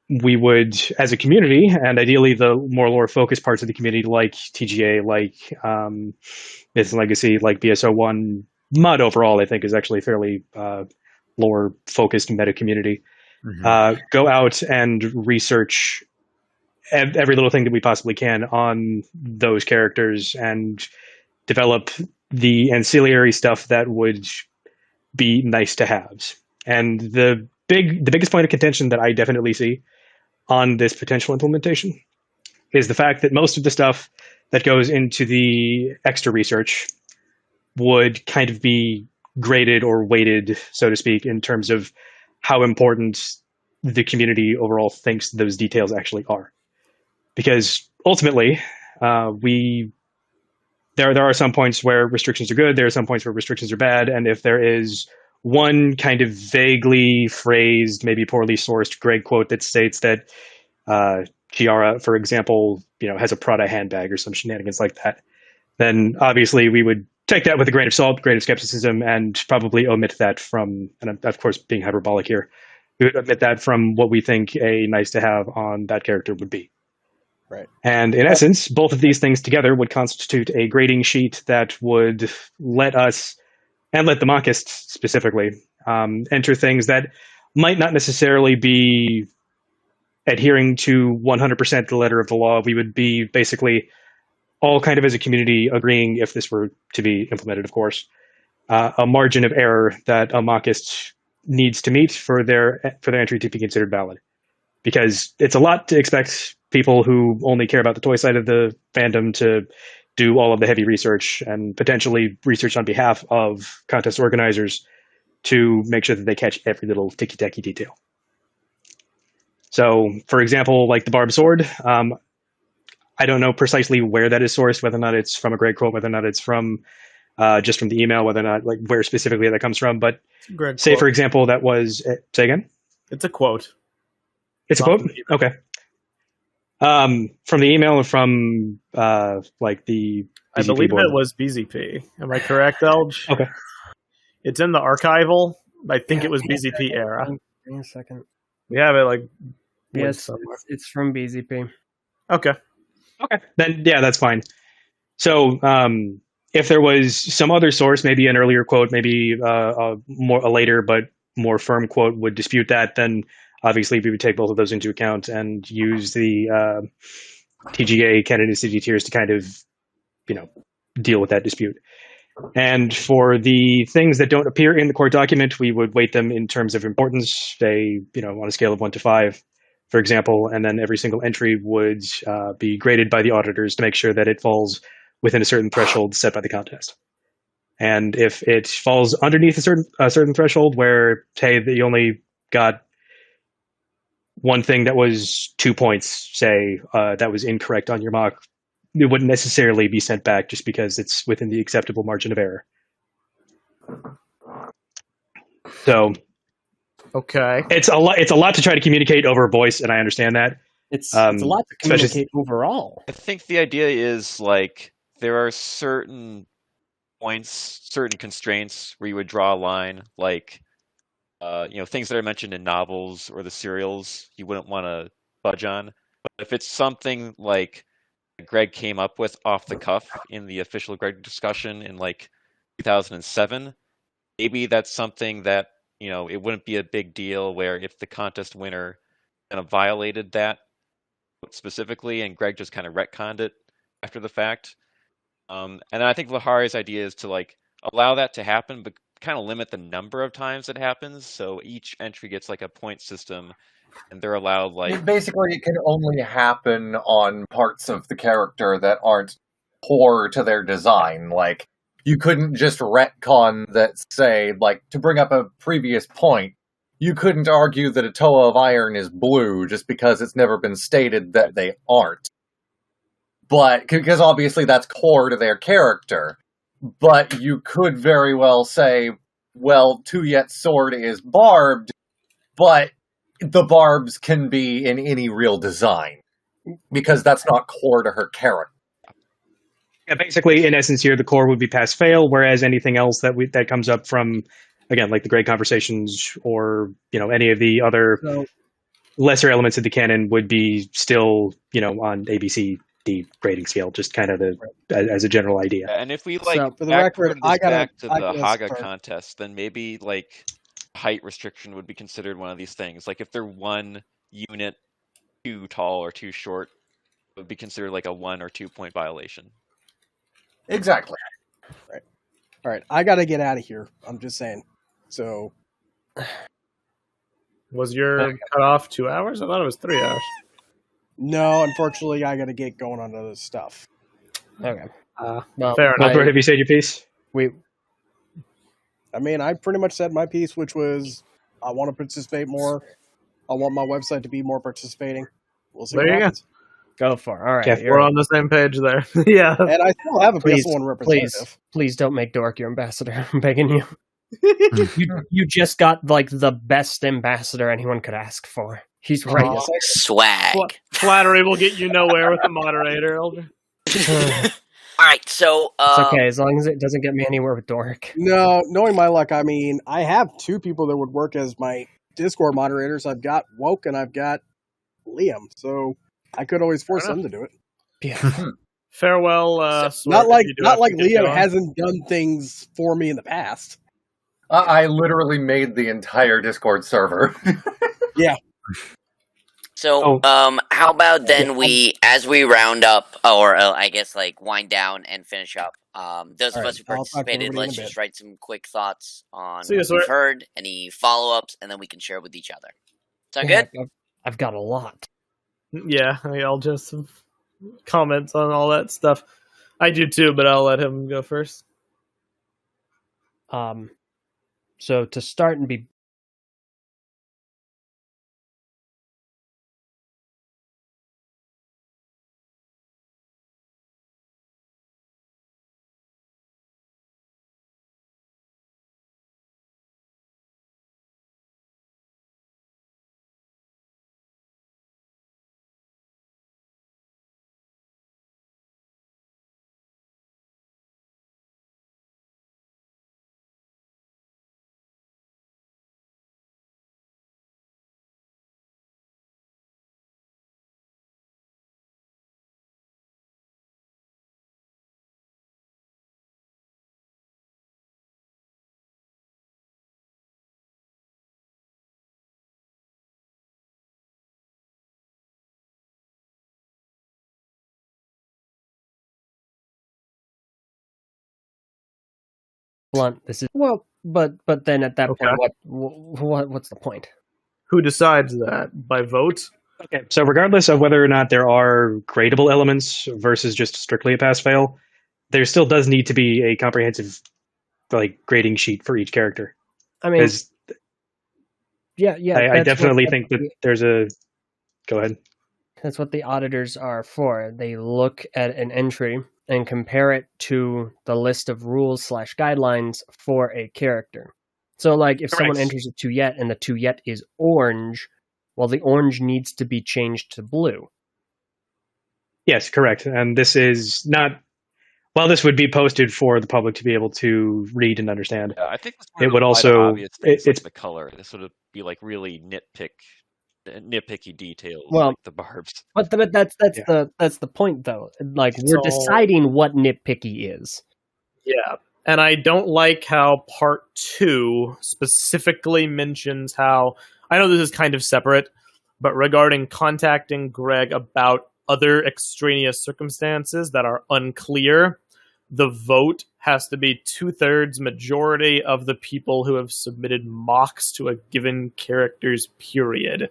We would, as a community, and ideally the more lore-focused parts of the community, like TGA, like Myths and Legacy, like BS01, Mud overall, I think, is actually fairly lore-focused meta community. Mm-hmm. Go out and research every little thing that we possibly can on those characters and develop the ancillary stuff that would be nice to have. And the biggest point of contention that I definitely see on this potential implementation is the fact that most of the stuff that goes into the extra research would kind of be graded or weighted, so to speak, in terms of how important the community overall thinks those details actually are. Because ultimately, there are some points where restrictions are good, there are some points where restrictions are bad, and if there is one kind of vaguely phrased, maybe poorly sourced Greg quote that states that Chiara, for example, has a Prada handbag or some shenanigans like that, then obviously we would take that with a grain of salt, grain of skepticism, and probably omit that from, and of course being hyperbolic here, we would omit that from what we think a nice to have on that character would be. Right. And in essence, both of these things together would constitute a grading sheet that would let us, and let the monkists specifically, enter things that might not necessarily be adhering to 100% the letter of the law. We would be basically all kind of as a community agreeing, if this were to be implemented, of course, a margin of error that a mockist needs to meet for their entry to be considered valid. Because it's a lot to expect people who only care about the toy side of the fandom to do all of the heavy research and potentially research on behalf of contest organizers to make sure that they catch every little ticky-tacky detail. So, for example, like the barbed sword, I don't know precisely where that is sourced, whether or not it's from a Greg quote, whether or not it's from just from the email, whether or not, like, where specifically that comes from. But say, for example, that was... say again? It's a quote. It's a quote? Okay. From the email, from like the BZP I believe board. it was BZP. Am I correct, Elge? Okay. It's in the archival. I think it was BZP era. Give me a second. We have it like yes, it's from BZP. Okay. Then yeah, that's fine. So if there was some other source, maybe an earlier quote, maybe a later but more firm quote would dispute that, then obviously we would take both of those into account and use the TGA canonicity tiers to kind of, deal with that dispute. And for the things that don't appear in the core document, we would weight them in terms of importance, say, on a scale of 1 to 5, for example, and then every single entry would be graded by the auditors to make sure that it falls within a certain threshold set by the contest. And if it falls underneath a certain threshold where, hey, you only got one thing that was 2 points, say, that was incorrect on your mock, it wouldn't necessarily be sent back just because it's within the acceptable margin of error. So, okay, it's a lot to try to communicate over voice, and I understand that. It's a lot to communicate overall. I think the idea is, like, there are certain points, certain constraints where you would draw a line, like things that are mentioned in novels or the serials you wouldn't want to budge on. But if it's something like Greg came up with off the cuff in the official Greg discussion in like 2007, maybe that's something that, it wouldn't be a big deal, where if the contest winner kind of violated that specifically and Greg just kind of retconned it after the fact. And I think Lahari's idea is to like allow that to happen, but kind of limit the number of times it happens. So each entry gets like a point system, and they're allowed like... Basically, it can only happen on parts of the character that aren't core to their design. Like, you couldn't just retcon that, say, like, to bring up a previous point, you couldn't argue that a Toa of Iron is blue just because it's never been stated that they aren't. But, because obviously that's core to their character. But you could very well say, well, Tuyet's sword is barbed, but the barbs can be in any real design. Because that's not core to her character. Yeah, basically, in essence, here, the core would be pass-fail, whereas anything else that comes up from, again, like the Great Conversations or, any of the other lesser elements of the canon would be still, on ABC the grading scale, just kind of as a general idea. And if we for the record, back to the Haga contest, then maybe like height restriction would be considered one of these things. Like if they're 1 unit too tall or too short, it would be considered like a 1 or 2 point violation. Exactly. Right. All right. I got to get out of here. I'm just saying. So, was your cutoff 2 hours? I thought it was 3 hours. No, unfortunately, I got to get going on other stuff. Okay. Well, fair enough. Have you said your piece? I pretty much said my piece, which was I want to participate more. I want my website to be more participating. We'll see what happens. Go for it. All right. Yeah, we're on the same page there. Yeah. And I still have a PS1 representative. Please don't make Dork your ambassador. I'm begging you. you just got like the best ambassador anyone could ask for. He's right. Swag. Flattery will get you nowhere with the moderator, Elder. All right, so it's okay as long as it doesn't get me anywhere with Dork. No, knowing my luck, I have 2 people that would work as my Discord moderators. I've got Woke and I've got Liam, so I could always force them to do it. Yeah. Farewell. Not like Liam hasn't done things for me in the past. I literally made the entire Discord server. Yeah. So, how about then as we round up, or I guess like wind down and finish up, those of us who participated, let's just write some quick thoughts on what we've heard, any follow-ups, and then we can share with each other. Sound good? I've got a lot. Yeah, I'll just some comments on all that stuff. I do too, but I'll let him go first. So to start and be blunt, this is but then at that point, what's the point? Who decides that? By vote? Okay, so regardless of whether or not there are gradable elements versus just strictly a pass-fail, there still does need to be a comprehensive grading sheet for each character. I mean, I definitely think that there's a... Go ahead. That's what the auditors are for. They look at an entry and compare it to the list of rules/guidelines for a character. So, if someone enters a Tuyet and the Tuyet is orange, well, the orange needs to be changed to blue. Yes, correct. And this is not... Well, this would be posted for the public to be able to read and understand. Yeah, I think it would also... It's the color. This would be really nitpicky details, like the barbs. But that's the point, though. We're deciding what nitpicky is. Yeah, and I don't like how Part 2 specifically mentions how... I know this is kind of separate, but regarding contacting Greg about other extraneous circumstances that are unclear, the vote has to be 2/3 majority of the people who have submitted mocks to a given character's period.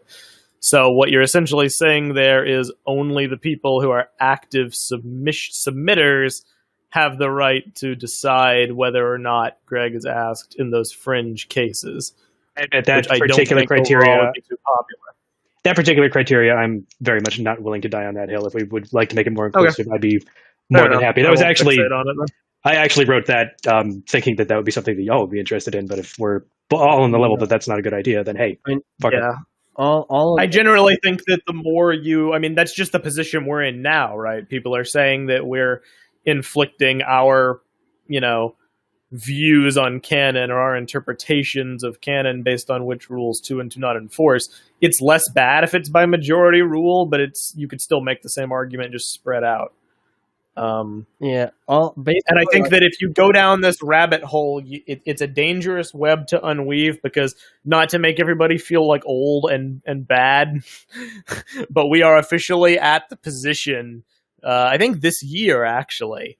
So what you're essentially saying there is only the people who are active submitters have the right to decide whether or not Greg is asked in those fringe cases. At that particular criteria, would be too popular. That particular criteria, I'm very much not willing to die on that hill. If we would like to make it more inclusive, I'd be more than happy. That was actually, I actually wrote that thinking that would be something that y'all would be interested in. But if we're all on the level that that's not a good idea, then hey, fuck it. I generally think that the more that's just the position we're in now, right? People are saying that we're inflicting our, views on canon or our interpretations of canon based on which rules to and to not enforce. It's less bad if it's by majority rule, but you could still make the same argument just spread out. And I think that if you go down this rabbit hole, it's a dangerous web to unweave, because not to make everybody feel like old and bad, but we are officially at the position, I think this year actually,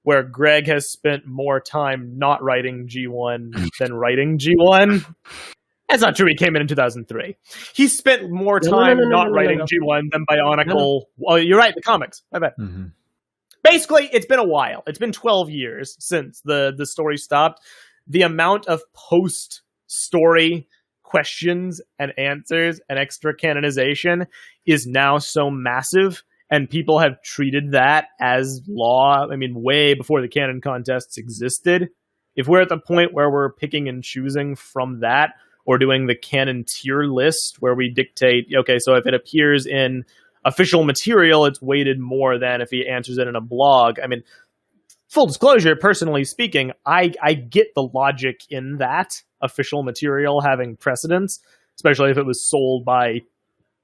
where Greg has spent more time not writing G1 than writing G1. That's not true. He came in 2003. He spent more time not writing G1 than Bionicle. Well, you're right, the comics. I bet. Mm-hmm. Basically, it's been a while. It's been 12 years since the story stopped. The amount of post-story questions and answers and extra canonization is now so massive, and people have treated that as law, way before the canon contests existed. If we're at the point where we're picking and choosing from that, or doing the canon tier list where we dictate, okay, so if it appears in official material, it's weighted more than if he answers it in a blog. Full disclosure, personally speaking, I get the logic in that official material having precedence, especially if it was sold by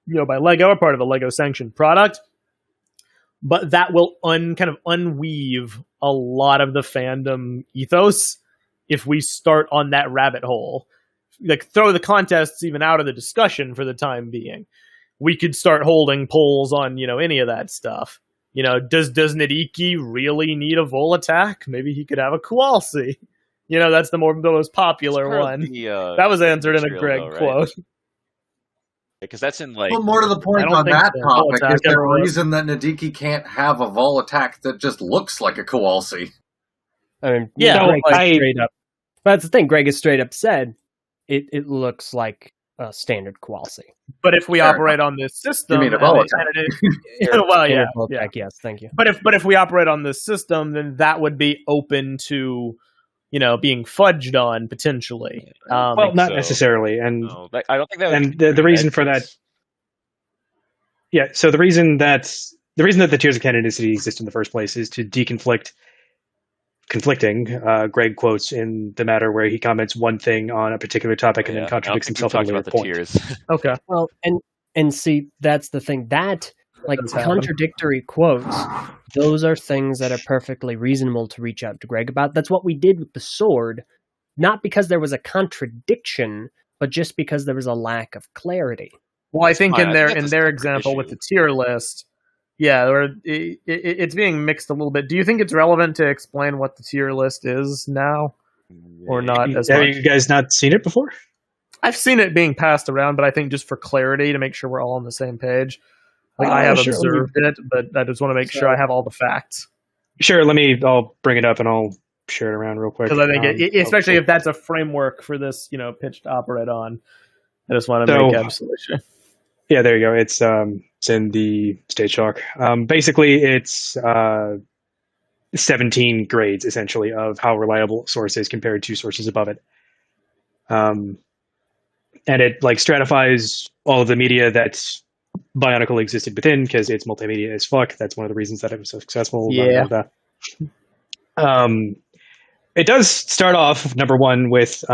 Lego or part of a Lego sanctioned product. But that will kind of unweave a lot of the fandom ethos if we start on that rabbit hole. Like, throw the contests even out of the discussion for the time being. We could start holding polls on, any of that stuff. Does Nadiki really need a Vol attack? Maybe he could have a Kowalski. That's the most popular one. That was answered in a Greg quote. Because that's in But more to the point on that topic, is there a reason that Nadiki can't have a Vol attack that just looks like a Kowalski? Straight up. But that's the thing. Greg has straight up said it looks like a standard Kowalski. But if we operate on this system, you mean a Vol attack? Yes, thank you. But if we operate on this system, then that would be open to being fudged on potentially. Well, not necessarily, and no, I don't think that. And the reason for that, so the reason that the tiers of canonicity exist in the first place is to deconflict conflicting. Greg quotes in the matter where he comments one thing on a particular topic and then contradicts himself on another point. Tiers. Okay. Well, and see, that's the thing that. Like contradictory quotes, those are things that are perfectly reasonable to reach out to Greg about. That's what we did with the sword, not because there was a contradiction, but just because there was a lack of clarity. Well, I think in their example with the tier list, it's being mixed a little bit. Do you think it's relevant to explain what the tier list is now, or not? Have you guys not seen it before? I've seen it being passed around, but I think just for clarity, to make sure we're all on the same page. I have observed it, but I just want to make sure I have all the facts. Sure, I'll bring it up and I'll share it around real quick. Because I think, especially if that's a framework for this, pitch to operate on, I just want to make absolutely sure. Yeah, there you go. It's in the stage talk. Basically, it's 17 grades, essentially, of how reliable a source is compared to sources above it. And it stratifies all of the media that's Bionicle existed within, because it's multimedia as fuck. That's one of the reasons that it was so successful. Yeah. It does start off, number one, with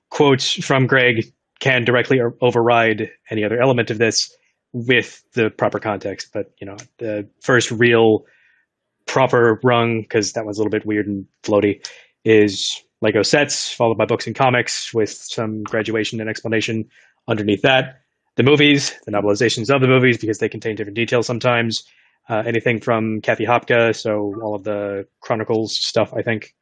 quotes from Greg can directly override any other element of this with the proper context. But, the first real proper rung, because that was a little bit weird and floaty, is Lego sets, followed by books and comics with some graduation and explanation underneath that. The movies, the novelizations of the movies, because they contain different details sometimes. Anything from Kathy Hopka, so all of the Chronicles stuff, I think.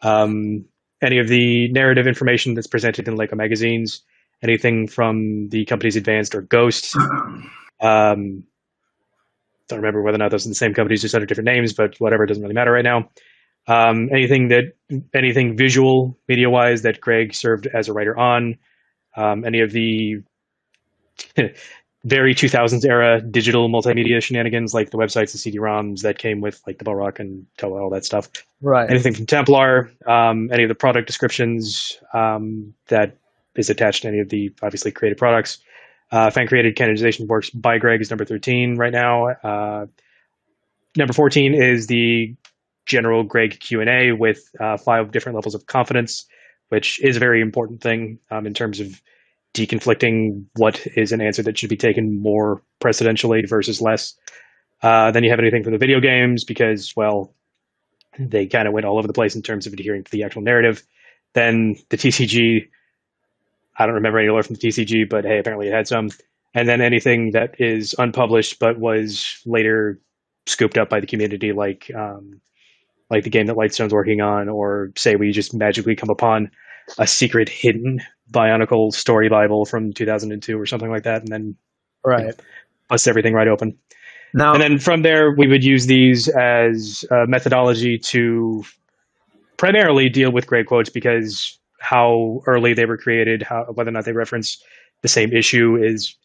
Any of the narrative information that's presented in Lego magazines. anything from the companies Advanced or Ghost. Don't remember whether or not those are the same companies, just under different names, but whatever, it doesn't really matter right now. Anything visual media wise that Greg served as a writer on, any of the very 2000s era digital multimedia shenanigans, like the websites, the CD-ROMs that came with like the Balrock and Toa, all that stuff. Right. Anything from Templar, any of the product descriptions that is attached to any of the obviously created products. Fan-created canonization works by Greg is number 13 right now. Number 14 is the general Greg Q&A with 5 different levels of confidence, which is a very important thing in terms of deconflicting what is an answer that should be taken more precedentially versus less. Then you have anything from the video games because, well, they kind of went all over the place in terms of adhering to the actual narrative. Then the TCG, I don't remember any lore from the TCG, but hey, apparently it had some. And then anything that is unpublished but was later scooped up by the community, like the game that Lightstone's working on, or say we just magically come upon a secret hidden Bionicle story Bible from 2002 or something like that, and then bust everything right open. Now, and then from there, we would use these as a methodology to primarily deal with Greg quotes, because how early they were created, whether or not they reference the same issue is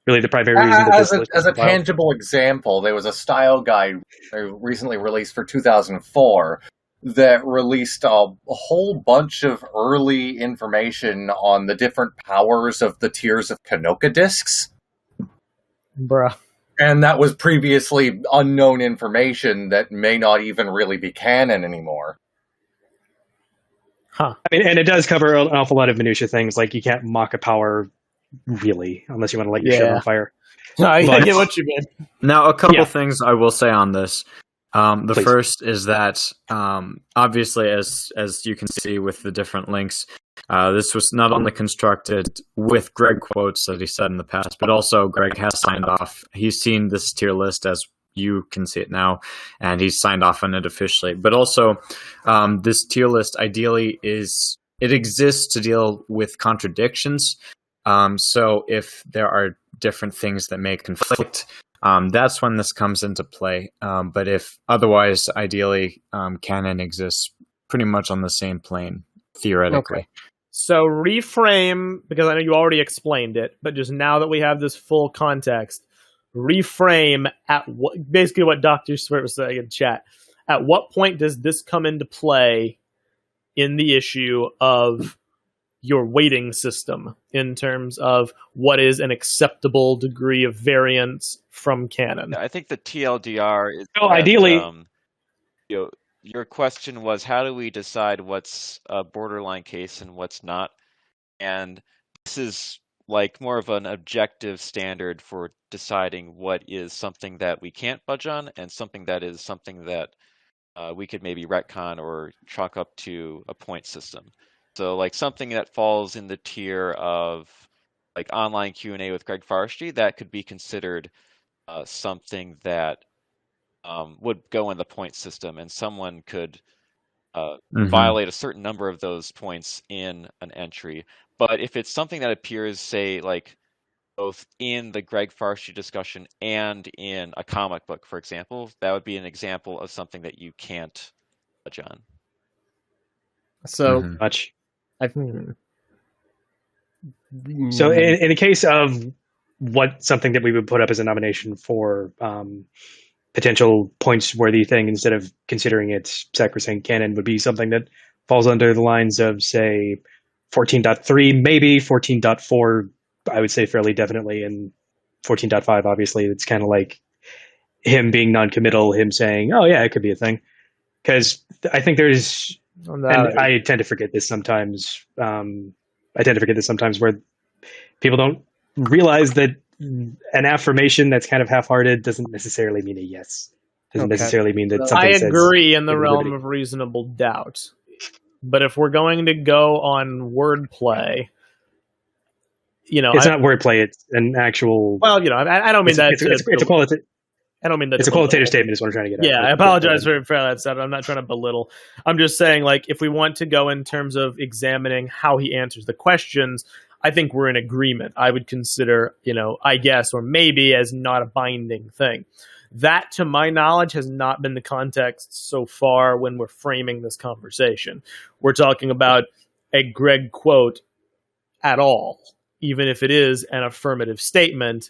really the primary reason. As a tangible example, there was a style guide recently released for 2004 that released a whole bunch of early information on the different powers of the tiers of Kanoka discs. Bruh. And that was previously unknown information that may not even really be canon anymore. Huh. I mean, and it does cover an awful lot of minutia things, like you can't mock a power, really, unless you want to light your shit on fire. I get what you mean. Now, a couple things I will say on this. The first is that, obviously, as you can see with the different links, this was not only constructed with Greg quotes that he said in the past, but also Greg has signed off. He's seen this tier list as you can see it now, and he's signed off on it officially. But also, this tier list ideally exists to deal with contradictions. So if there are different things that may conflict, that's when this comes into play. But if otherwise, ideally, canon exists pretty much on the same plane, theoretically. Okay. So reframe, because I know you already explained it, but just now that we have this full context, reframe at basically what Dr. Swirt was saying in chat. At what point does this come into play in the issue of your weighting system in terms of what is an acceptable degree of variance from canon? I think the TLDR is ideally, your question was, how do we decide what's a borderline case and what's not? And this is like more of an objective standard for deciding what is something that we can't budge on and something that is something that we could maybe retcon or chalk up to a point system. So like something that falls in the tier of like online Q&A with Greg Forestry, that could be considered something that would go in the point system, and someone could violate a certain number of those points in an entry. But if it's something that appears, say, like both in the Greg Forestry discussion and in a comic book, for example, that would be an example of something that you can't budge on. So much. So in the case of something that we would put up as a nomination for potential points-worthy thing, instead of considering it sacrosanct canon, would be something that falls under the lines of, say, 14.3, maybe 14.4, I would say fairly definitely, and 14.5, obviously. It's kind of like him being non-committal, him saying, oh yeah, it could be a thing. Because I think there's, and I tend to forget this sometimes, where people don't realize that an affirmation that's kind of half-hearted doesn't necessarily mean a yes. Doesn't necessarily mean that something I says agree in the realm of reasonable doubt. But if we're going to go on wordplay, it's not wordplay. It's an actual. Well, I don't mean that. It's a qualitative. I don't mean that. It's a qualitative statement. Is what I'm trying to get at. Yeah, I apologize for that stuff. I'm not trying to belittle. I'm just saying, like, if we want to go in terms of examining how he answers the questions, I think we're in agreement. I would consider, I guess, or maybe as not a binding thing. That, to my knowledge, has not been the context so far when we're framing this conversation. We're talking about a Greg quote at all, even if it is an affirmative statement.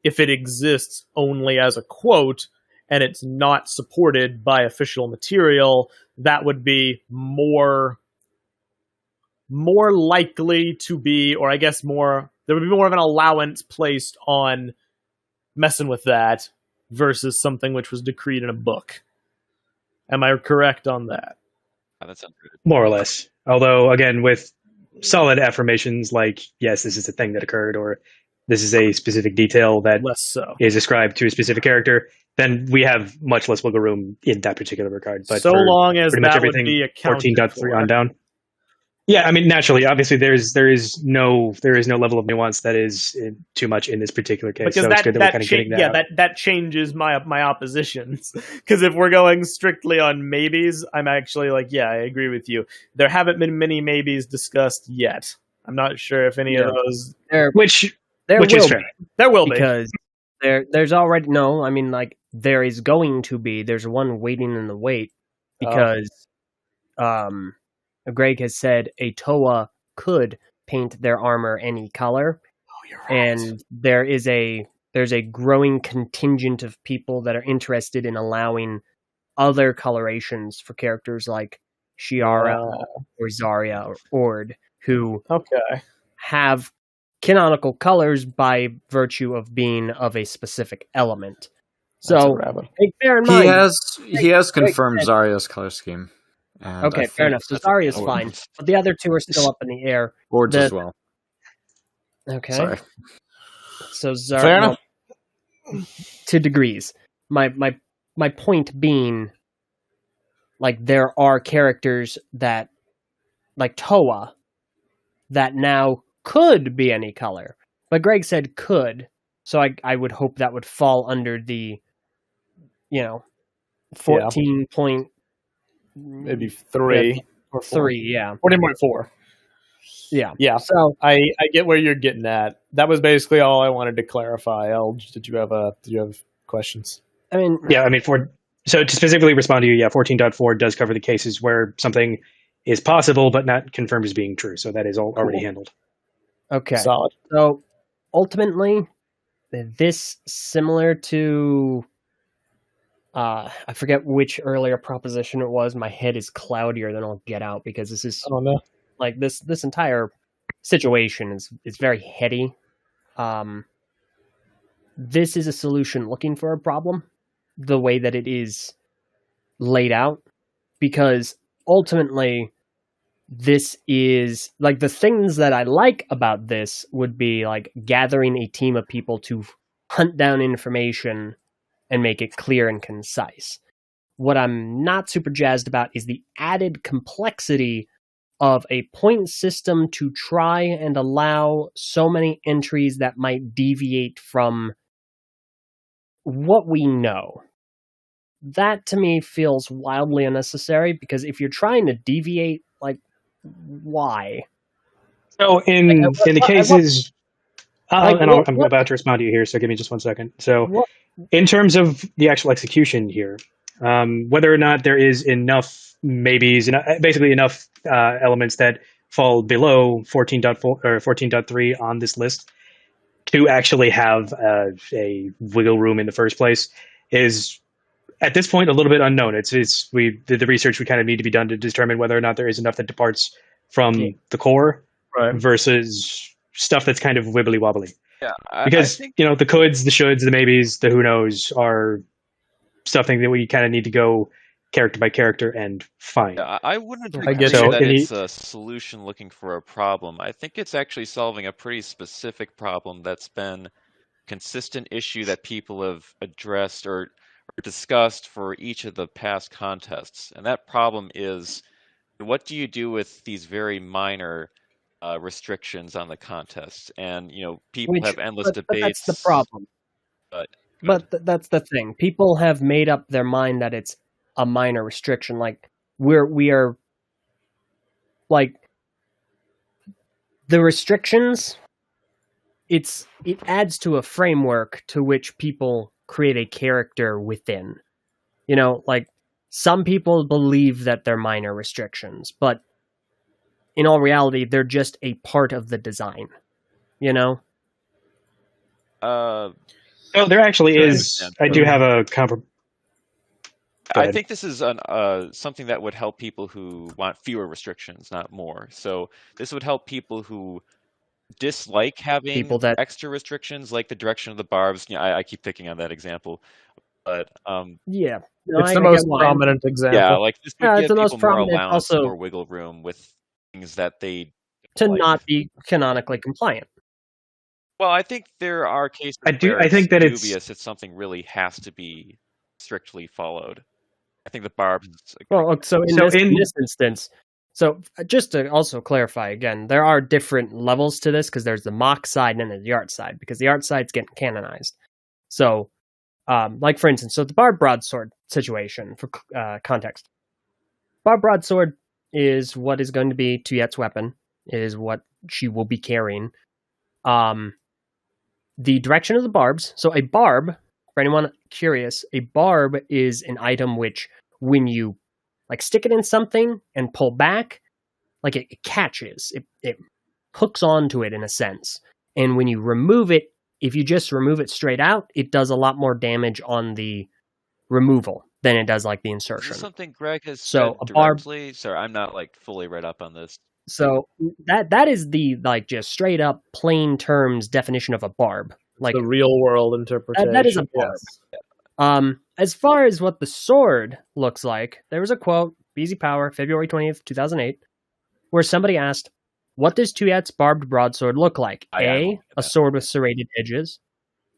If it exists only as a quote and it's not supported by official material, that would be more likely to be, or I guess there would be more of an allowance placed on messing with that versus something which was decreed in a book. Am I correct on that? That sounds good. More or less. Although, again, with solid affirmations like, yes, this is a thing that occurred, or this is a specific detail that is ascribed to a specific character, then we have much less wiggle room in that particular regard. But so long as that would be accounted 14.3 on down. Yeah, I mean, naturally, obviously, there is no level of nuance that is too much in this particular case. Because so it's good that we're kind of getting that. That changes my oppositions. Because if we're going strictly on maybes, I'm actually like, yeah, I agree with you. There haven't been many maybes discussed yet. I'm not sure if any of those. Which is fair. There will be. Because there's already there is going to be. There's one waiting in the wait because Greg has said a Toa could paint their armor any color. Oh, you're right. And there's a growing contingent of people that are interested in allowing other colorations for characters like Shiara or Zarya or Ord, who have canonical colors by virtue of being of a specific element. So bear in mind, he has confirmed Zarya's color scheme. And okay, fair enough. So Zarya is fine, but the other two are still up in the air. Boards as well. Okay. Sorry. So Zarya, to degrees. My point being, like, there are characters that, like Toa, that now could be any color, but Greg said could, so I would hope that would fall under the, 14 point. Maybe 3 or 3, yeah. 14.4. Yeah. So I get where you're getting at. That was basically all I wanted to clarify. Elge, did you have questions? So to specifically respond to you, 14.4 does cover the cases where something is possible but not confirmed as being true. So that is already handled. Okay. Solid. So ultimately, this similar to I forget which earlier proposition it was. My head is cloudier than I'll get out because this is like this entire situation is very heady. This is a solution looking for a problem, the way that it is laid out, because ultimately this is like the things that I like about this would be like gathering a team of people to hunt down information and make it clear and concise. What I'm not super jazzed about is the added complexity of a point system to try and allow so many entries that might deviate from what we know. That to me feels wildly unnecessary, because if you're trying to deviate, like, why? So in the cases... I'm about to respond to you here, so give me just 1 second. So in terms of the actual execution here, whether or not there is enough maybes, basically enough elements that fall below 14.4 or 14.3 on this list to actually have a wiggle room in the first place is at this point a little bit unknown. The research would kind of need to be done to determine whether or not there is enough that departs from the core versus stuff that's kind of wibbly wobbly. Yeah, because I think, the coulds, the shoulds, the maybes, the who knows are something that we kind of need to go character by character and find. Yeah, I wouldn't agree that it's a solution looking for a problem. I think it's actually solving a pretty specific problem that's been a consistent issue that people have addressed or discussed for each of the past contests. And that problem is, what do you do with these very minor restrictions on the contest? And people have endless debates. But that's the problem. But that's the thing. People have made up their mind that it's a minor restriction. Like we are like the restrictions, it adds to a framework to which people create a character within. You know, like, some people believe that they're minor restrictions, but in all reality, they're just a part of the design, you know? Oh, there actually is. I do have a I think this is something that would help people who want fewer restrictions, not more. So this would help people who dislike having extra restrictions, like the direction of the barbs. Yeah, I keep picking on that example, but yeah, it's the most prominent example. Yeah, like this would give people more allowance, more wiggle room with things that they to not be canonically compliant. Well, I think there are cases I think that dubious if something really has to be strictly followed. I think the barbs. Well, so in this instance, so just to also clarify again, there are different levels to this because there's the mock side and then the art side, because the art side's getting canonized. So, like for instance, so the barbed broadsword situation for context. Barbed broadsword is what is going to be Tuyet's weapon. It is what she will be carrying. The direction of the barbs. So a barb, for anyone curious, a barb is an item which, when you like stick it in something and pull back, like it catches, it hooks onto it in a sense. And when you remove it, if you just remove it straight out, it does a lot more damage on the removal than it does like the insertion. Is this something Greg has said directly? Sorry, I'm not like fully read up on this. So that is the like just straight up plain terms definition of a barb. Like the real world interpretation. That is a barb. Yes. As far as what the sword looks like, there was a quote, BZ Power, February 20th, 2008, where somebody asked, what does Tuyet's barbed broadsword look like? A sword with serrated edges.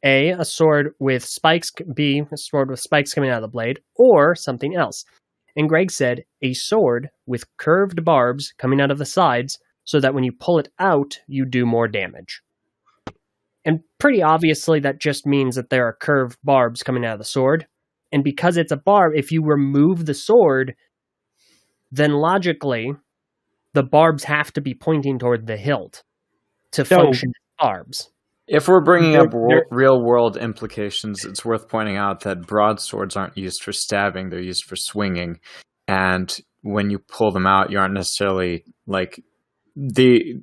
A sword with spikes. B, a sword with spikes coming out of the blade. Or something else. And Greg said, a sword with curved barbs coming out of the sides so that when you pull it out, you do more damage. And pretty obviously that just means that there are curved barbs coming out of the sword. And because it's a barb, if you remove the sword, then logically, the barbs have to be pointing toward the hilt to function as barbs. If we're bringing up real-world implications, it's worth pointing out that broadswords aren't used for stabbing, they're used for swinging. And when you pull them out, you aren't necessarily, like, the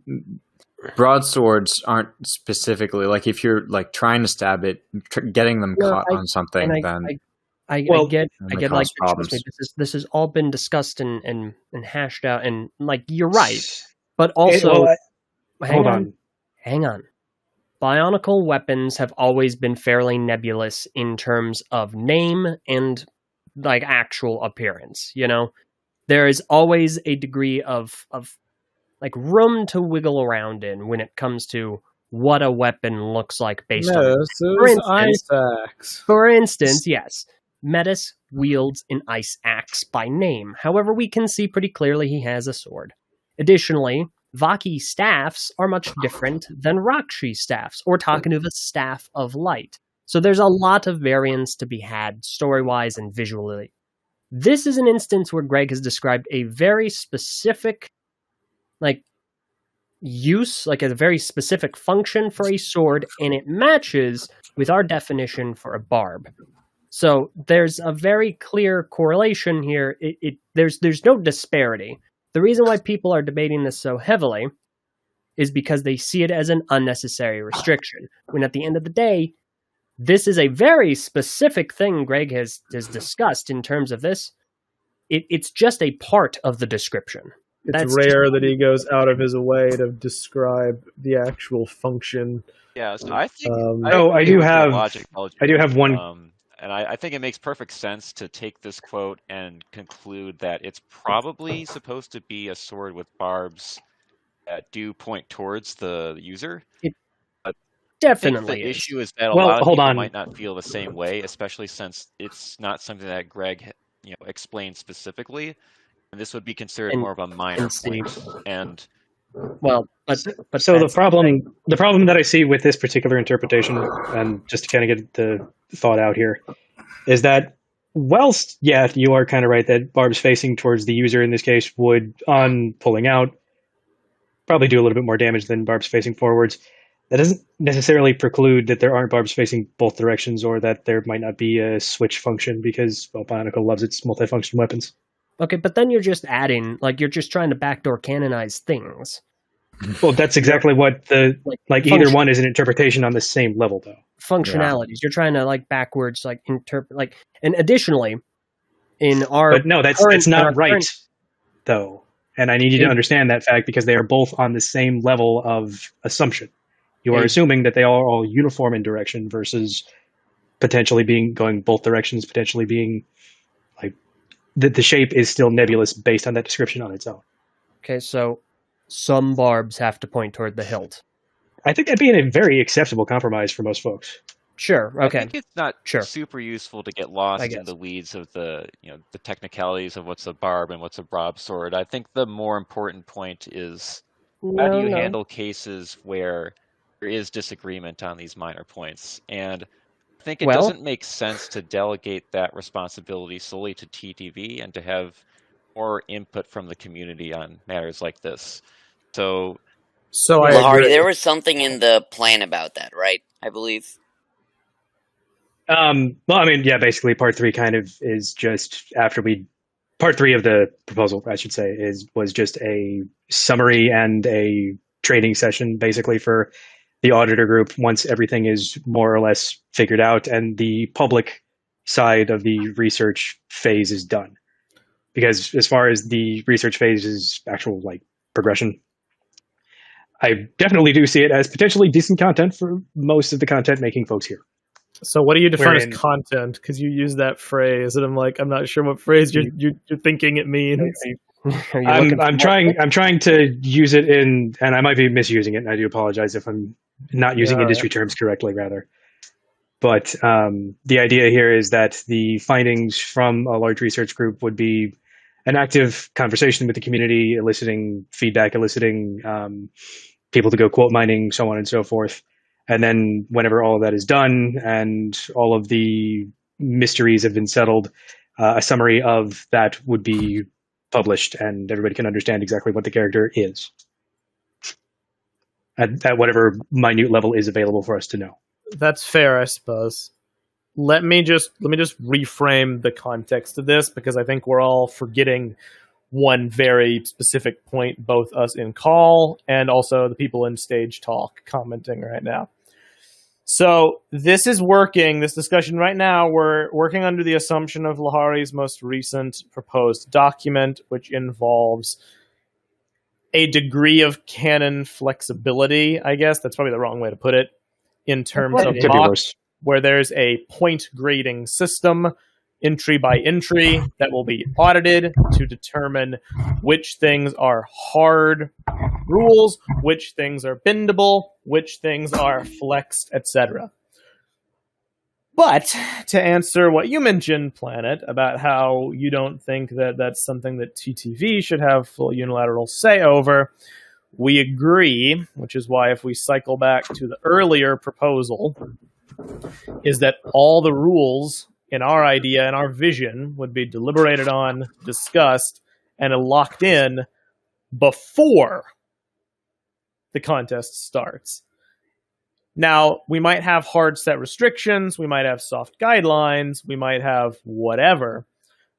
broadswords aren't specifically, like, if you're, like, trying to stab it, getting them caught on something, I get like, trust me, this has all been discussed and hashed out, and, like, you're right. But also, hang on. Bionicle weapons have always been fairly nebulous in terms of name and like actual appearance, you know? There is always a degree of like room to wiggle around in when it comes to what a weapon looks like based on For instance, yes, Metis wields an ice axe by name. However, we can see pretty clearly he has a sword. Additionally, Vaki staffs are much different than Rakshi staffs, or Takanuva's staff of light. So there's a lot of variance to be had, story-wise and visually. This is an instance where Greg has described a very specific, like, use, like a very specific function for a sword, and it matches with our definition for a barb. So there's a very clear correlation here. There's no disparity. The reason why people are debating this so heavily is because they see it as an unnecessary restriction, when at the end of the day, this is a very specific thing Greg has discussed in terms of this. It's just a part of the description. It's rare that he goes out of his way to describe the actual function. Yeah, so I think... I do have one... And I think it makes perfect sense to take this quote and conclude that it's probably supposed to be a sword with barbs that do point towards the user. It definitely I think the issue is that a lot of people might not feel the same way, especially since it's not something that Greg explained specifically. And this would be considered more of a minor point. And well, but so the problem that I see with this particular interpretation, and just to kind of get the thought out here, is that whilst, you are kind of right that barbs facing towards the user in this case would, on pulling out, probably do a little bit more damage than barbs facing forwards. That doesn't necessarily preclude that there aren't barbs facing both directions, or that there might not be a switch function, because, well, Bionicle loves its multifunction weapons. Okay, but then you're just adding, like, you're just trying to backdoor canonize things. Well, that's exactly what the, like either one is an interpretation on the same level, though. Functionalities. Yeah. You're trying to, like, backwards, like, interpret, like, and additionally, in our... But no, that's not right, though. And I need you to understand that fact, because they are both on the same level of assumption. You are assuming that they are all uniform in direction versus potentially going both directions, potentially being like the shape is still nebulous based on that description on its own. Okay, so some barbs have to point toward the hilt. I think that'd be a very acceptable compromise for most folks. Sure. Okay. I think it's not super useful to get lost in the weeds of the technicalities of what's a barb and what's a broadsword. I think the more important point is how do you handle cases where there is disagreement on these minor points, and I think it doesn't make sense to delegate that responsibility solely to TTV and to have more input from the community on matters like this. So Lahari, there was something in the plan about that, right? I believe. Well, I mean, yeah, basically part 3 kind of is just part 3 of the proposal, I should say, was just a summary and a training session, basically, for the auditor group once everything is more or less figured out and the public side of the research phase is done. Because as far as the research phase is actual like progression, I definitely do see it as potentially decent content for most of the content making folks here. So what do you define as content? Because you use that phrase, and I'm not sure what phrase you're thinking it means. I'm trying to use it in, and I might be misusing it, and I do apologize if I'm not using industry terms correctly, rather. But the idea here is that the findings from a large research group would be an active conversation with the community, eliciting feedback, eliciting people to go quote mining, so on and so forth. And then whenever all of that is done and all of the mysteries have been settled, a summary of that would be published, and everybody can understand exactly what the character is at whatever minute level is available for us to know. That's fair, I suppose. Let me just reframe the context of this, because I think we're all forgetting one very specific point, both us in call and also the people in stage talk commenting right now. So this discussion right now, we're working under the assumption of Lahari's most recent proposed document, which involves a degree of canon flexibility, I guess. That's probably the wrong way to put it, in terms of mocks, where there's a point grading system, entry by entry, that will be audited to determine which things are hard rules, which things are bendable, which things are flexed, etc. But to answer what you mentioned, Planet, about how you don't think that that's something that TTV should have full unilateral say over, we agree, which is why if we cycle back to the earlier proposal, is that all the rules in our idea and our vision would be deliberated on, discussed, and locked in before the contest starts. Now, we might have hard set restrictions, we might have soft guidelines, we might have whatever,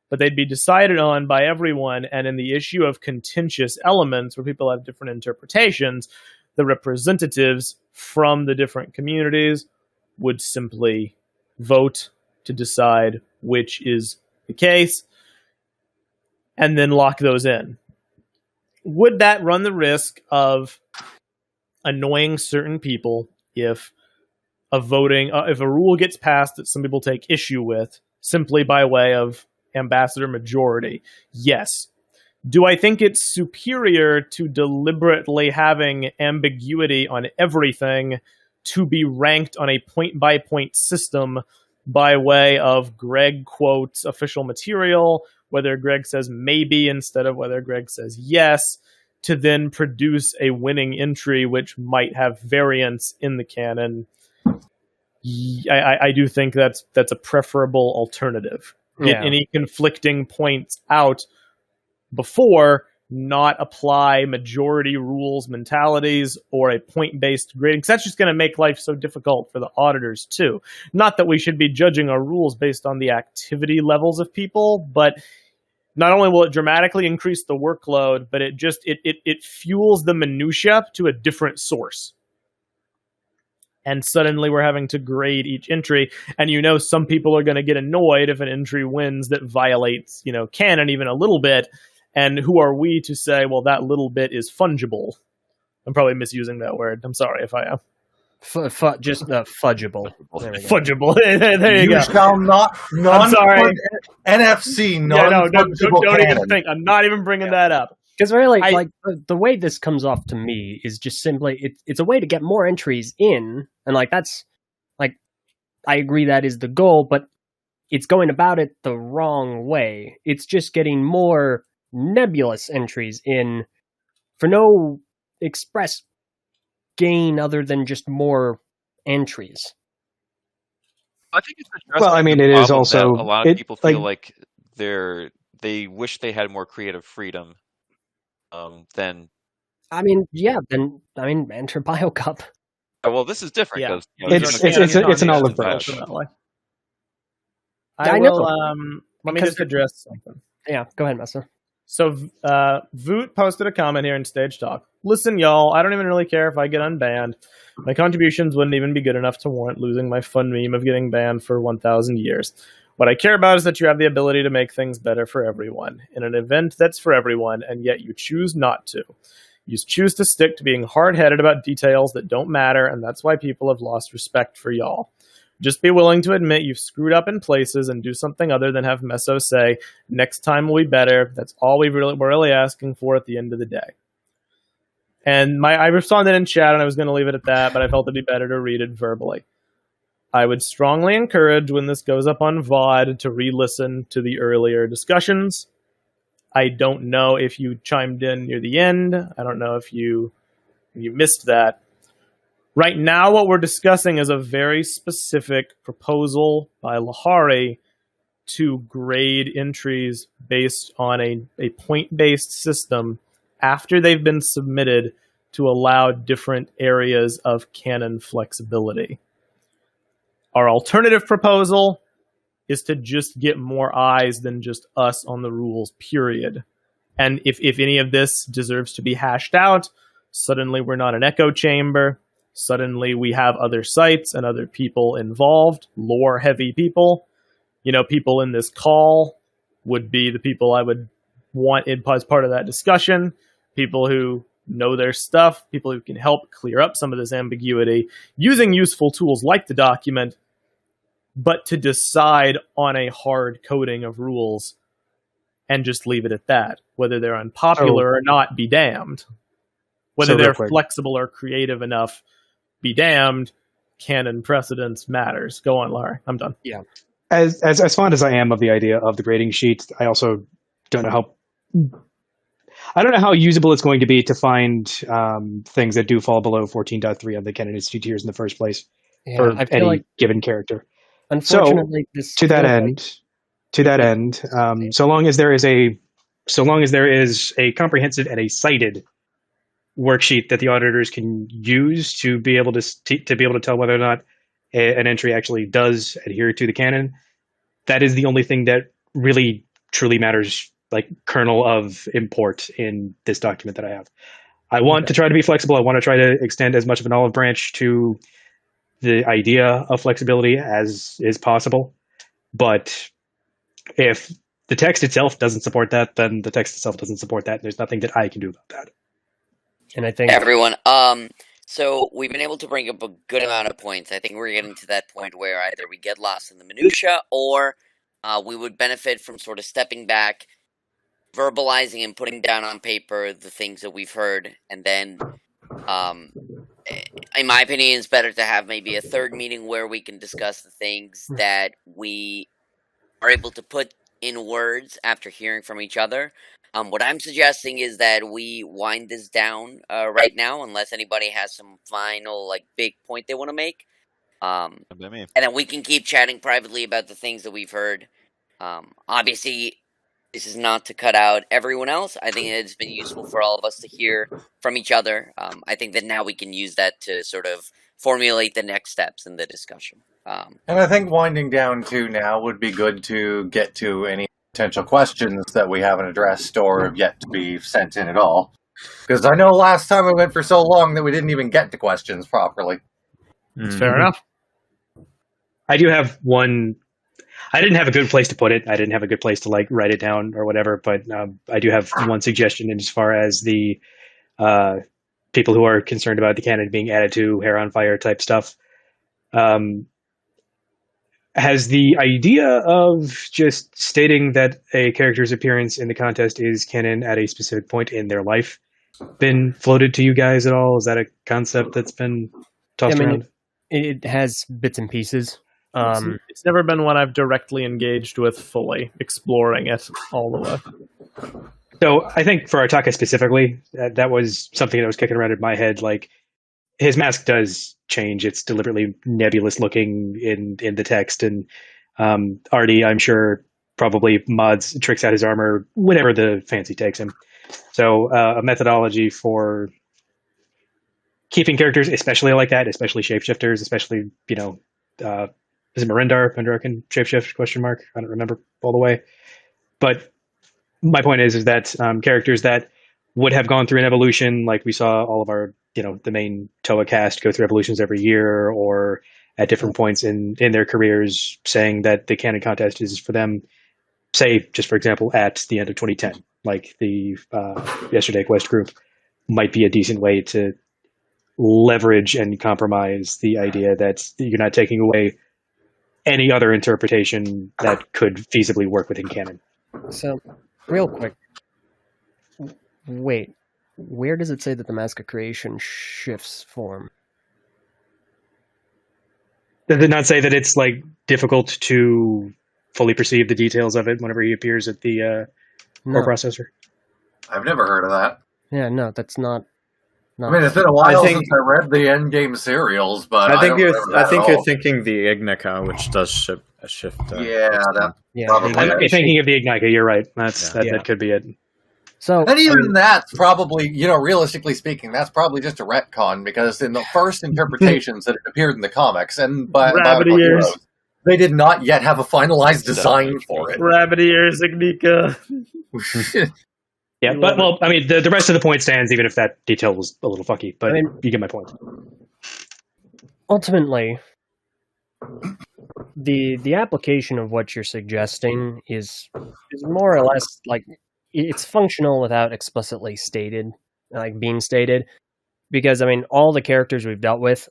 but they'd be decided on by everyone, and in the issue of contentious elements where people have different interpretations, the representatives from the different communities would simply vote to decide which is the case, and then lock those in. Would that run the risk of annoying certain people if a rule gets passed that some people take issue with simply by way of ambassador majority? Yes. Do I think it's superior to deliberately having ambiguity on everything to be ranked on a point-by-point system by way of Greg quotes official material, whether Greg says maybe instead of whether Greg says yes, to then produce a winning entry which might have variance in the canon? I do think that's a preferable alternative. Get any conflicting points out before, not apply majority rules mentalities or a point-based grading, because that's just going to make life so difficult for the auditors too. Not that we should be judging our rules based on the activity levels of people, but not only will it dramatically increase the workload, but it fuels the minutia to a different source. And suddenly we're having to grade each entry, and some people are going to get annoyed if an entry wins that violates canon even a little bit. And who are we to say, well, that little bit is fungible? I'm probably misusing that word. I'm sorry if I am. Just fudgeable. Fudgeable. There you go. You shall not. I'm sorry. NFC. Don't even think. I'm not even bringing that up. Because really, the way this comes off to me is just simply it's a way to get more entries in, and that's I agree that is the goal, but it's going about it the wrong way. It's just getting more nebulous entries in for no express gain other than just more entries. I think it's it is also a lot of people feel like they wish they had more creative freedom. Then enter BioCup. Well, this is different. Yeah. It's an olive branch. I will. Let me just address something. Yeah, go ahead, Master. So, Voot posted a comment here in Stage Talk. Listen, y'all, I don't even really care if I get unbanned. My contributions wouldn't even be good enough to warrant losing my fun meme of getting banned for 1,000 years. What I care about is that you have the ability to make things better for everyone in an event that's for everyone, and yet you choose not to. You choose to stick to being hard-headed about details that don't matter, and that's why people have lost respect for y'all. Just be willing to admit you've screwed up in places and do something other than have Meso say, next time will be better. That's all we're really asking for at the end of the day. And I responded in chat, and I was going to leave it at that, but I felt it'd be better to read it verbally. I would strongly encourage, when this goes up on VOD, to re-listen to the earlier discussions. I don't know if you chimed in near the end. I don't know if you missed that. Right now, what we're discussing is a very specific proposal by Lahari to grade entries based on a point-based system after they've been submitted to allow different areas of canon flexibility. Our alternative proposal is to just get more eyes than just us on the rules, period. And if any of this deserves to be hashed out, suddenly we're not an echo chamber. Suddenly we have other sites and other people involved, lore-heavy people. People in this call would be the people I would want as part of that discussion. People who know their stuff, people who can help clear up some of this ambiguity using useful tools like the document, but to decide on a hard coding of rules and just leave it at that. Whether they're unpopular or not, be damned. Whether they're flexible or creative enough, be damned. Canon precedence matters. Go on, Larry. I'm done. Yeah. As fond as I am of the idea of the grading sheet, I also don't know how usable it's going to be to find things that do fall below 14.3 on the Canon Institute tiers in the first place for any given character. Unfortunately, to that end, so long as there is a comprehensive and a cited worksheet that the auditors can use to be able to tell whether or not an entry actually does adhere to the canon, that is the only thing that really truly matters, like kernel of import in this document that I have. I want to try to be flexible. I want to try to extend as much of an olive branch to the idea of flexibility as is possible. But if the text itself doesn't support that, then the text itself doesn't support that. There's nothing that I can do about that. And I think everyone, so we've been able to bring up a good amount of points. I think we're getting to that point where either we get lost in the minutia, or we would benefit from sort of stepping back, verbalizing and putting down on paper the things that we've heard, and then, in my opinion, it's better to have maybe a third meeting where we can discuss the things that we are able to put in words after hearing from each other. What I'm suggesting is that we wind this down right now, unless anybody has some final, big point they want to make. And then we can keep chatting privately about the things that we've heard. Obviously, This is not to cut out everyone else. I think it's been useful for all of us to hear from each other. I think that now we can use that to sort of formulate the next steps in the discussion. And I think winding down to now would be good to get to any potential questions that we haven't addressed or have yet to be sent in at all. Because I know last time we went for so long that we didn't even get to questions properly. That's fair enough. I do have one. I didn't have a good place to put it. I didn't have a good place to write it down or whatever. But I do have one suggestion as far as the people who are concerned about the canon being added to hair on fire type stuff. Has the idea of just stating that a character's appearance in the contest is canon at a specific point in their life been floated to you guys at all? Is that a concept that's been tossed around? It has bits and pieces. It's never been one I've directly engaged with fully, exploring it all the way. So I think for Artaka specifically, that was something that was kicking around in my head. His mask does change. It's deliberately nebulous looking in the text. And Artie, I'm sure, probably mods tricks out his armor whenever the fancy takes him. So a methodology for keeping characters, especially like that, especially shapeshifters, especially, is it Marindar? Marindar can shapeshift? ? I don't remember all the way. But my point is that characters that would have gone through an evolution, like we saw all of our, the main Toa cast go through evolutions every year, or at different points in their careers, saying that the canon contest is for them, say, just for example, at the end of 2010, like the Yesterday Quest group, might be a decent way to leverage and compromise the idea that you're not taking away any other interpretation that could feasibly work within canon. So, real quick, wait, where does it say that the mask of creation shifts form? Does it not say that it's difficult to fully perceive the details of it whenever he appears at the core processor? I've never heard of that. Yeah, no, that's not. I mean, it's been a while since I read the Endgame serials, but I think you're thinking the Ignica, which does shift. I might be thinking of the Ignica. You're right. That could be it. So, and even that's probably, realistically speaking, that's probably just a retcon, because in the first interpretations that it appeared in the comics, and by ears, they did not yet have a finalized design for it. Rabbit ears, Ignica. Yeah, but the rest of the point stands, even if that detail was a little funky. But you get my point. Ultimately, the application of what you're suggesting is more or less it's functional without explicitly being stated. Because all the characters we've dealt with,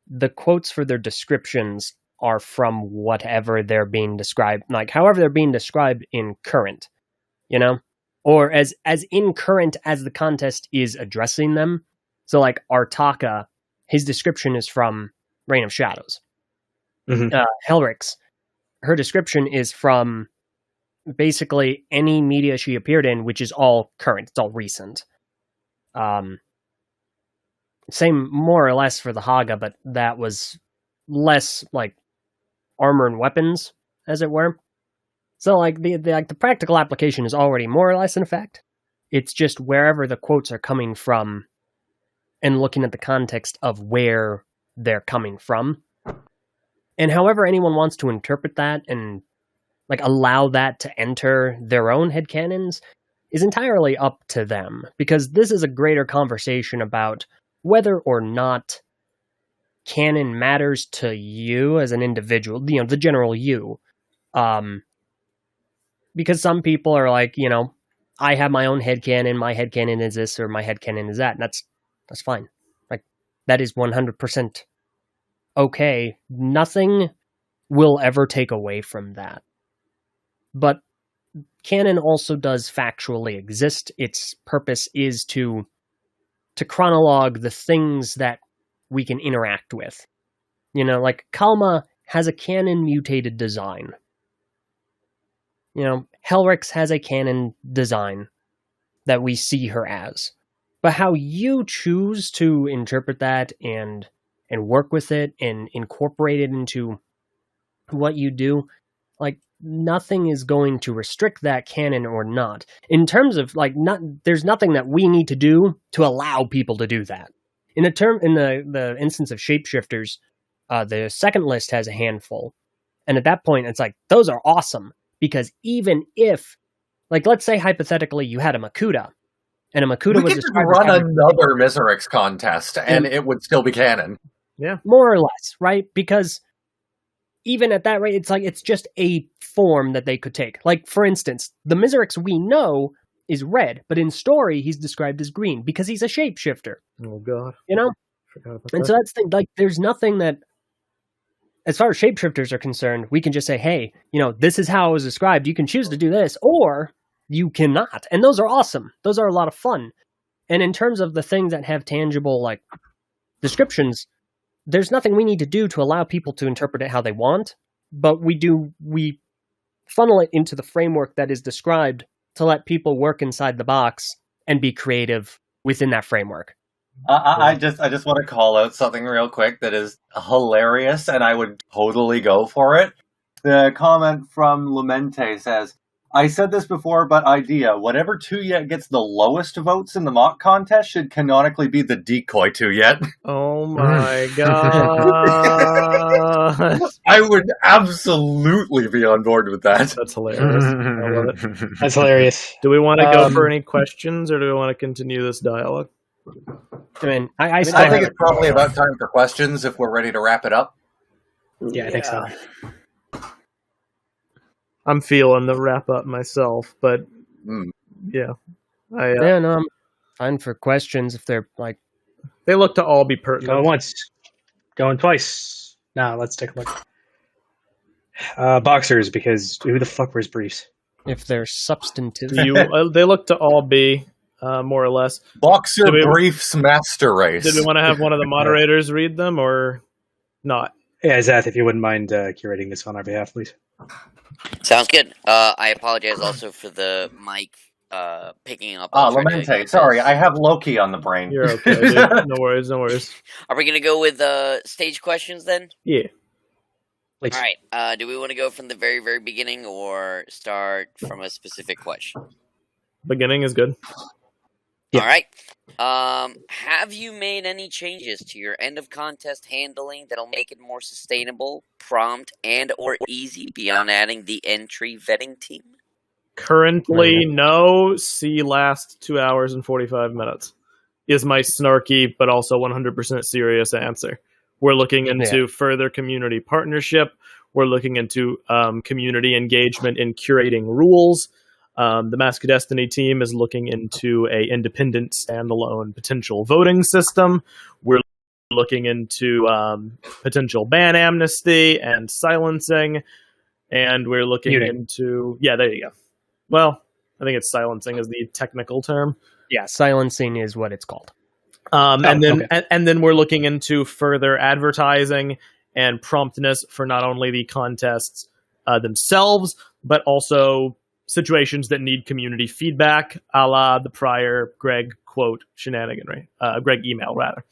the quotes for their descriptions are from whatever they're being described, however they're being described in current, or as in current as the contest is addressing them. So Artaka, his description is from Reign of Shadows. Mm-hmm. Helrix, her description is from basically any media she appeared in, which is all current. It's all recent. Same more or less for the Haga, but that was less armor and weapons, as it were. So the practical application is already more or less in effect. It's just wherever the quotes are coming from and looking at the context of where they're coming from. And however anyone wants to interpret that and allow that to enter their own headcanons is entirely up to them, because this is a greater conversation about whether or not canon matters to you as an individual, the general you. Because some people are I have my own headcanon, my headcanon is this, or my headcanon is that, and that's fine. That is 100% okay. Nothing will ever take away from that. But canon also does factually exist. Its purpose is to chronologue the things that we can interact with. Kalma has a canon mutated design. Helrix has a canon design that we see her as. But how you choose to interpret that and work with it and incorporate it into what you do, nothing is going to restrict that canon or not. In terms of there's nothing that we need to do to allow people to do that. In the instance of shapeshifters, the second list has a handful, and at that point, it's like those are awesome because even if, let's say hypothetically you had a Makuta, and a Makuta was run another Miserix contest, and it would still be canon. Yeah, more or less, right? Because even at that rate, it's just a form that they could take. Like, for instance, the Miserix we know is red, but in story, he's described as green because he's a shapeshifter. Oh, God. You know? And so that's the thing. There's nothing that, as far as shapeshifters are concerned, we can just say, hey, this is how it was described. You can choose to do this, or you cannot. And those are awesome. Those are a lot of fun. And in terms of the things that have tangible, descriptions, there's nothing we need to do to allow people to interpret it how they want, but we funnel it into the framework that is described to let people work inside the box and be creative within that framework. I just want to call out something real quick that is hilarious, and I would totally go for it. The comment from Lamente says, I said this before, but idea, whatever 2-yet gets the lowest votes in the mock contest should canonically be the decoy 2-yet. Oh my god. I would absolutely be on board with that. That's hilarious. I love it. That's hilarious. Do we want to go for any questions, or do we want to continue this dialogue? I mean, I think it's probably about time for questions if we're ready to wrap it up. Yeah, I think so. I'm feeling the wrap up myself, but yeah. I'm fine for questions if they're they look to all be pertinent. Going once, going twice. Now let's take a look. Boxers, because who the fuck wears briefs? If they're substantive. They look to all be more or less. Boxer briefs master race. Did we want to have one of the moderators read them or not? Yeah, Zath, if you wouldn't mind curating this on our behalf, please. Sounds good. I apologize also for the mic picking up. Lamente, sorry, I have Loki on the brain. You're okay, dude. No worries. Are we going to go with stage questions then? Yeah. All right. Do we want to go from the very, very beginning or start from a specific question? Beginning is good. Yeah. All right. Have you made any changes to your end of contest handling that'll make it more sustainable, prompt, and or easy beyond adding the entry vetting team? Currently, no. See last 2 hours and 45 minutes is my snarky but also 100% serious answer. We're looking into further community partnership. We're looking into community engagement in curating rules. The Mask of Destiny team is looking into a independent, standalone potential voting system. We're looking into potential ban amnesty and silencing, and we're looking into there you go. Well, I think it's silencing is the technical term. Yeah, silencing is what it's called. And then we're looking into further advertising and promptness for not only the contests themselves, but also situations that need community feedback, a la the prior Greg quote shenanigan, right? Greg email, rather.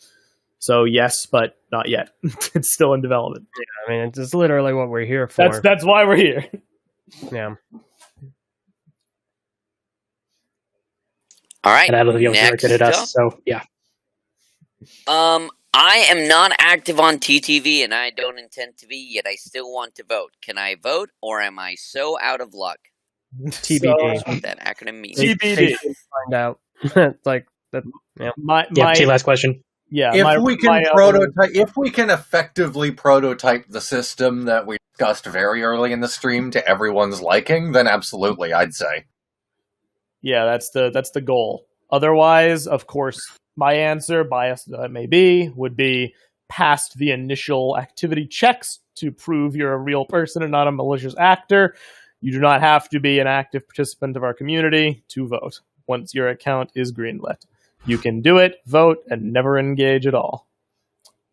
So yes, but not yet. It's still in development. Yeah, I mean, it's literally what we're here for. That's why we're here. Yeah. All right. And I love you directed at us, so yeah. I am not active on TTV, and I don't intend to be, yet I still want to vote. Can I vote, or am I so out of luck? TBD. That's what that acronym means. TBD. Find out. It's like that. Yeah. Last question. Yeah. If we can effectively prototype the system that we discussed very early in the stream to everyone's liking, then absolutely, I'd say. Yeah, that's the goal. Otherwise, of course, my answer, biased though it may be, would be past the initial activity checks to prove you're a real person and not a malicious actor. You do not have to be an active participant of our community to vote. Once your account is greenlit, you can do it, vote, and never engage at all.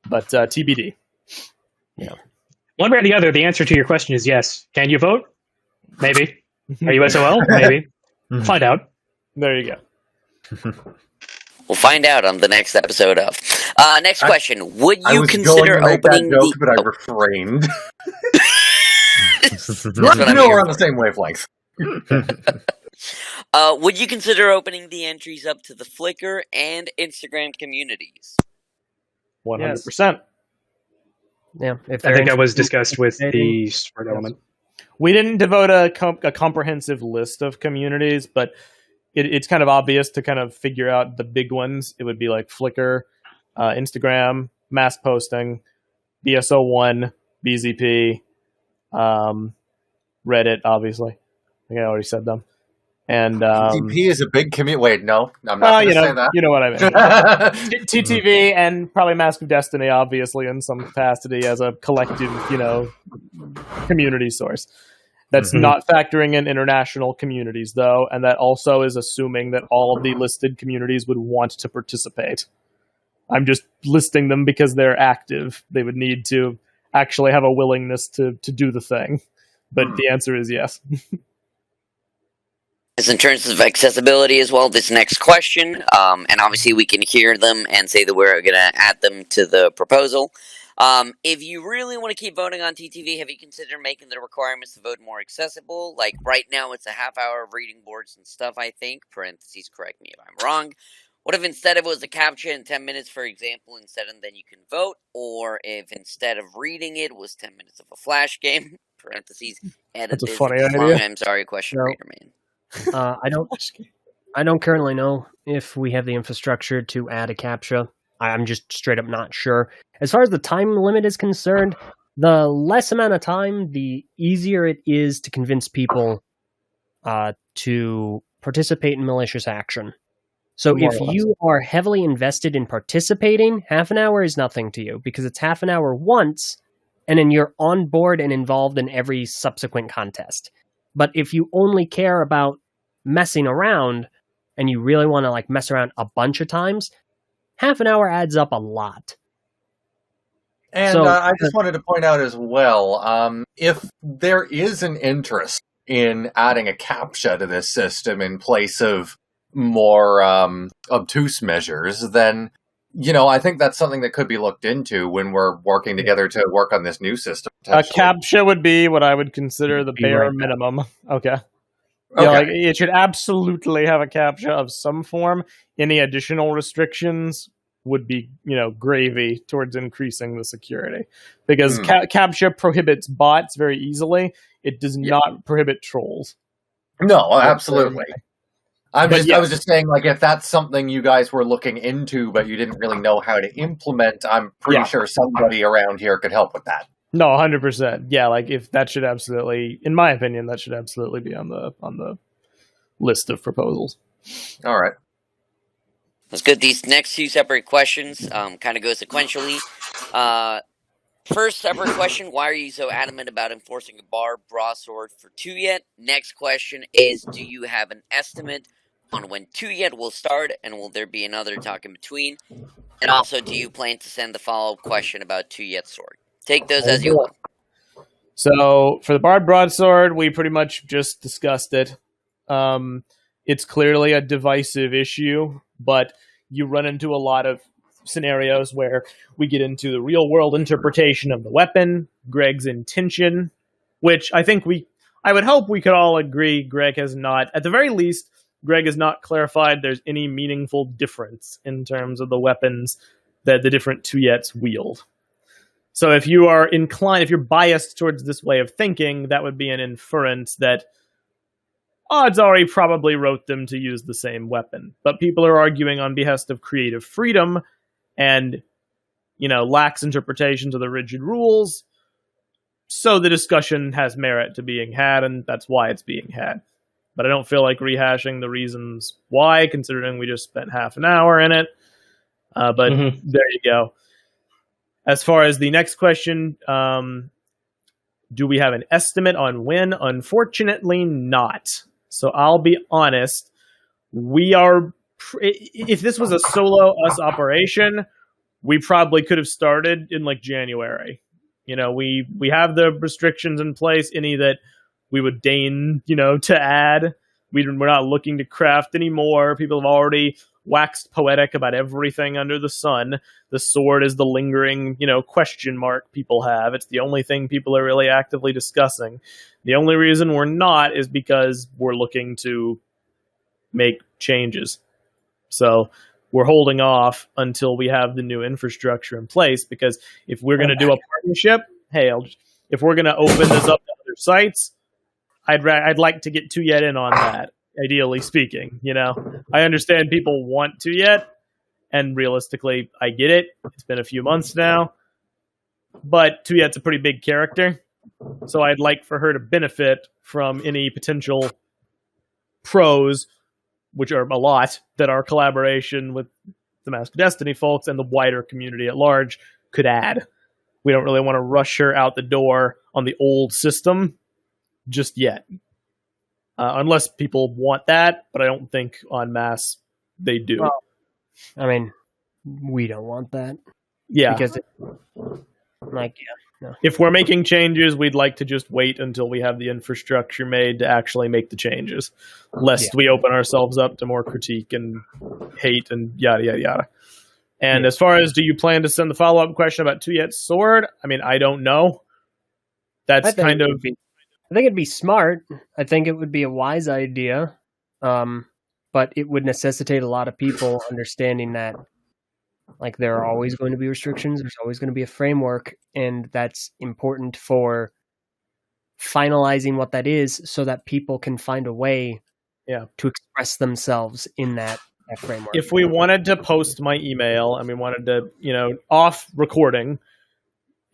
But TBD. Yeah. One way or the other, the answer to your question is yes. Can you vote? Maybe. Are you SOL? Maybe. Find out. There you go. We'll find out on the next episode of. Next question. Would you consider opening joke, but I refrained. We're on the same wavelength. Would you consider opening the entries up to the Flickr and Instagram communities? 100%. Yeah, I think that was discussed with the smart element. We didn't devote a comprehensive list of communities, but it's kind of obvious to kind of figure out the big ones. It would be like Flickr, Instagram, mass posting, BSO1, BZP, Reddit, obviously. I think I already said them. And BZP is a big community. Wait, no, I'm not going to say that. You know what I mean. TTV and probably Mask of Destiny, obviously, in some capacity as a collective, community source. That's not factoring in international communities, though, and that also is assuming that all of the listed communities would want to participate. I'm just listing them because they're active. They would need to actually have a willingness to do the thing. But the answer is yes. In terms of accessibility as well, this next question, and obviously we can hear them and say that we're going to add them to the proposal. If you really want to keep voting on TTV, have you considered making the requirements to vote more accessible? Like right now it's a half hour of reading boards and stuff, I think. Parentheses, correct me if I'm wrong. What if instead it was a captcha in 10 minutes, for example, and then you can vote? Or if instead of reading it was 10 minutes of a flash game, parentheses, edit. That's a funny idea. I'm sorry, question reader man. I don't currently know if we have the infrastructure to add a captcha. I'm just straight up not sure. As far as the time limit is concerned, the less amount of time, the easier it is to convince people to participate in malicious action. So if you are heavily invested in participating, half an hour is nothing to you because it's half an hour once, and then you're on board and involved in every subsequent contest. But if you only care about messing around and you really want to mess around a bunch of times, half an hour adds up a lot. And I just wanted to point out as well, if there is an interest in adding a CAPTCHA to this system in place of more obtuse measures, then I think that's something that could be looked into when we're working together to work on this new system. A CAPTCHA would be what I would consider the bare minimum. Okay. Yeah, it should absolutely have a CAPTCHA of some form. Any additional restrictions would be, gravy towards increasing the security. Because CAPTCHA prohibits bots very easily. It does not prohibit trolls. No, absolutely. I was just saying, if that's something you guys were looking into, but you didn't really know how to implement, I'm pretty sure somebody around here could help with that. No, 100%. Yeah, if that should absolutely, in my opinion, that should absolutely be on the list of proposals. All right. That's good. These next two separate questions kind of go sequentially. First separate question, why are you so adamant about enforcing a barbed broadsword for 2 yet? Next question is, do you have an estimate on when 2 yet will start, and will there be another talk in between? And also, do you plan to send the follow-up question about 2 yet sword? Take those as you want. So, for the barbed broadsword, we pretty much just discussed it. It's clearly a divisive issue, but you run into a lot of scenarios where we get into the real-world interpretation of the weapon, Greg's intention, which I would hope we could all agree Greg has not, at the very least, Greg has not clarified there's any meaningful difference in terms of the weapons that the different 2 yets wield. So if you are inclined, if you're biased towards this way of thinking, that would be an inference that odds are he probably wrote them to use the same weapon. But people are arguing on behest of creative freedom and, lax interpretations of the rigid rules. So the discussion has merit to being had, and that's why it's being had. But I don't feel like rehashing the reasons why, considering we just spent half an hour in it. But there you go. As far as the next question, do we have an estimate on when? Unfortunately, not. So I'll be honest. We are, if this was a solo us operation, we probably could have started in January. We have the restrictions in place, any that we would deign, to add. We're not looking to craft anymore. People have already waxed poetic about everything under the sun. The sword is the lingering, question mark people have. It's the only thing people are really actively discussing. The only reason we're not is because we're looking to make changes. So we're holding off until we have the new infrastructure in place, because if we're going to do a partnership, if we're going to open this up to other sites, I'd like to get Tuyet in on that, ideally speaking. I understand people want Tuyet, and realistically, I get it. It's been a few months now, but Tuyet's a pretty big character, so I'd like for her to benefit from any potential pros, which are a lot, that our collaboration with the Mask of Destiny folks and the wider community at large could add. We don't really want to rush her out the door on the old system just yet. Unless people want that, but I don't think en masse they do. Well, I mean, we don't want that. Yeah. Because no. If we're making changes, we'd like to just wait until we have the infrastructure made to actually make the changes, lest we open ourselves up to more critique and hate and yada, yada, yada. And as far as, do you plan to send the follow-up question about Tuyet's sword? I mean, I don't know. That's kind of... I think it'd be smart. I think it would be a wise idea. But it would necessitate a lot of people understanding that there are always going to be restrictions. There's always going to be a framework, and that's important for finalizing what that is so that people can find a way to express themselves in that framework. If we wanted to post my email and we wanted to, off recording,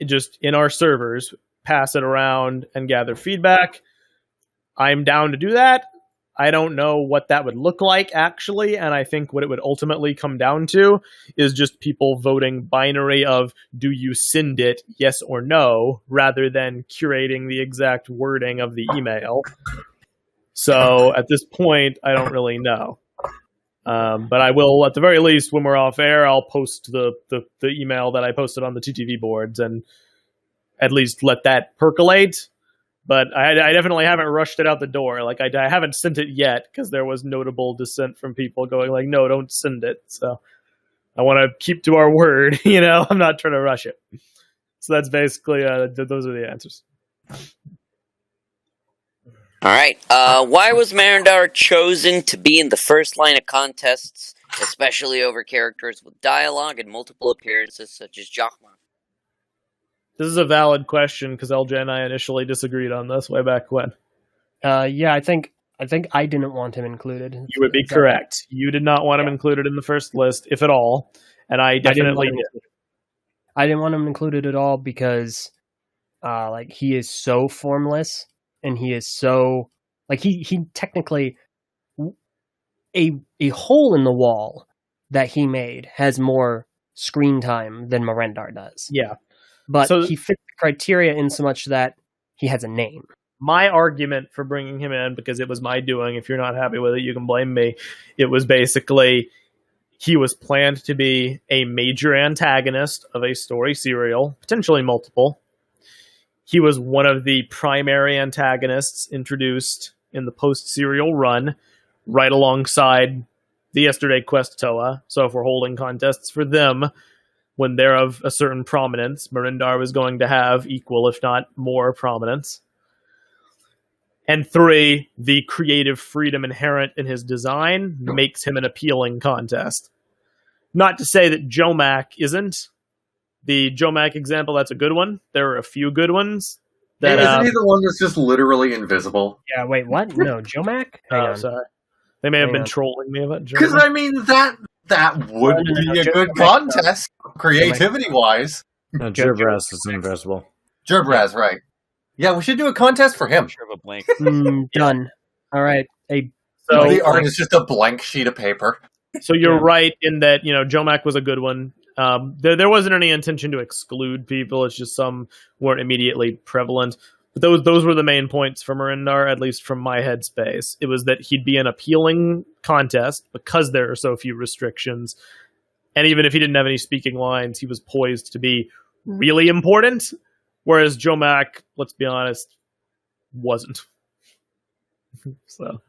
just in our servers, pass it around and gather feedback, I'm down to do that. I don't know what that would look like, actually, and I think what it would ultimately come down to is just people voting binary of, do you send it, yes or no, rather than curating the exact wording of the email. So at this point, I don't really know. But I will, at the very least, when we're off air, I'll post the email that I posted on the TTV boards and at least let that percolate. But I definitely haven't rushed it out the door. I haven't sent it yet because there was notable dissent from people going no, don't send it. So I want to keep to our word. I'm not trying to rush it. So that's basically, those are the answers. All right. Why was Marindar chosen to be in the first line of contests, especially over characters with dialogue and multiple appearances such as Jochma? This is a valid question because LJ and I initially disagreed on this way back when. I think I didn't want him included. You would be correct. You did not want him included in the first list, if at all, and I definitely did. I didn't want him included at all because, he is so formless, and he is so he technically a hole in the wall that he made has more screen time than Marindar does. Yeah. But he fits the criteria in so much that he has a name. My argument for bringing him in, because it was my doing, if you're not happy with it, you can blame me. It was basically, he was planned to be a major antagonist of a story serial, potentially multiple. He was one of the primary antagonists introduced in the post-serial run, right alongside the Yesterday Quest Toa. So if we're holding contests for them, when they're of a certain prominence, Marindar was going to have equal, if not more, prominence. And 3, the creative freedom inherent in his design makes him an appealing contest. Not to say that Jomak isn't. The Jomak example, that's a good one. There are a few good ones. Isn't he the one that's just literally invisible? Yeah, wait, what? No, Jomak? Hang on. Sorry. They may have been trolling me about Jomak. Because, that would be a good contest, creativity-wise. No, Gerbraz is invisible. Gerbraz, right. Yeah, we should do a contest for him. Sure of a blank. Done. All right. So the art is just a blank sheet of paper. So you're right in that, Jomak was a good one. There wasn't any intention to exclude people. It's just some weren't immediately prevalent. But those were the main points for Marindar, at least from my headspace. It was that he'd be an appealing contest because there are so few restrictions. And even if he didn't have any speaking lines, he was poised to be really important. Whereas Jomak, let's be honest, wasn't. So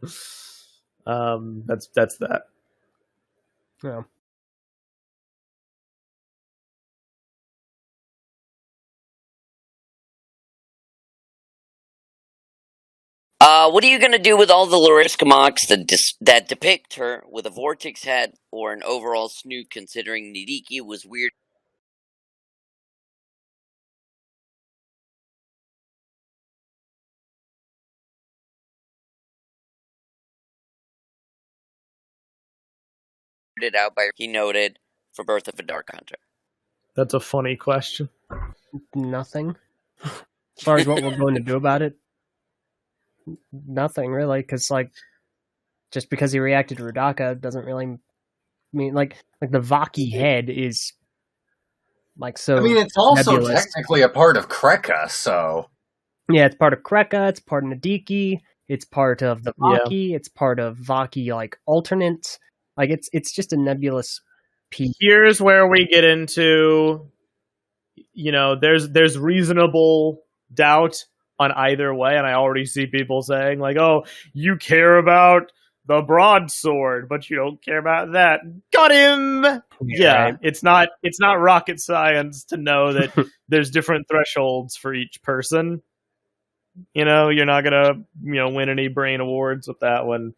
that's that. Yeah. What are you going to do with all the Lariska mocks that depict her with a vortex head or an overall snoot, considering Nidiki was weird? Out by he noted for Birth of a Dark Hunter. That's a funny question. Nothing. As far as what we're going to do about it, nothing really, because like just because he reacted to Rudaka doesn't really mean like the Vaki head is like so. I mean, it's also nebulous. Technically a part of Kreka, so yeah, it's part of Kreka, it's part of Nadiki, it's part of the Vaki, it's part of Vaki like alternate. Like it's just a nebulous piece. Here's where we get into, there's reasonable doubt on either way, and I already see people saying like, "Oh, you care about the broadsword, but you don't care about that." Got him. Yeah, right. It's not rocket science to know that there's different thresholds for each person. You're not gonna win any brain awards with that one.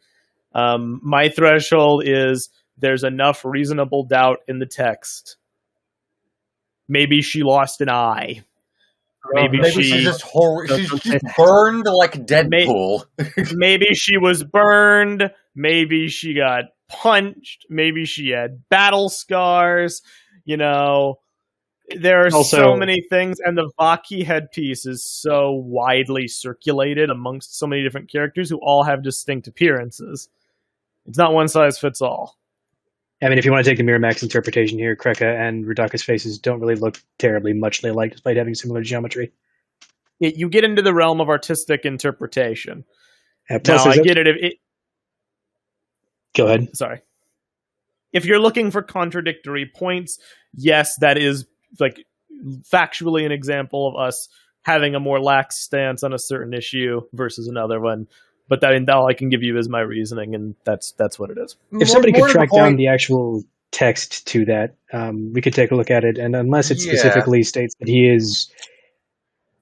My threshold is there's enough reasonable doubt in the text. Maybe she lost an eye. Maybe she's just she's burned like Deadpool. Maybe she was burned. Maybe she got punched. Maybe she had battle scars. There are so many things, and the Vaki headpiece is so widely circulated amongst so many different characters who all have distinct appearances. It's not one size fits all. I mean, if you want to take the Miramax interpretation here, Kreka and Rudaka's faces don't really look terribly much alike, despite having similar geometry. You get into the realm of artistic interpretation. Plus, now, I get it. Go ahead. Sorry. If you're looking for contradictory points, yes, that is like factually an example of us having a more lax stance on a certain issue versus another one. But that all I can give you is my reasoning, and that's what it is. If somebody could track down the actual text to that, we could take a look at it. And unless it specifically states that he is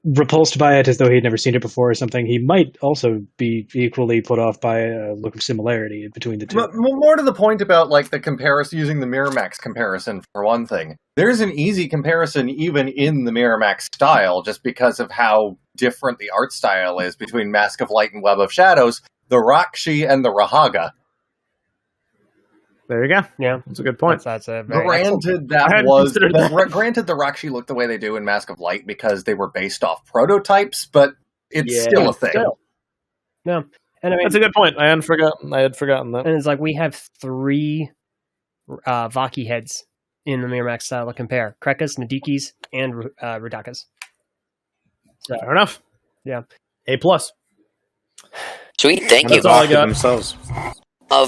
repulsed by it as though he'd never seen it before or something, he might also be equally put off by a look of similarity between the two. More to the point about like the comparison, using the Miramax comparison for one thing. There's an easy comparison even in the Miramax style, just because of how different the art style is between Mask of Light and Web of Shadows, the Rakshi and the Rahaga. There you go. Yeah, that's a good point. That's a granted, granted, the Rakshi look the way they do in Mask of Light because they were based off prototypes, but it's still a thing. No, and I mean, that's a good point. I had forgotten that. And it's like we have 3 Vaki heads in the Miramax style to compare: Kreka's, Nadikis, and Rudaka's. So, fair enough. Yeah. A+. Sweet, thank you. That's all I got. Themselves.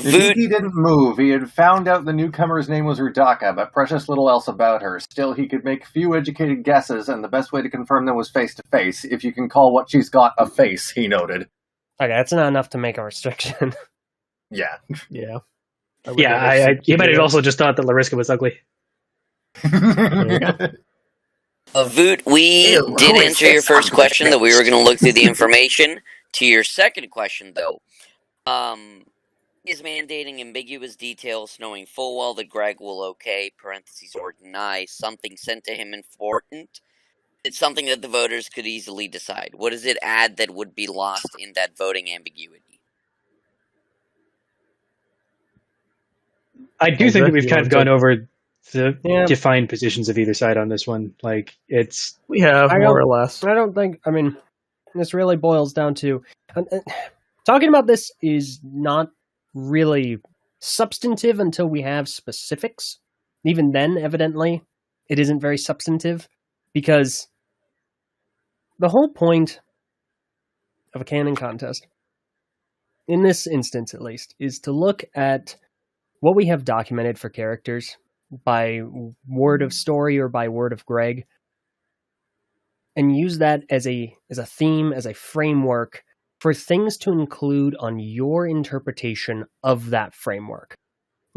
He didn't move. He had found out the newcomer's name was Rudaka, but precious little else about her. Still, he could make few educated guesses, and the best way to confirm them was face-to-face, if you can call what she's got a face, he noted. Okay, that's not enough to make a restriction. Yeah. Yeah. He might have also just thought that Lariska was ugly. Voot, we did answer your first question, that we were going to look through the information. To your second question, though, is mandating ambiguous details, knowing full well that Greg will okay, parentheses, or deny, something sent to him important. It's something that the voters could easily decide. What does it add that would be lost in that voting ambiguity? I do think that we've kind of gone over the defined positions of either side on this one. Like, we have more or less. I don't think, I mean, this really boils down to, talking about this is not really substantive until we have specifics. Even then, evidently, it isn't very substantive, because the whole point of a canon contest, in this instance at least, is to look at what we have documented for characters by word of story or by word of Greg, and use that as a theme, as a framework for things to include on your interpretation of that framework.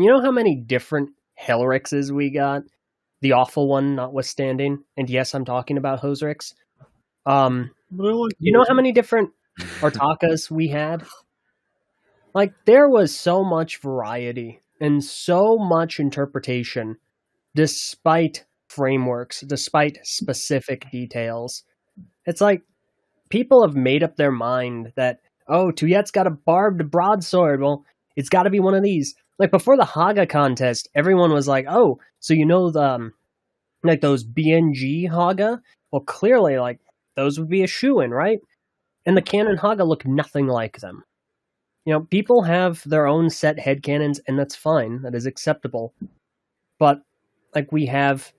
You know how many different Helrixes we got? The awful one notwithstanding. And yes, I'm talking about Hosrix. You know how many different Artakas we had? Like, there was so much variety and so much interpretation, despite frameworks, despite specific details. It's like, people have made up their mind that, oh, Tuyet's got a barbed broadsword. Well, it's got to be one of these. Like, before the Haga contest, everyone was like, oh, so you know like those BNG Haga? Well, clearly, like, those would be a shoo-in, right? And the Canon Haga look nothing like them. You know, people have their own set headcanons, and that's fine. That is acceptable. But, like, we have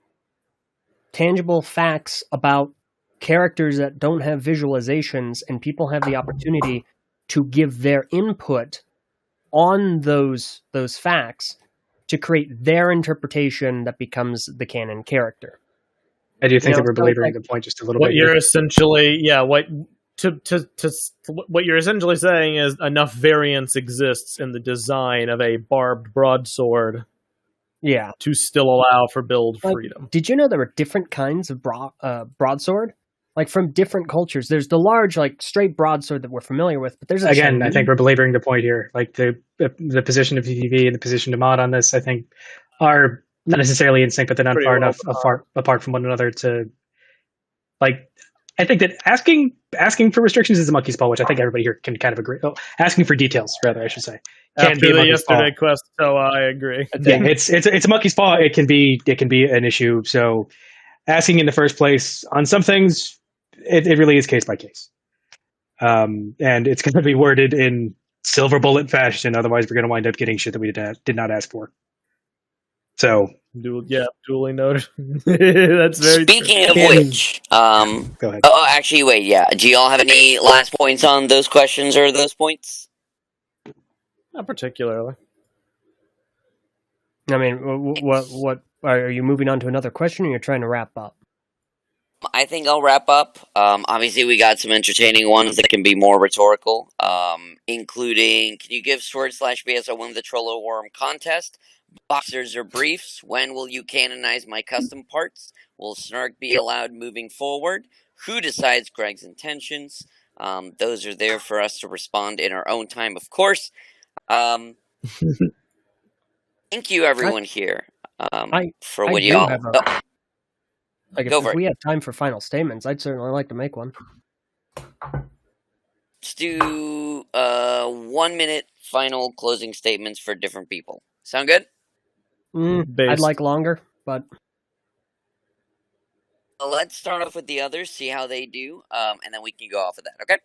tangible facts about characters that don't have visualizations, and people have the opportunity to give their input on those facts to create their interpretation that becomes the canon character. I do think that we're belaboring the point just a little bit. What you're essentially, what you're essentially saying is enough variance exists in the design of a barbed broadsword, to still allow for build freedom. Did you know there were different kinds of broadsword? Like, from different cultures. There's the large, like, straight broadsword that we're familiar with, but there's again, I think we're belaboring the point here. Like, the position of TTV and the position of Mod on this, I think, are not necessarily in sync, but they're not far enough apart from one another to, like, I think that asking for restrictions is a monkey's paw, which I think everybody here can kind of agree. Oh, asking for details, rather, I should say. After the yesterday quest, so I agree. Yeah, it's a monkey's paw. It can be an issue. So asking in the first place on some things, it really is case by case. And it's going to be worded in silver bullet fashion. Otherwise, we're going to wind up getting shit that we did not ask for. So duly noted. That's very Speaking true. of which, go ahead. Oh, actually, wait. Yeah, do y'all have any last points on those questions or those points? Not particularly. I mean, what are you moving on to another question, or you're trying to wrap up? I think I'll wrap up. Obviously, we got some entertaining ones that can be more rhetorical, including, can you give /BSO win the Trollo Worm contest? Boxers or briefs? When will you canonize my custom parts? Will Snark be allowed moving forward? Who decides Greg's intentions? Those are there for us to respond in our own time, of course. Thank you, everyone here, for what y'all... Like, if we have time for final statements, I'd certainly like to make one. Let's do 1 minute final closing statements for different people. Sound good? I'd like longer, but... Let's start off with the others, see how they do, and then we can go off of that, okay?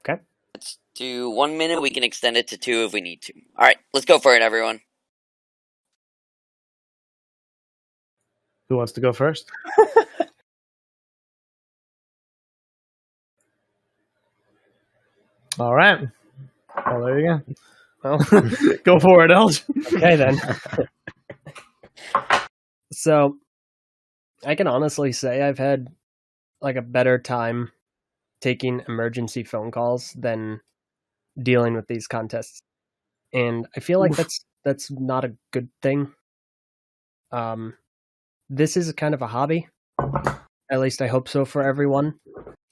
Okay. Let's do 1 minute. We can extend it to 2 if we need to. All right, let's go for it, everyone. Who wants to go first? All right. Well, there you go. Well, go for it, Elge. Okay, then. So, I can honestly say I've had, like, a better time taking emergency phone calls than dealing with these contests. And I feel like that's not a good thing. This is kind of a hobby. At least I hope so for everyone.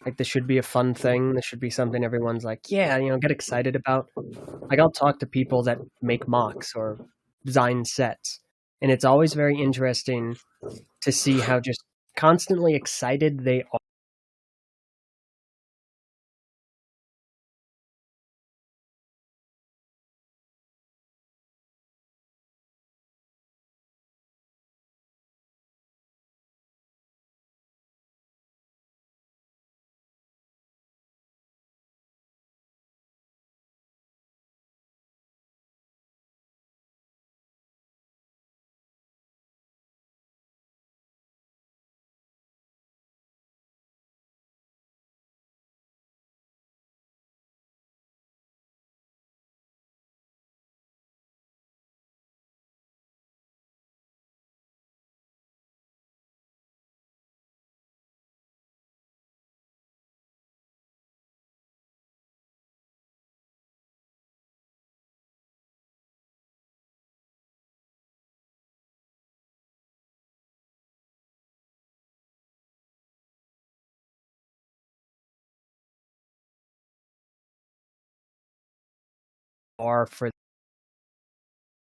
Like, this should be a fun thing. This should be something everyone's like, yeah, get excited about. Like, I'll talk to people that make mocks or design sets. And it's always very interesting to see how just constantly excited they are. are for